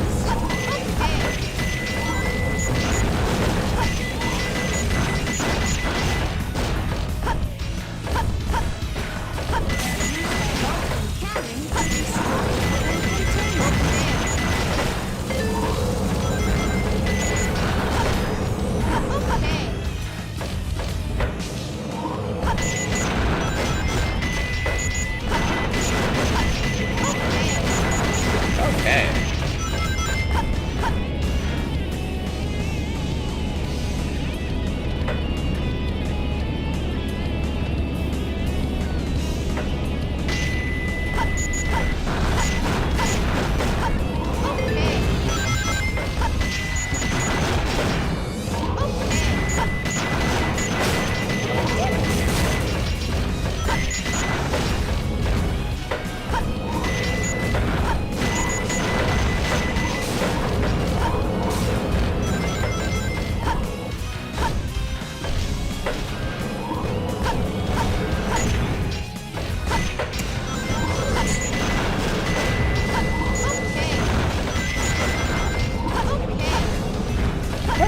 Okay.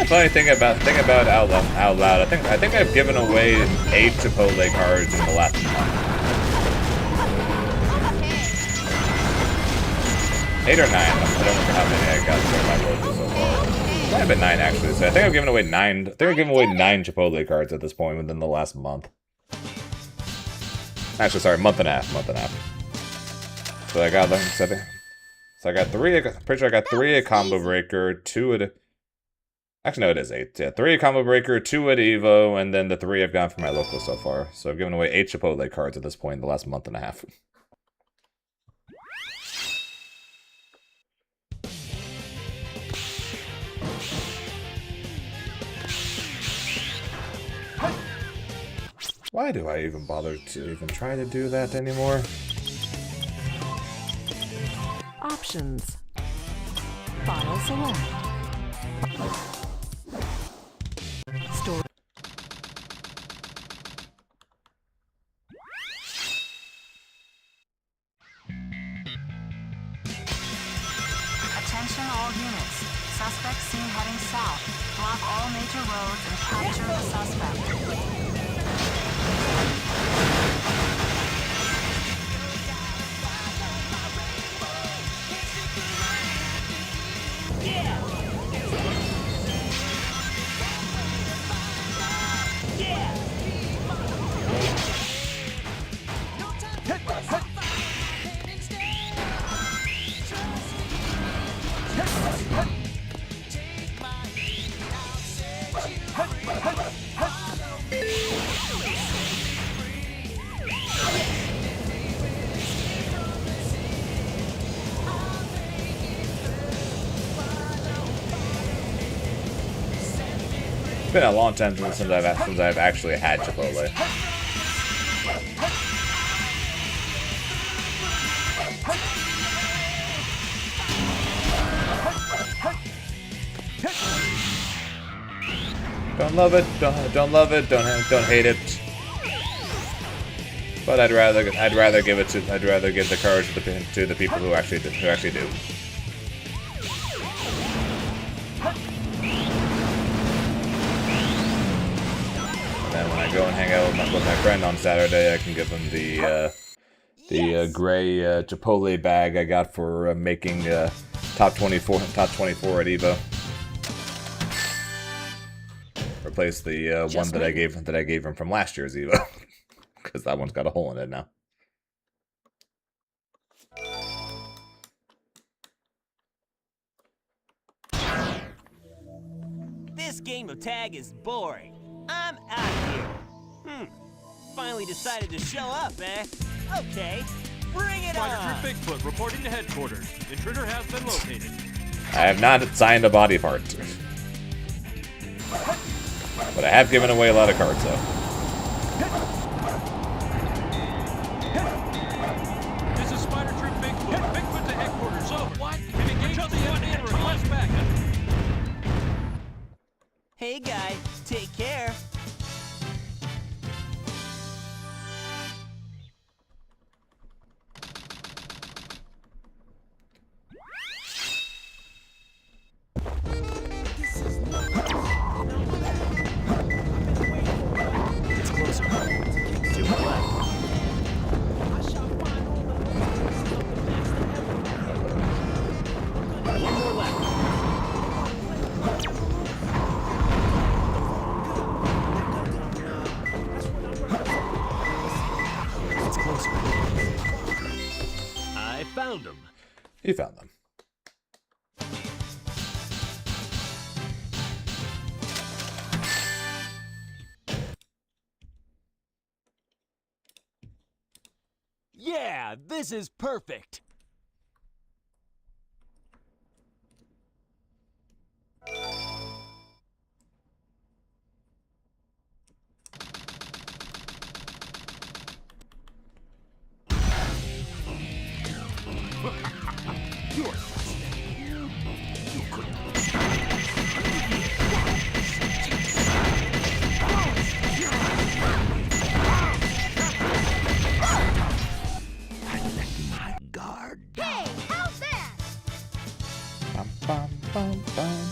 Funny thing about out loud. I think I've given away 8 Chipotle cards in the last month. 8 or 9. I don't remember how many I got for my logo so far. It might have been 9 actually. So I think I've given away 9. I think I've given away 9 Chipotle cards at this point within the last month. Actually, sorry, month and a half. So I got them. So I got 3. I'm pretty sure I got 3 at Combo Breaker, 2 at. Actually, no, it is 8. Yeah, 3 at Combo Breaker, 2 at Evo, and then the 3 I've gotten from my local so far. So I've given away 8 Chipotle cards at this point in the last month and a half. Why do I even bother to even try to do that anymore? Options. File select. Story. Attention all units. Suspect seen heading south. Block all major roads and capture the suspect. It's been a long time since I've actually had Chipotle. Don't love it, don't love it, don't hate it. But I'd rather give the courage to the people who actually do. Go and hang out with my friend on Saturday. I can give him the gray Chipotle bag I got for making top 24 at Evo. Replace the one that I gave him from last year's Evo, because that one's got a hole in it now. This game of tag is boring. I'm out here. Finally decided to show up, eh? Okay, bring it Spider on! Troop Bigfoot reporting to headquarters. Intruder has been located. I have not signed a body part. But I have given away a lot of cards, though. This is Spider Troop Bigfoot. Bigfoot to headquarters. Over. What? Can engage the enemy and request backup. Hey, guy, take care. I found them. You found them. Yeah, this is perfect. You're you couldn't. I let my guard down. Hey, how's that? Bum, bum, bum, bum.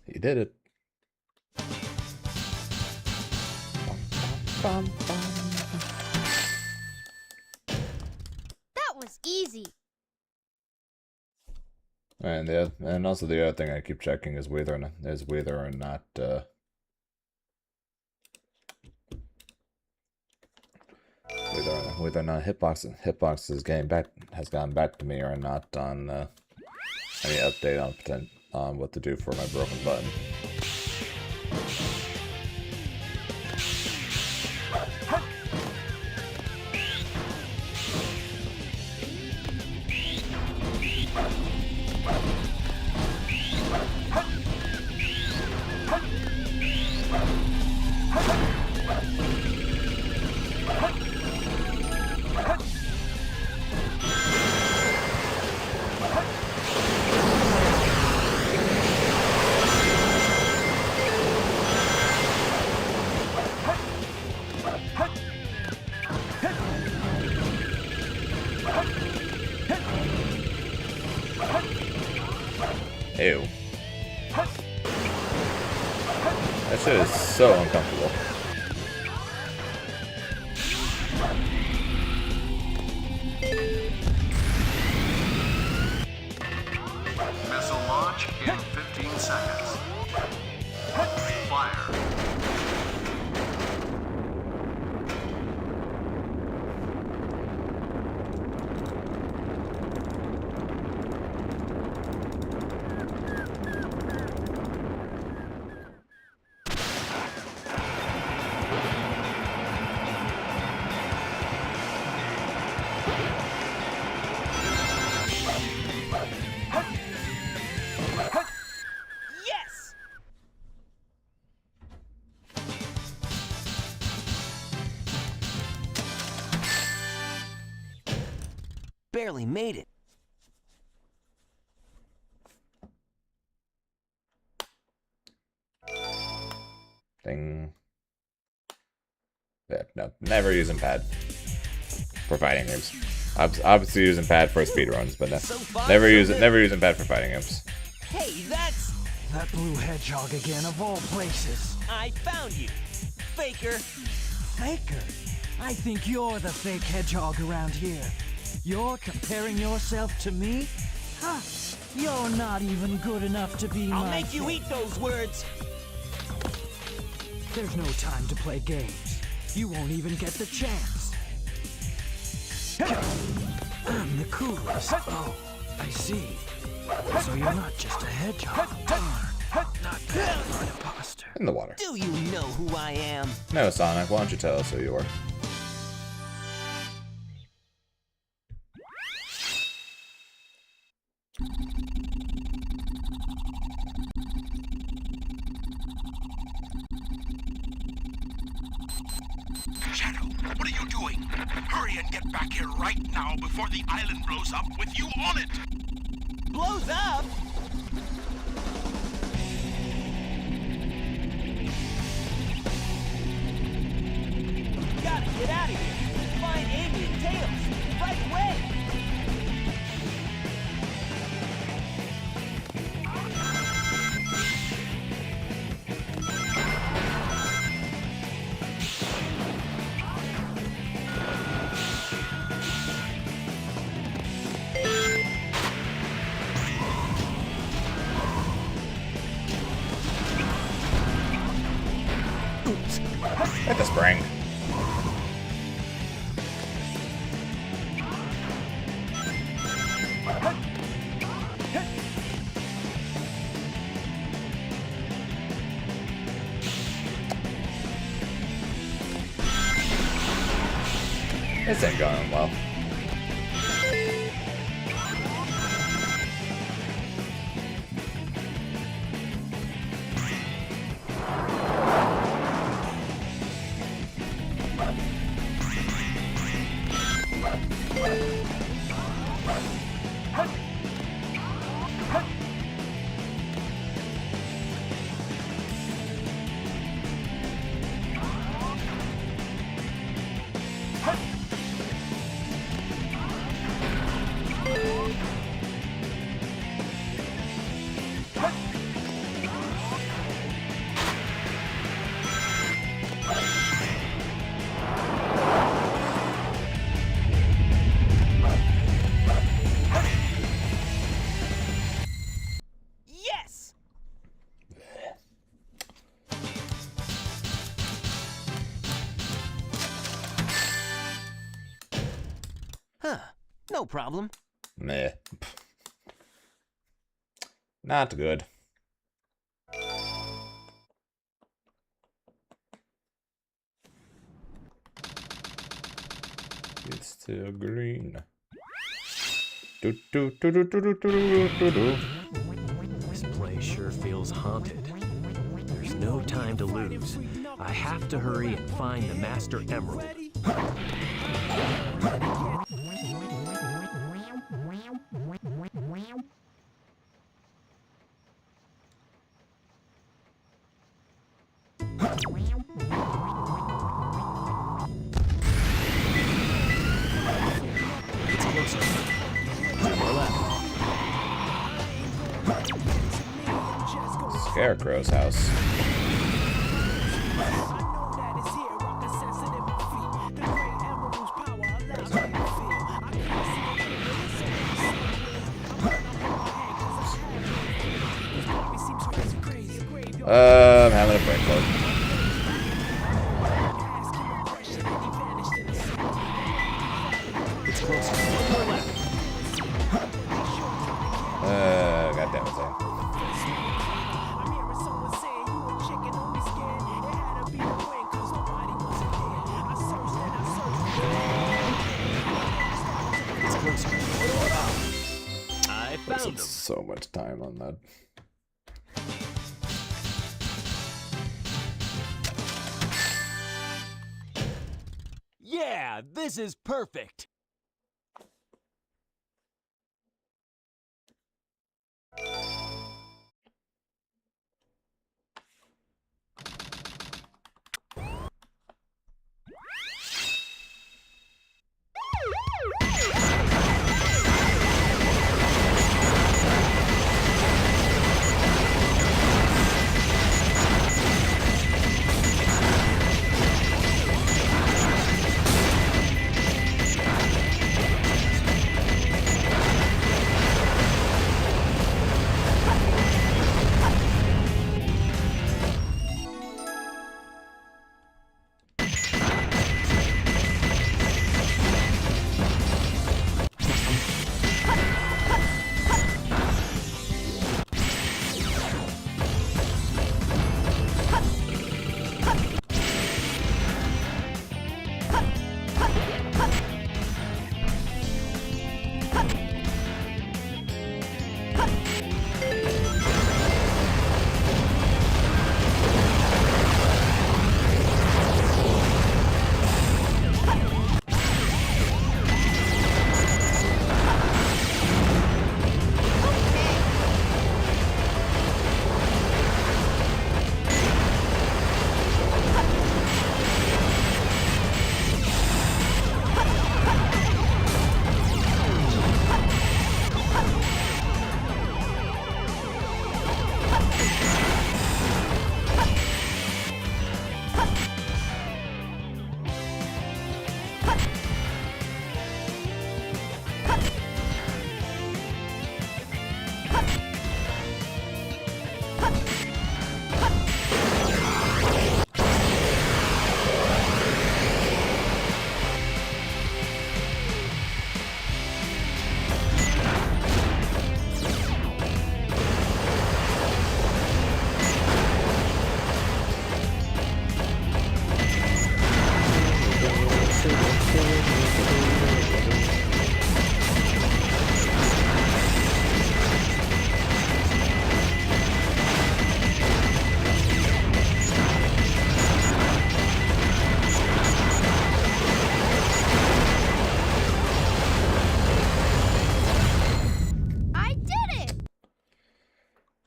You did it. Bum, bum, bum. That was easy. And also the other thing I keep checking is whether or not whether or not Hitbox has gone back to me or not on any update on what to do for my broken button. Ew. That shit is so uncomfortable. Missile launch in 15 seconds. Fire. Yes! Barely made it. Ding. Yeah, no, never using pad for fighting games. Obviously using pad for speedruns, but never using pad for fighting games. Hey, that's... That blue hedgehog again, of all places. I found you, Faker. Faker? I think you're the fake hedgehog around here. You're comparing yourself to me? Huh? You're not even good enough to be I'll my make you eat those words. There's no time to play games. You won't even get the chance. I'm the coolest. Oh, I see. So you're not just a hedgehog. Darn. Not bad for an imposter. In the water. Do you know who I am? No, Sonic, why don't you tell us who you are? Shadow, what are you doing? Hurry and get back here right now before the island blows up with you on it! Blows up? Gotta get out of here. Find Amy and Tails. Right away. Hit the spring. This ain't going well. Huh. No problem. Meh. Not good. It's still green. Do, do, do, do, do, do, do, do, do. This place sure feels haunted. There's no time to lose. I have to hurry and find the Master Emerald. It's closer. More left. Scarecrow's house. I'm having a brain fart. It's closer. More left. God damn it, Zane. It's closer. I found Wasted him. so much time on that. Yeah, this is perfect.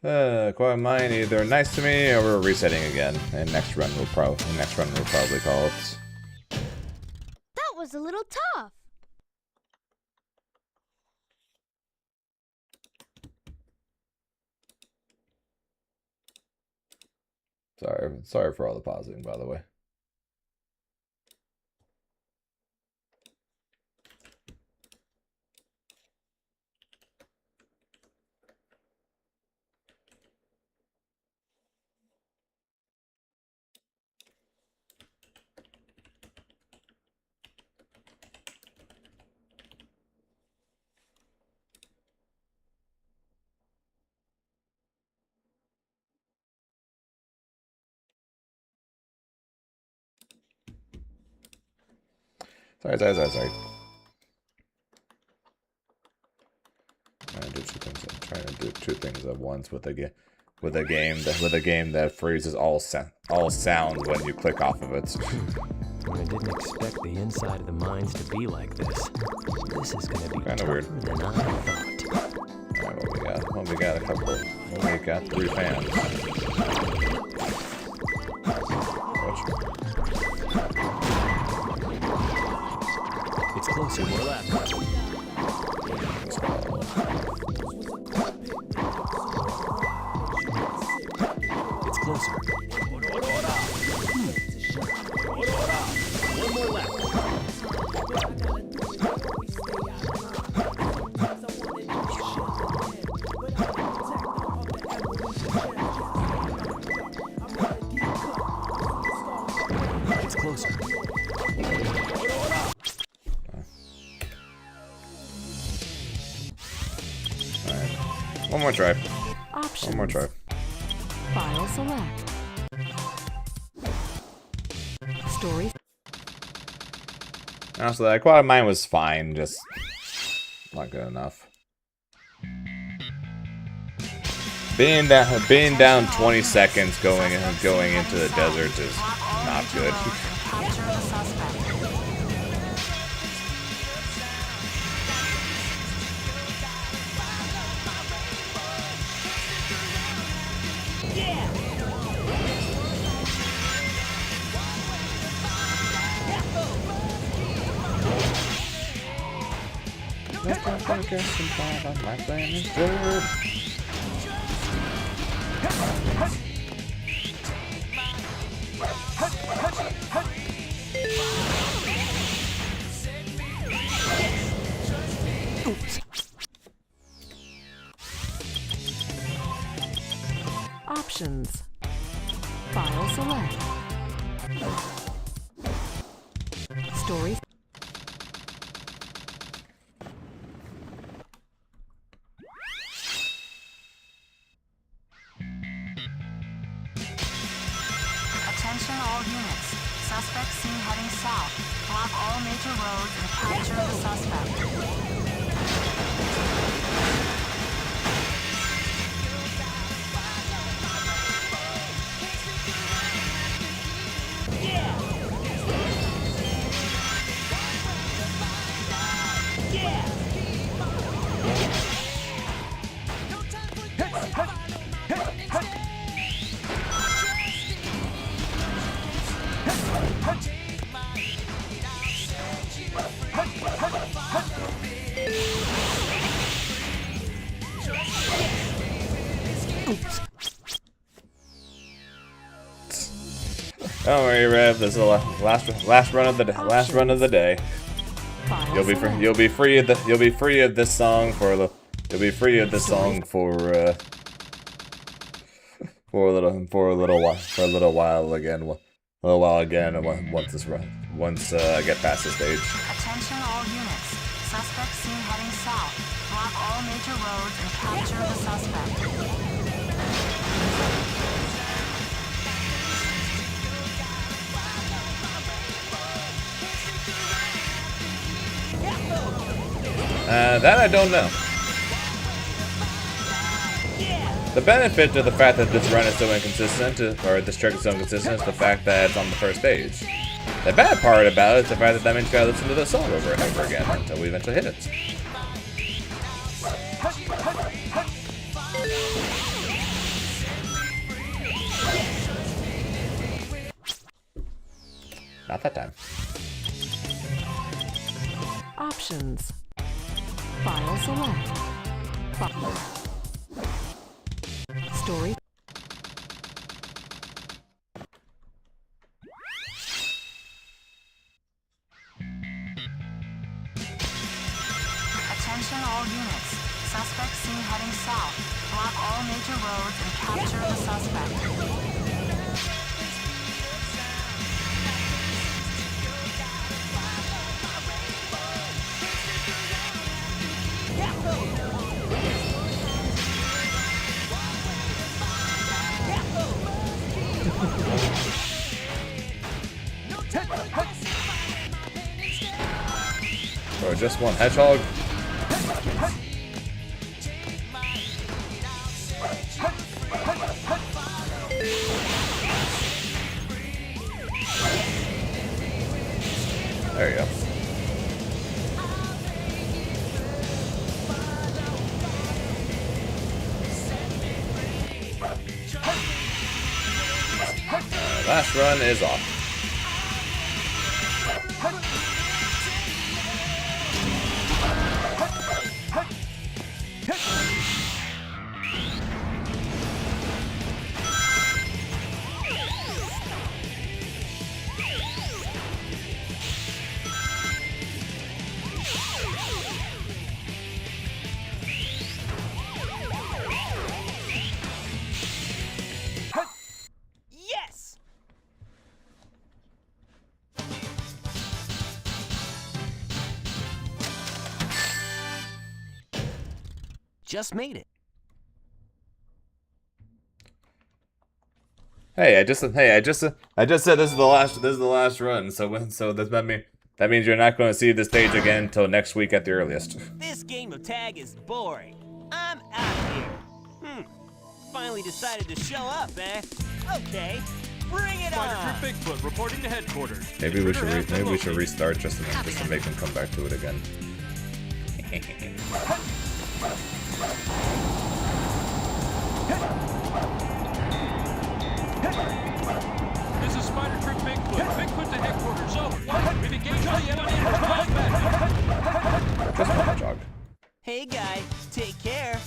Quiet Mind either nice to me or we're resetting again. And next run we'll probably call it. That was a little tough. Sorry for all the pausing, by the way. Sorry. Trying to do two things at once with a game that freezes all sound when you click off of it. I didn't expect the inside of the mines to be like this. This is gonna be kind of weird than I thought. Alright, what we got? We got 3 fans. It's closer, more left. It's closer. One more left. It's closer. One more try. Options. One more try. File select. Story. Honestly, that Quiet Mind was fine, just not good enough. Being down 20 seconds going into the desert is not good. My plan is good. Options. File select. Story. Attention all units. Suspect seen heading south. Block all major roads and capture the suspect. Don't worry, Rev. This is the last run of the day. You'll be free of this song for a little while again. Once I get past the stage. Attention all units. Suspect seen heading south. Block all major roads and capture the suspect. That I don't know. The benefit of the fact that this run is so inconsistent, or this trick is so inconsistent, is the fact that it's on the first stage. The bad part about it is the fact that means you gotta listen to the song over and over again until we eventually hit it. Not that time. Options. File select. Story. Attention all units. Suspect seen heading south. Block all major roads and capture the suspect. Or just one hedgehog? There you go. Last run is off. Yes! Just made it. Hey, I just said this is the last run. So that means you're not going to see the stage again until next week at the earliest. This game of tag is boring. I'm out of here. Finally decided to show up, eh? Okay, bring it Spider on. Troop Bigfoot reporting to headquarters. Maybe we should restart just to make them come back to it again. This is Spider Troop Bigfoot. Bigfoot to headquarters. Over. We've engaged the enemy in combat. Just one hedgehog. Hey, guy, take care.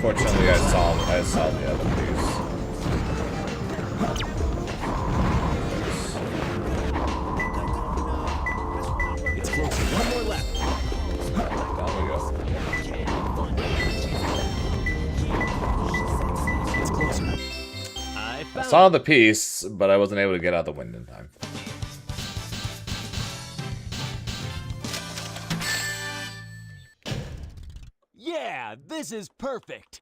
Unfortunately, I saw the other piece. It's close. One more left. Down we go. It's closer. I saw the piece, but I wasn't able to get out the wind in time. Yeah, this is perfect.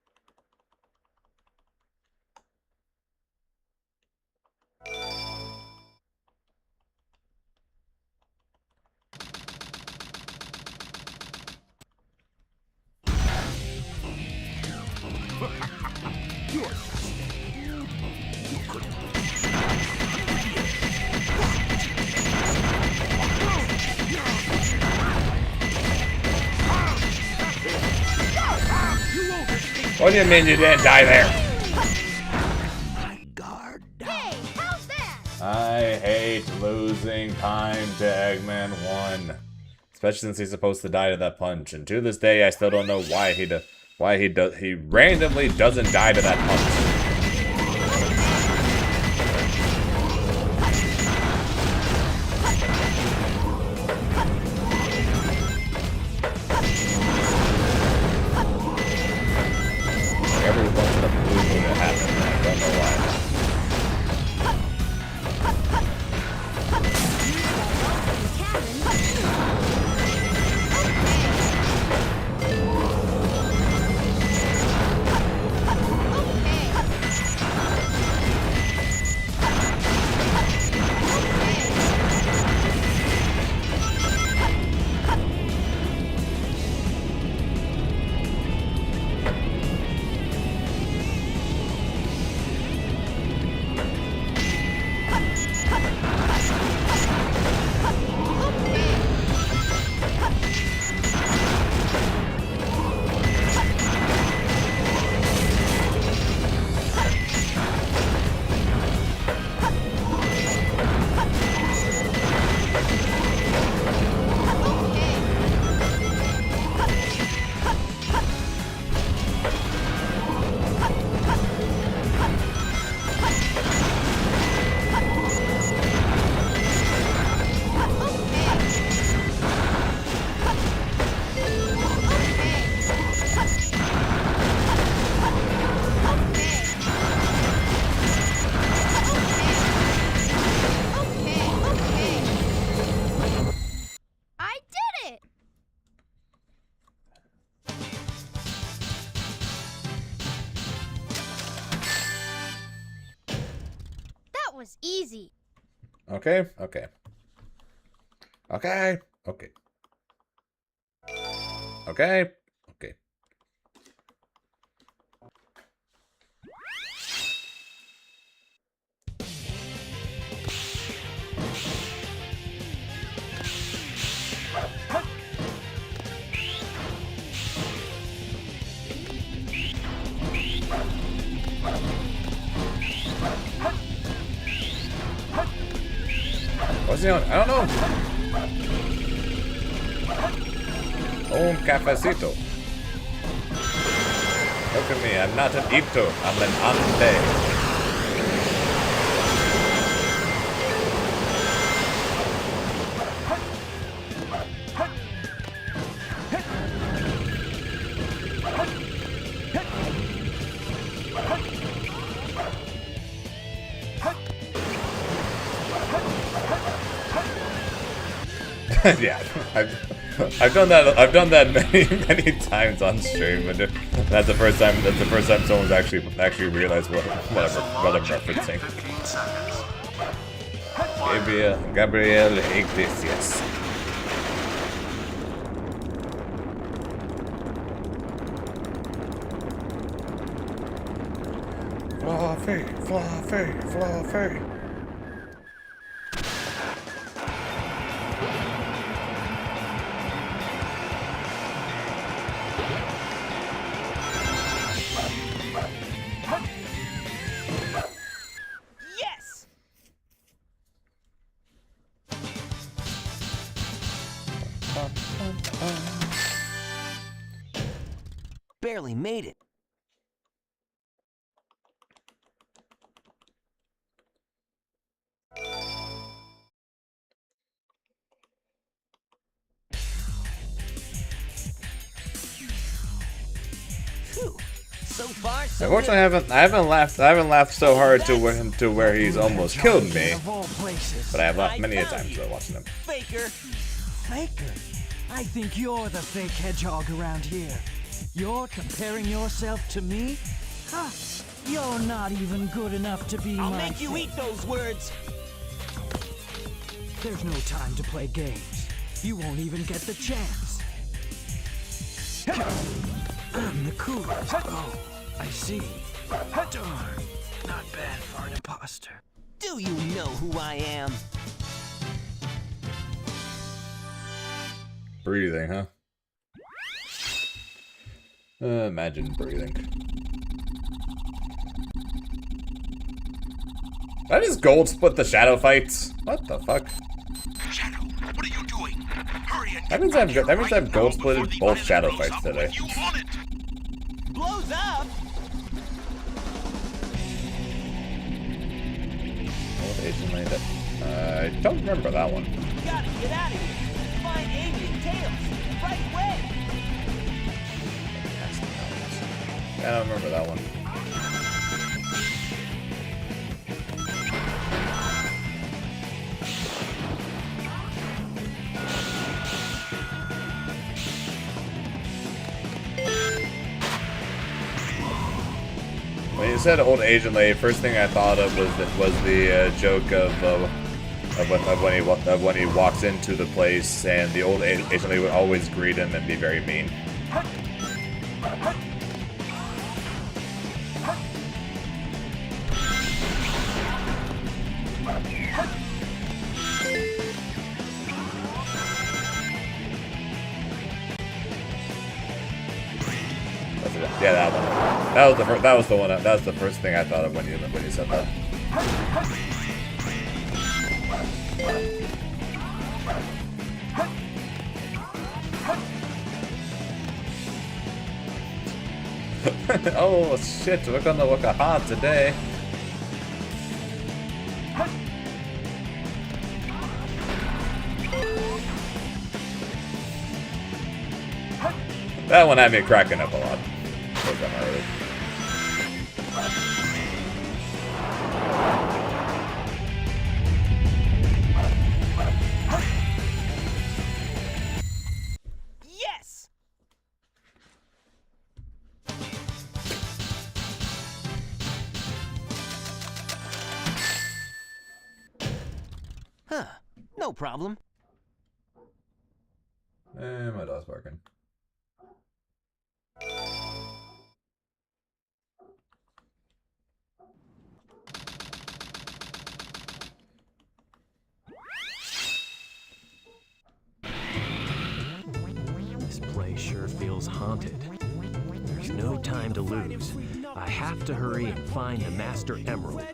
What do you mean you didn't die there? Hey, how's that? I hate losing time to Eggman 1. Especially since he's supposed to die to that punch. And to this day, I still don't know why he randomly doesn't die to that punch. Every once in a blue moon it happens, and I don't know why. easy. Okay, okay. Okay, okay. Okay, okay. What's he on? I don't know. Un cafecito. Look at me, I'm not an Ito, I'm an ante. Yeah, I've done that. I've done that many times on stream, and that's the first time. That's the first time someone's actually realized what I'm referencing. Gabriel Iglesias. Fluffy, fluffy, fluffy. Barely made it. Phew. So far, so Unfortunately, I haven't laughed so hard to where he's almost killed me. But I have laughed many a times though watching him. Faker. Faker? I think you're the fake hedgehog around here. You're comparing yourself to me? Huh? You're not even good enough to be I'll my make you eat those words. There's no time to play games. You won't even get the chance. I'm the coolest. Oh, I see. Darn. Not bad for an imposter. Do you know who I am? Breathing, huh? Imagine breathing. Did I just gold split the shadow fights? What the fuck? Shadow, what are you doing? Hurry and That means I've gold splitted both shadow fights today. You want it? Blows up. Old Asian lady. I don't remember that one. Gotta get out of here. Find Amy and Tails right away. I don't remember that one. When you said old Asian lady, first thing I thought of was the joke of when he walks into the place and the old Asian lady would always greet him and be very mean. Yeah, that one. That was the one. That was the first thing I thought of when you said that. Oh shit! We're gonna work hard today. That one had me cracking up a lot. Yes. Huh. No problem. And my dog's barking. This place sure feels haunted. There's no time to lose. I have to hurry and find the Master Emerald.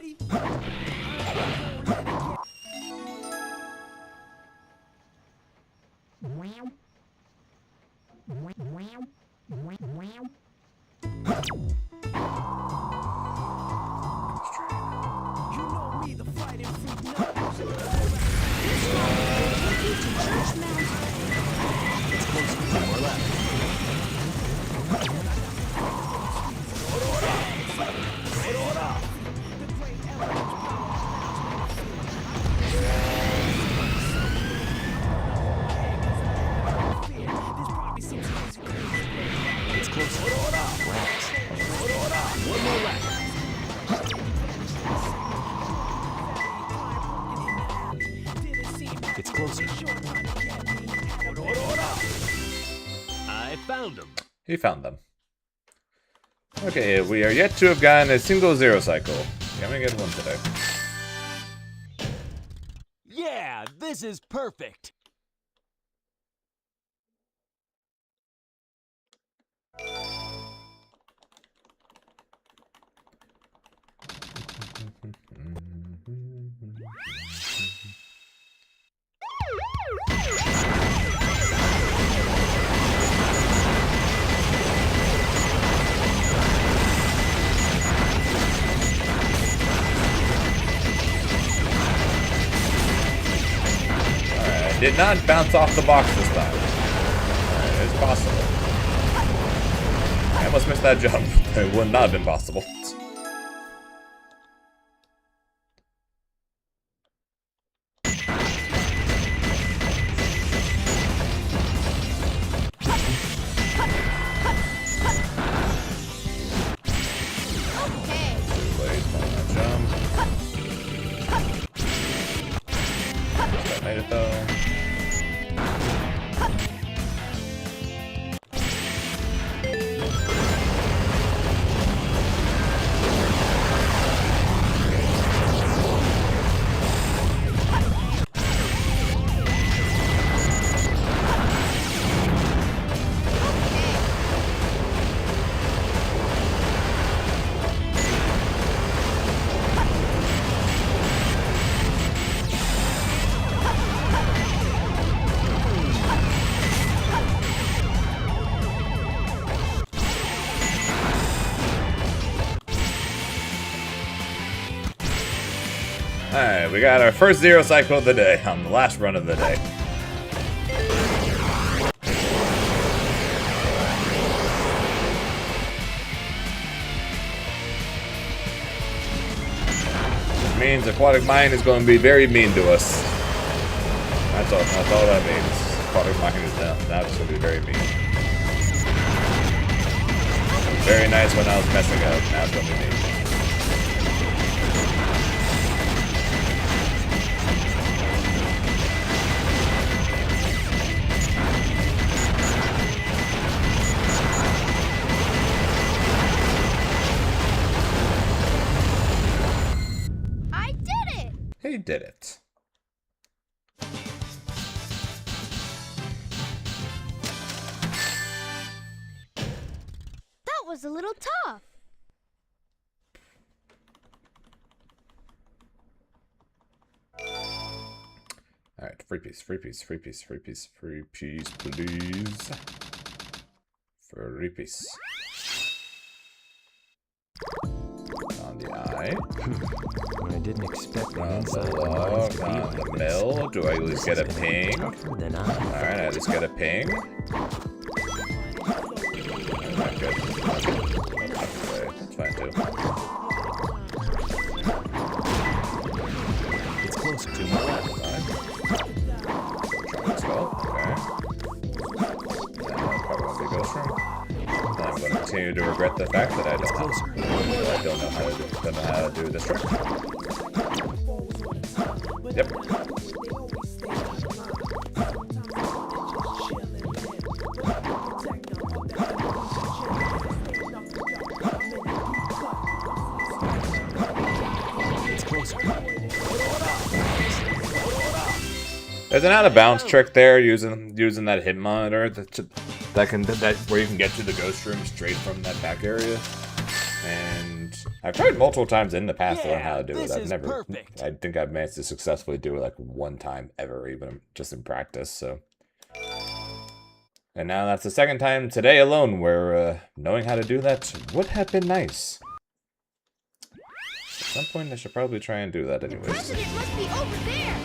It's closer. I found them. He found them. Okay, we are yet to have gotten a single zero cycle. Can we get one today? Yeah, this is perfect. Did not bounce off the box this time. Alright, it's possible. I almost missed that jump. It would not have been possible. Made it though. Alright, we got our first zero cycle of the day on the last run of the day. Which means Aquatic Mine is going to be very mean to us. That's all that means. Aquatic Mine is now just going to be very mean. It was very nice when I was messing up, now it's going to be mean. He did it. That was a little tough. Alright, free piece, free piece, free piece, free piece, free piece, please. Free piece. On the eye. I didn't expect the On inside the of mines log, to be on like the this. mill. Do I at least get a ping? Then Alright, I at least get a ping. Not good. That's fine too. It's closer to my left. Let's go. Okay. Probably won't be Ghost Room. I'm going to continue to regret the fact that I don't know how to do this trick. Yep. There's an out of bounds trick there using that hit monitor that where you can get to the ghost room straight from that back area. And I've tried multiple times in the past to learn how to do it. I've never. Perfect. I think I've managed to successfully do it like one time ever, even just in practice. So. And now that's the second time today alone where knowing how to do that would have been nice. At some point I should probably try and do that anyways. The president must be over there.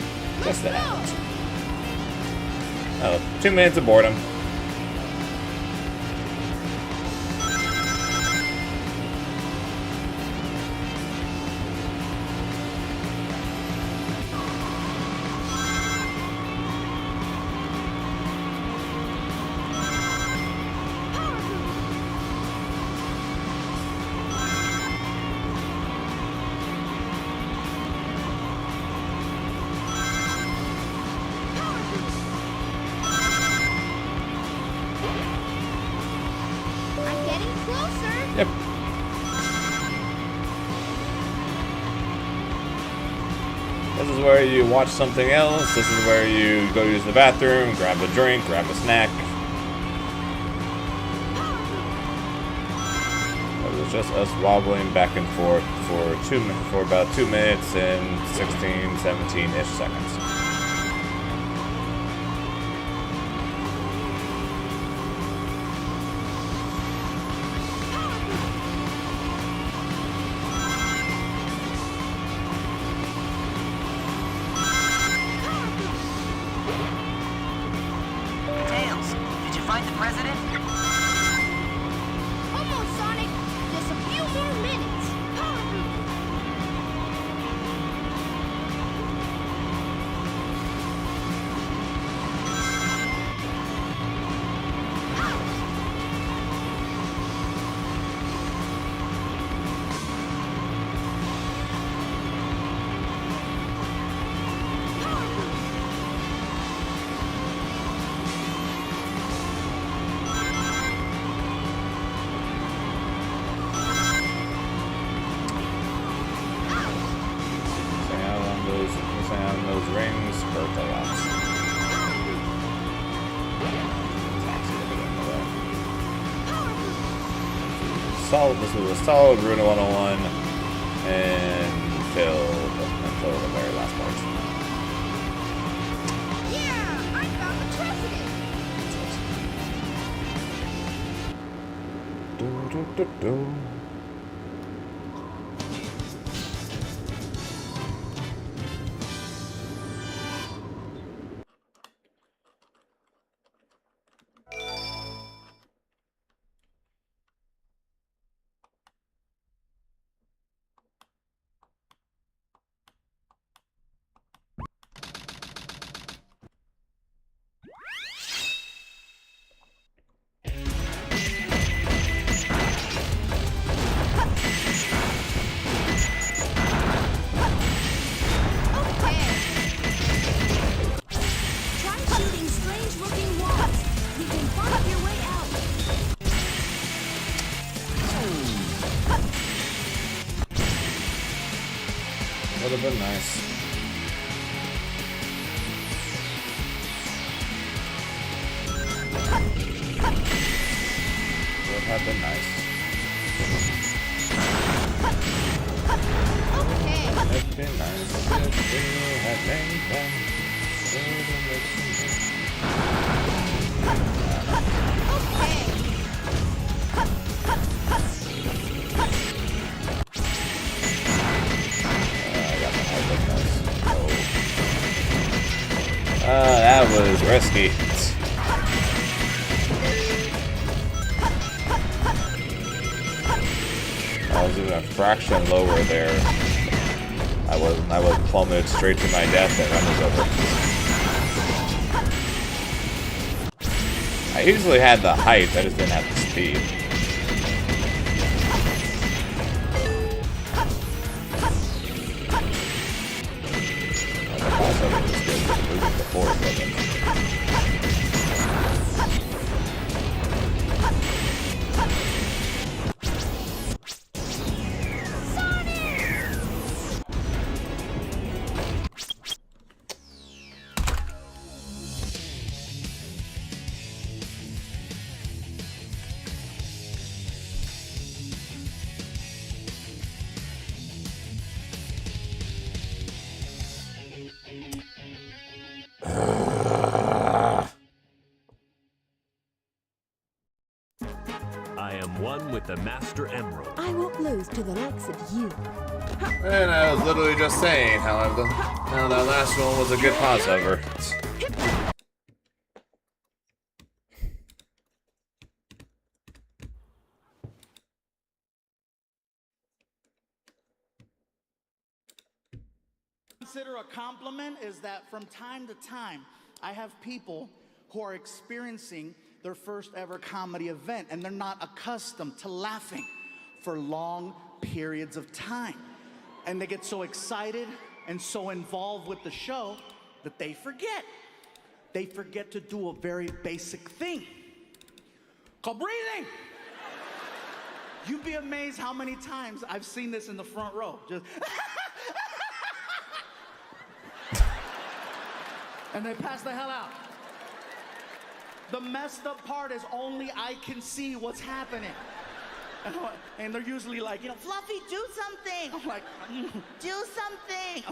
Just that. Oh, 2 minutes of boredom. Yep. This is where you watch something else. This is where you go use the bathroom, grab a drink, grab a snack. It was just us wobbling back and forth for about 2 minutes and 16, 17-ish seconds. Find the president? Almost, Sonic. Just a few more minutes. Those rings hurt a lot. This was a solid Runa 101 until the very last part. Yeah, I found the president. Would have been nice. Would have been nice. It'd be nice if you had made them. That was risky. I was even a fraction lower there. I was plummeted straight to my death and run was over. I easily had the height, I just didn't have the speed. I am one with the Master Emerald. I won't lose to the likes of you. And I was literally just saying how that last one was a good crossover. Consider a compliment is that from time to time, I have people who are experiencing their first ever comedy event, and they're not accustomed to laughing for long periods of time. And they get so excited and so involved with the show that they forget. They forget to do a very basic thing called breathing. You'd be amazed how many times I've seen this in the front row. Just and they pass the hell out. The messed up part is only I can see what's happening. And they're usually like, you know, Fluffy, do something. I'm like, do something.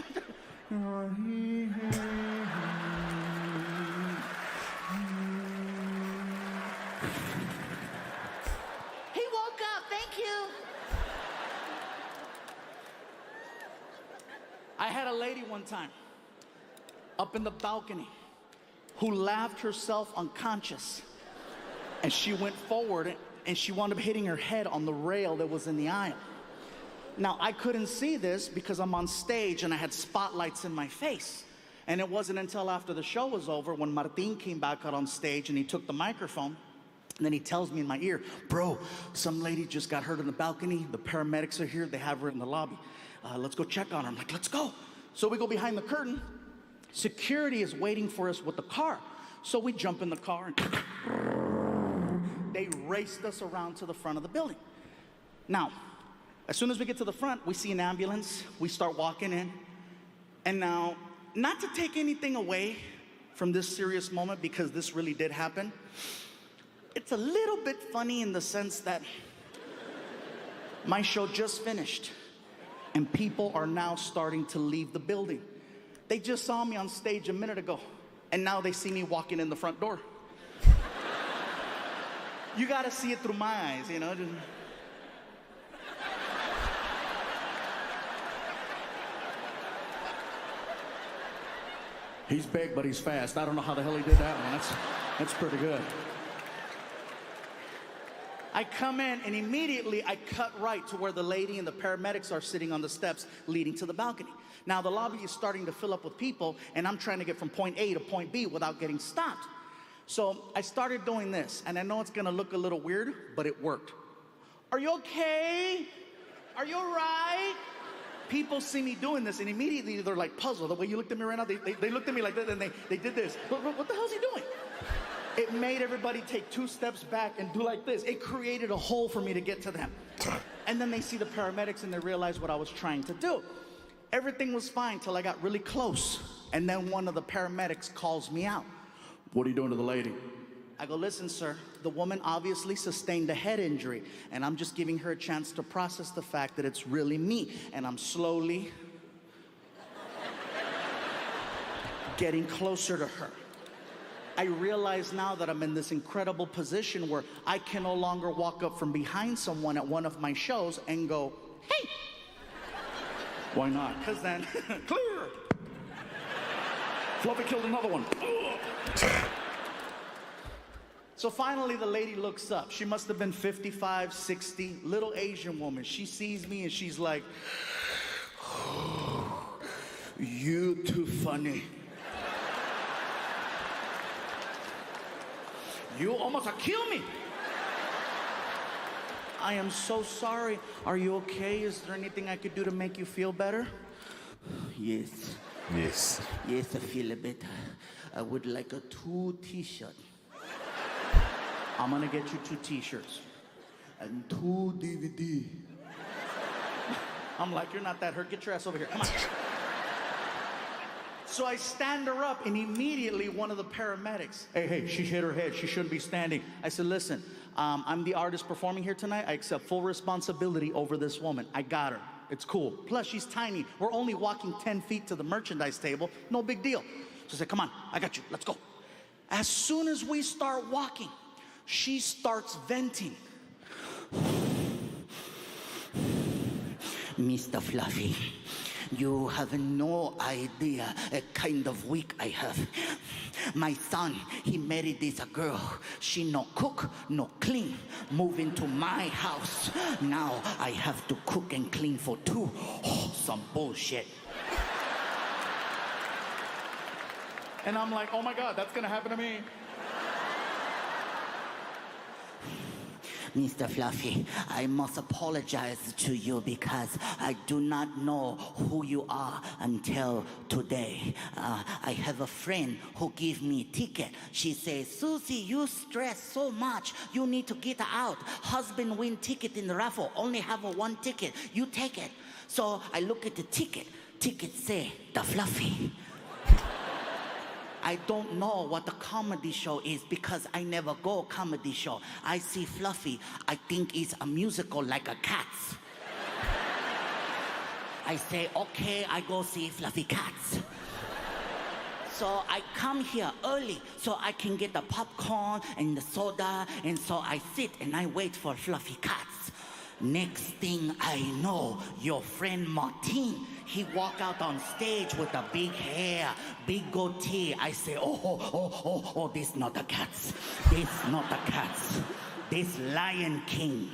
He woke up, thank you. I had a lady one time up in the balcony who laughed herself unconscious, and she went forward and she wound up hitting her head on the rail that was in the aisle. Now, I couldn't see this because I'm on stage and I had spotlights in my face. And it wasn't until after the show was over when Martin came back out on stage and he took the microphone, and then he tells me in my ear, bro, some lady just got hurt on the balcony. The paramedics are here. They have her in the lobby. Let's go check on her. I'm like, let's go. So we go behind the curtain. Security is waiting for us with the car. So we jump in the car and they raced us around to the front of the building. Now, as soon as we get to the front, we see an ambulance. We start walking in. And now, not to take anything away from this serious moment, because this really did happen, it's a little bit funny in the sense that my show just finished and people are now starting to leave the building. They just saw me on stage a minute ago, and now they see me walking in the front door. You gotta see it through my eyes, you know. He's big, but he's fast. I don't know how the hell he did that one. That's pretty good. I come in, and immediately I cut right to where the lady and the paramedics are sitting on the steps leading to the balcony. Now, the lobby is starting to fill up with people, and I'm trying to get from point A to point B without getting stopped. So I started doing this, and I know it's gonna look a little weird, but it worked. Are you okay? Are you all right? People see me doing this, and immediately they're like puzzled. The way you looked at me right now, they looked at me like that, and they did this. What the hell is he doing? It made everybody take 2 steps back and do like this. It created a hole for me to get to them. And then they see the paramedics and they realize what I was trying to do. Everything was fine till I got really close. And then one of the paramedics calls me out. What are you doing to the lady? I go, listen, sir, the woman obviously sustained a head injury, and I'm just giving her a chance to process the fact that it's really me. And I'm slowly getting closer to her. I realize now that I'm in this incredible position where I can no longer walk up from behind someone at one of my shows and go, hey. Why not? Because then, clear. Fluffy killed another one. So finally the lady looks up. She must have been 55, 60, little Asian woman. She sees me and she's like, oh, you too funny. You almost killed me. I am so sorry. Are you okay? Is there anything I could do to make you feel better? Yes. Yes. Yes, I feel a better. I would like a 2 t-shirt. I'm gonna get you 2 t-shirts and 2 DVD. I'm like, you're not that hurt. Get your ass over here. Come on. So I stand her up, and immediately one of the paramedics, hey, she hit her head. She shouldn't be standing. I said, listen, I'm the artist performing here tonight. I accept full responsibility over this woman. I got her. It's cool. Plus, she's tiny. We're only walking 10 feet to the merchandise table. No big deal. So I said, come on, I got you, let's go. As soon as we start walking, she starts venting. Mr. Fluffy, you have no idea a kind of week I have. My son, he married this girl. She no cook, no clean. Move into my house. Now I have to cook and clean for two. Oh, some bullshit. And I'm like, oh my God, that's gonna happen to me. Mr. Fluffy, I must apologize to you because I do not know who you are until today. I have a friend who gave me a ticket. She says, Susie, you stress so much. You need to get out. Husband win ticket in the raffle. Only have one ticket. You take it. So I look at the ticket. Ticket say, the Fluffy. I don't know what the comedy show is because I never go comedy show. I see Fluffy. I think it's a musical like a Cats. I say, okay, I go see Fluffy Cats. So I come here early so I can get the popcorn and the soda, and so I sit and I wait for Fluffy Cats. Next thing I know, your friend Martin, he walk out on stage with a big hair, big goatee. I say, oh, this not the Cats. This not the Cats. This Lion King.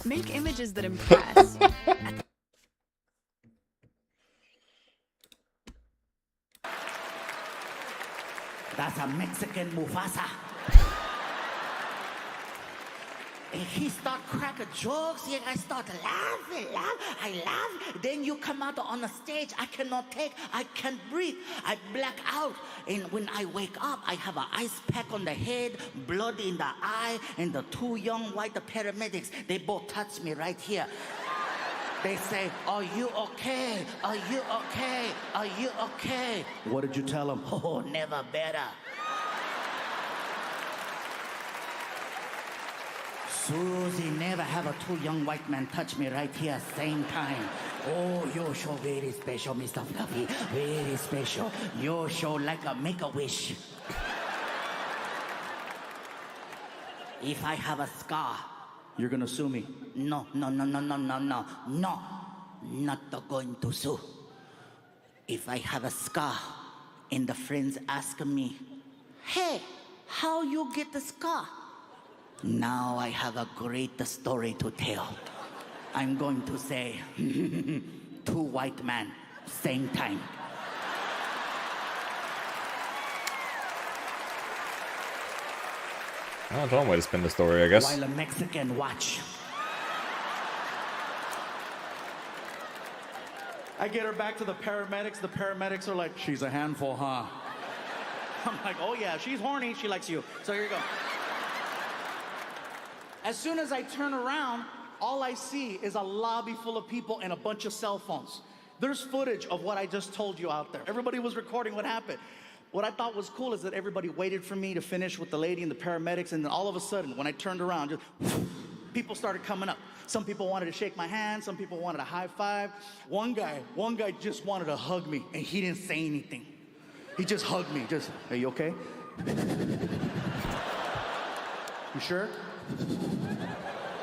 Make images that impress. That's a Mexican Mufasa. And he start cracking jokes, and I start laughing. I laugh. Then you come out on the stage. I cannot take, I can't breathe. I black out. And when I wake up, I have an ice pack on the head, blood in the eye, and the two young white paramedics, they both touch me right here. They say, are you okay? Are you okay? Are you okay? What did you tell them? Oh, never better. Susie never have a two young white men touch me right here same time. Oh, your show very special, Mr. Fluffy. Very special. Your show like a Make-A-Wish. If I have a scar, you're gonna sue me. No. Not going to sue. If I have a scar and the friends ask me, hey, how you get the scar? Now I have a great story to tell. I'm going to say, two white men, same time. Oh, that's one way to spin the story, I guess. While a Mexican watch. I get her back to the paramedics. The paramedics are like, she's a handful, huh? I'm like, oh yeah, she's horny. She likes you. So here you go. As soon as I turn around, all I see is a lobby full of people and a bunch of cell phones. There's footage of what I just told you out there. Everybody was recording what happened. What I thought was cool is that everybody waited for me to finish with the lady and the paramedics, and then all of a sudden, when I turned around, just people started coming up. Some people wanted to shake my hand, some people wanted a high five. One guy just wanted to hug me, and he didn't say anything. He just hugged me, just, are you okay? You sure? All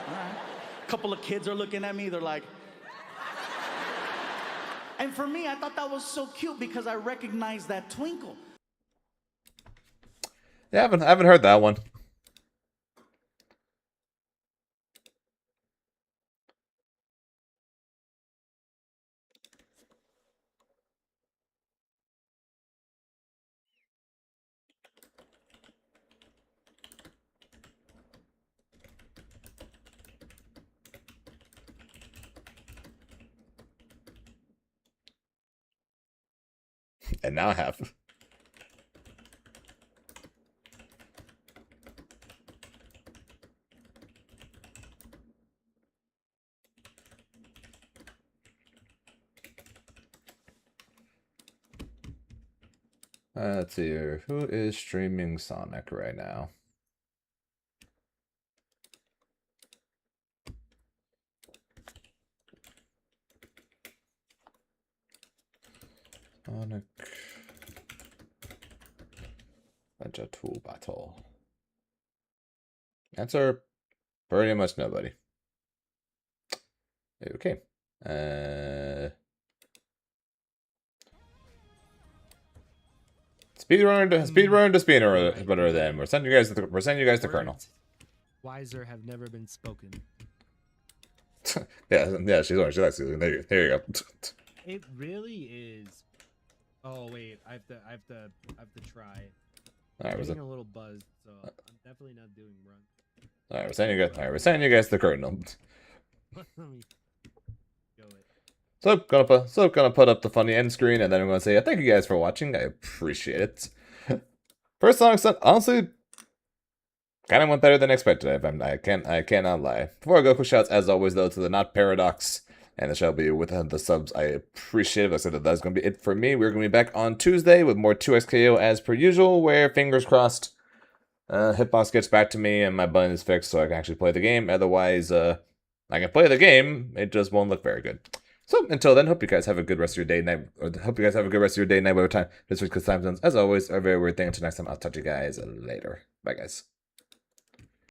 right. A couple of kids are looking at me, they're like... And for me, I thought that was so cute because I recognized that twinkle. Yeah, I haven't heard that one. And now I have. Let's see here. Who is streaming Sonic right now? Sonic Ninja tool battle. Answer: pretty much nobody. Okay. Speedrunner to speedrunner then. We're sending you guys to Colonel. Wiser have never been spoken. yeah, she likes it. There you go. It really is. Oh wait, I have to try. Alright, I'm getting a little buzzed, so I'm definitely not doing run. Alright, we're sending you guys to Colonel. Let me go it. So gonna put up the funny end screen, and then I'm gonna say thank you guys for watching. I appreciate it. First song, honestly, kind of went better than expected. I cannot lie. Before I go, quick shouts as always though to the Not Paradox and the Shelby with the subs. I appreciate it. I said that's gonna be it for me. We're gonna be back on Tuesday with more 2XKO as per usual. Where fingers crossed, Hitbox gets back to me and my button is fixed so I can actually play the game. Otherwise, I can play the game. It just won't look very good. So until then, hope you guys have a good rest of your day, night. Or hope you guys have a good rest of your day, night, whatever time. This week's time zones, as always, are a very weird thing. Until next time, I'll talk to you guys later. Bye, guys.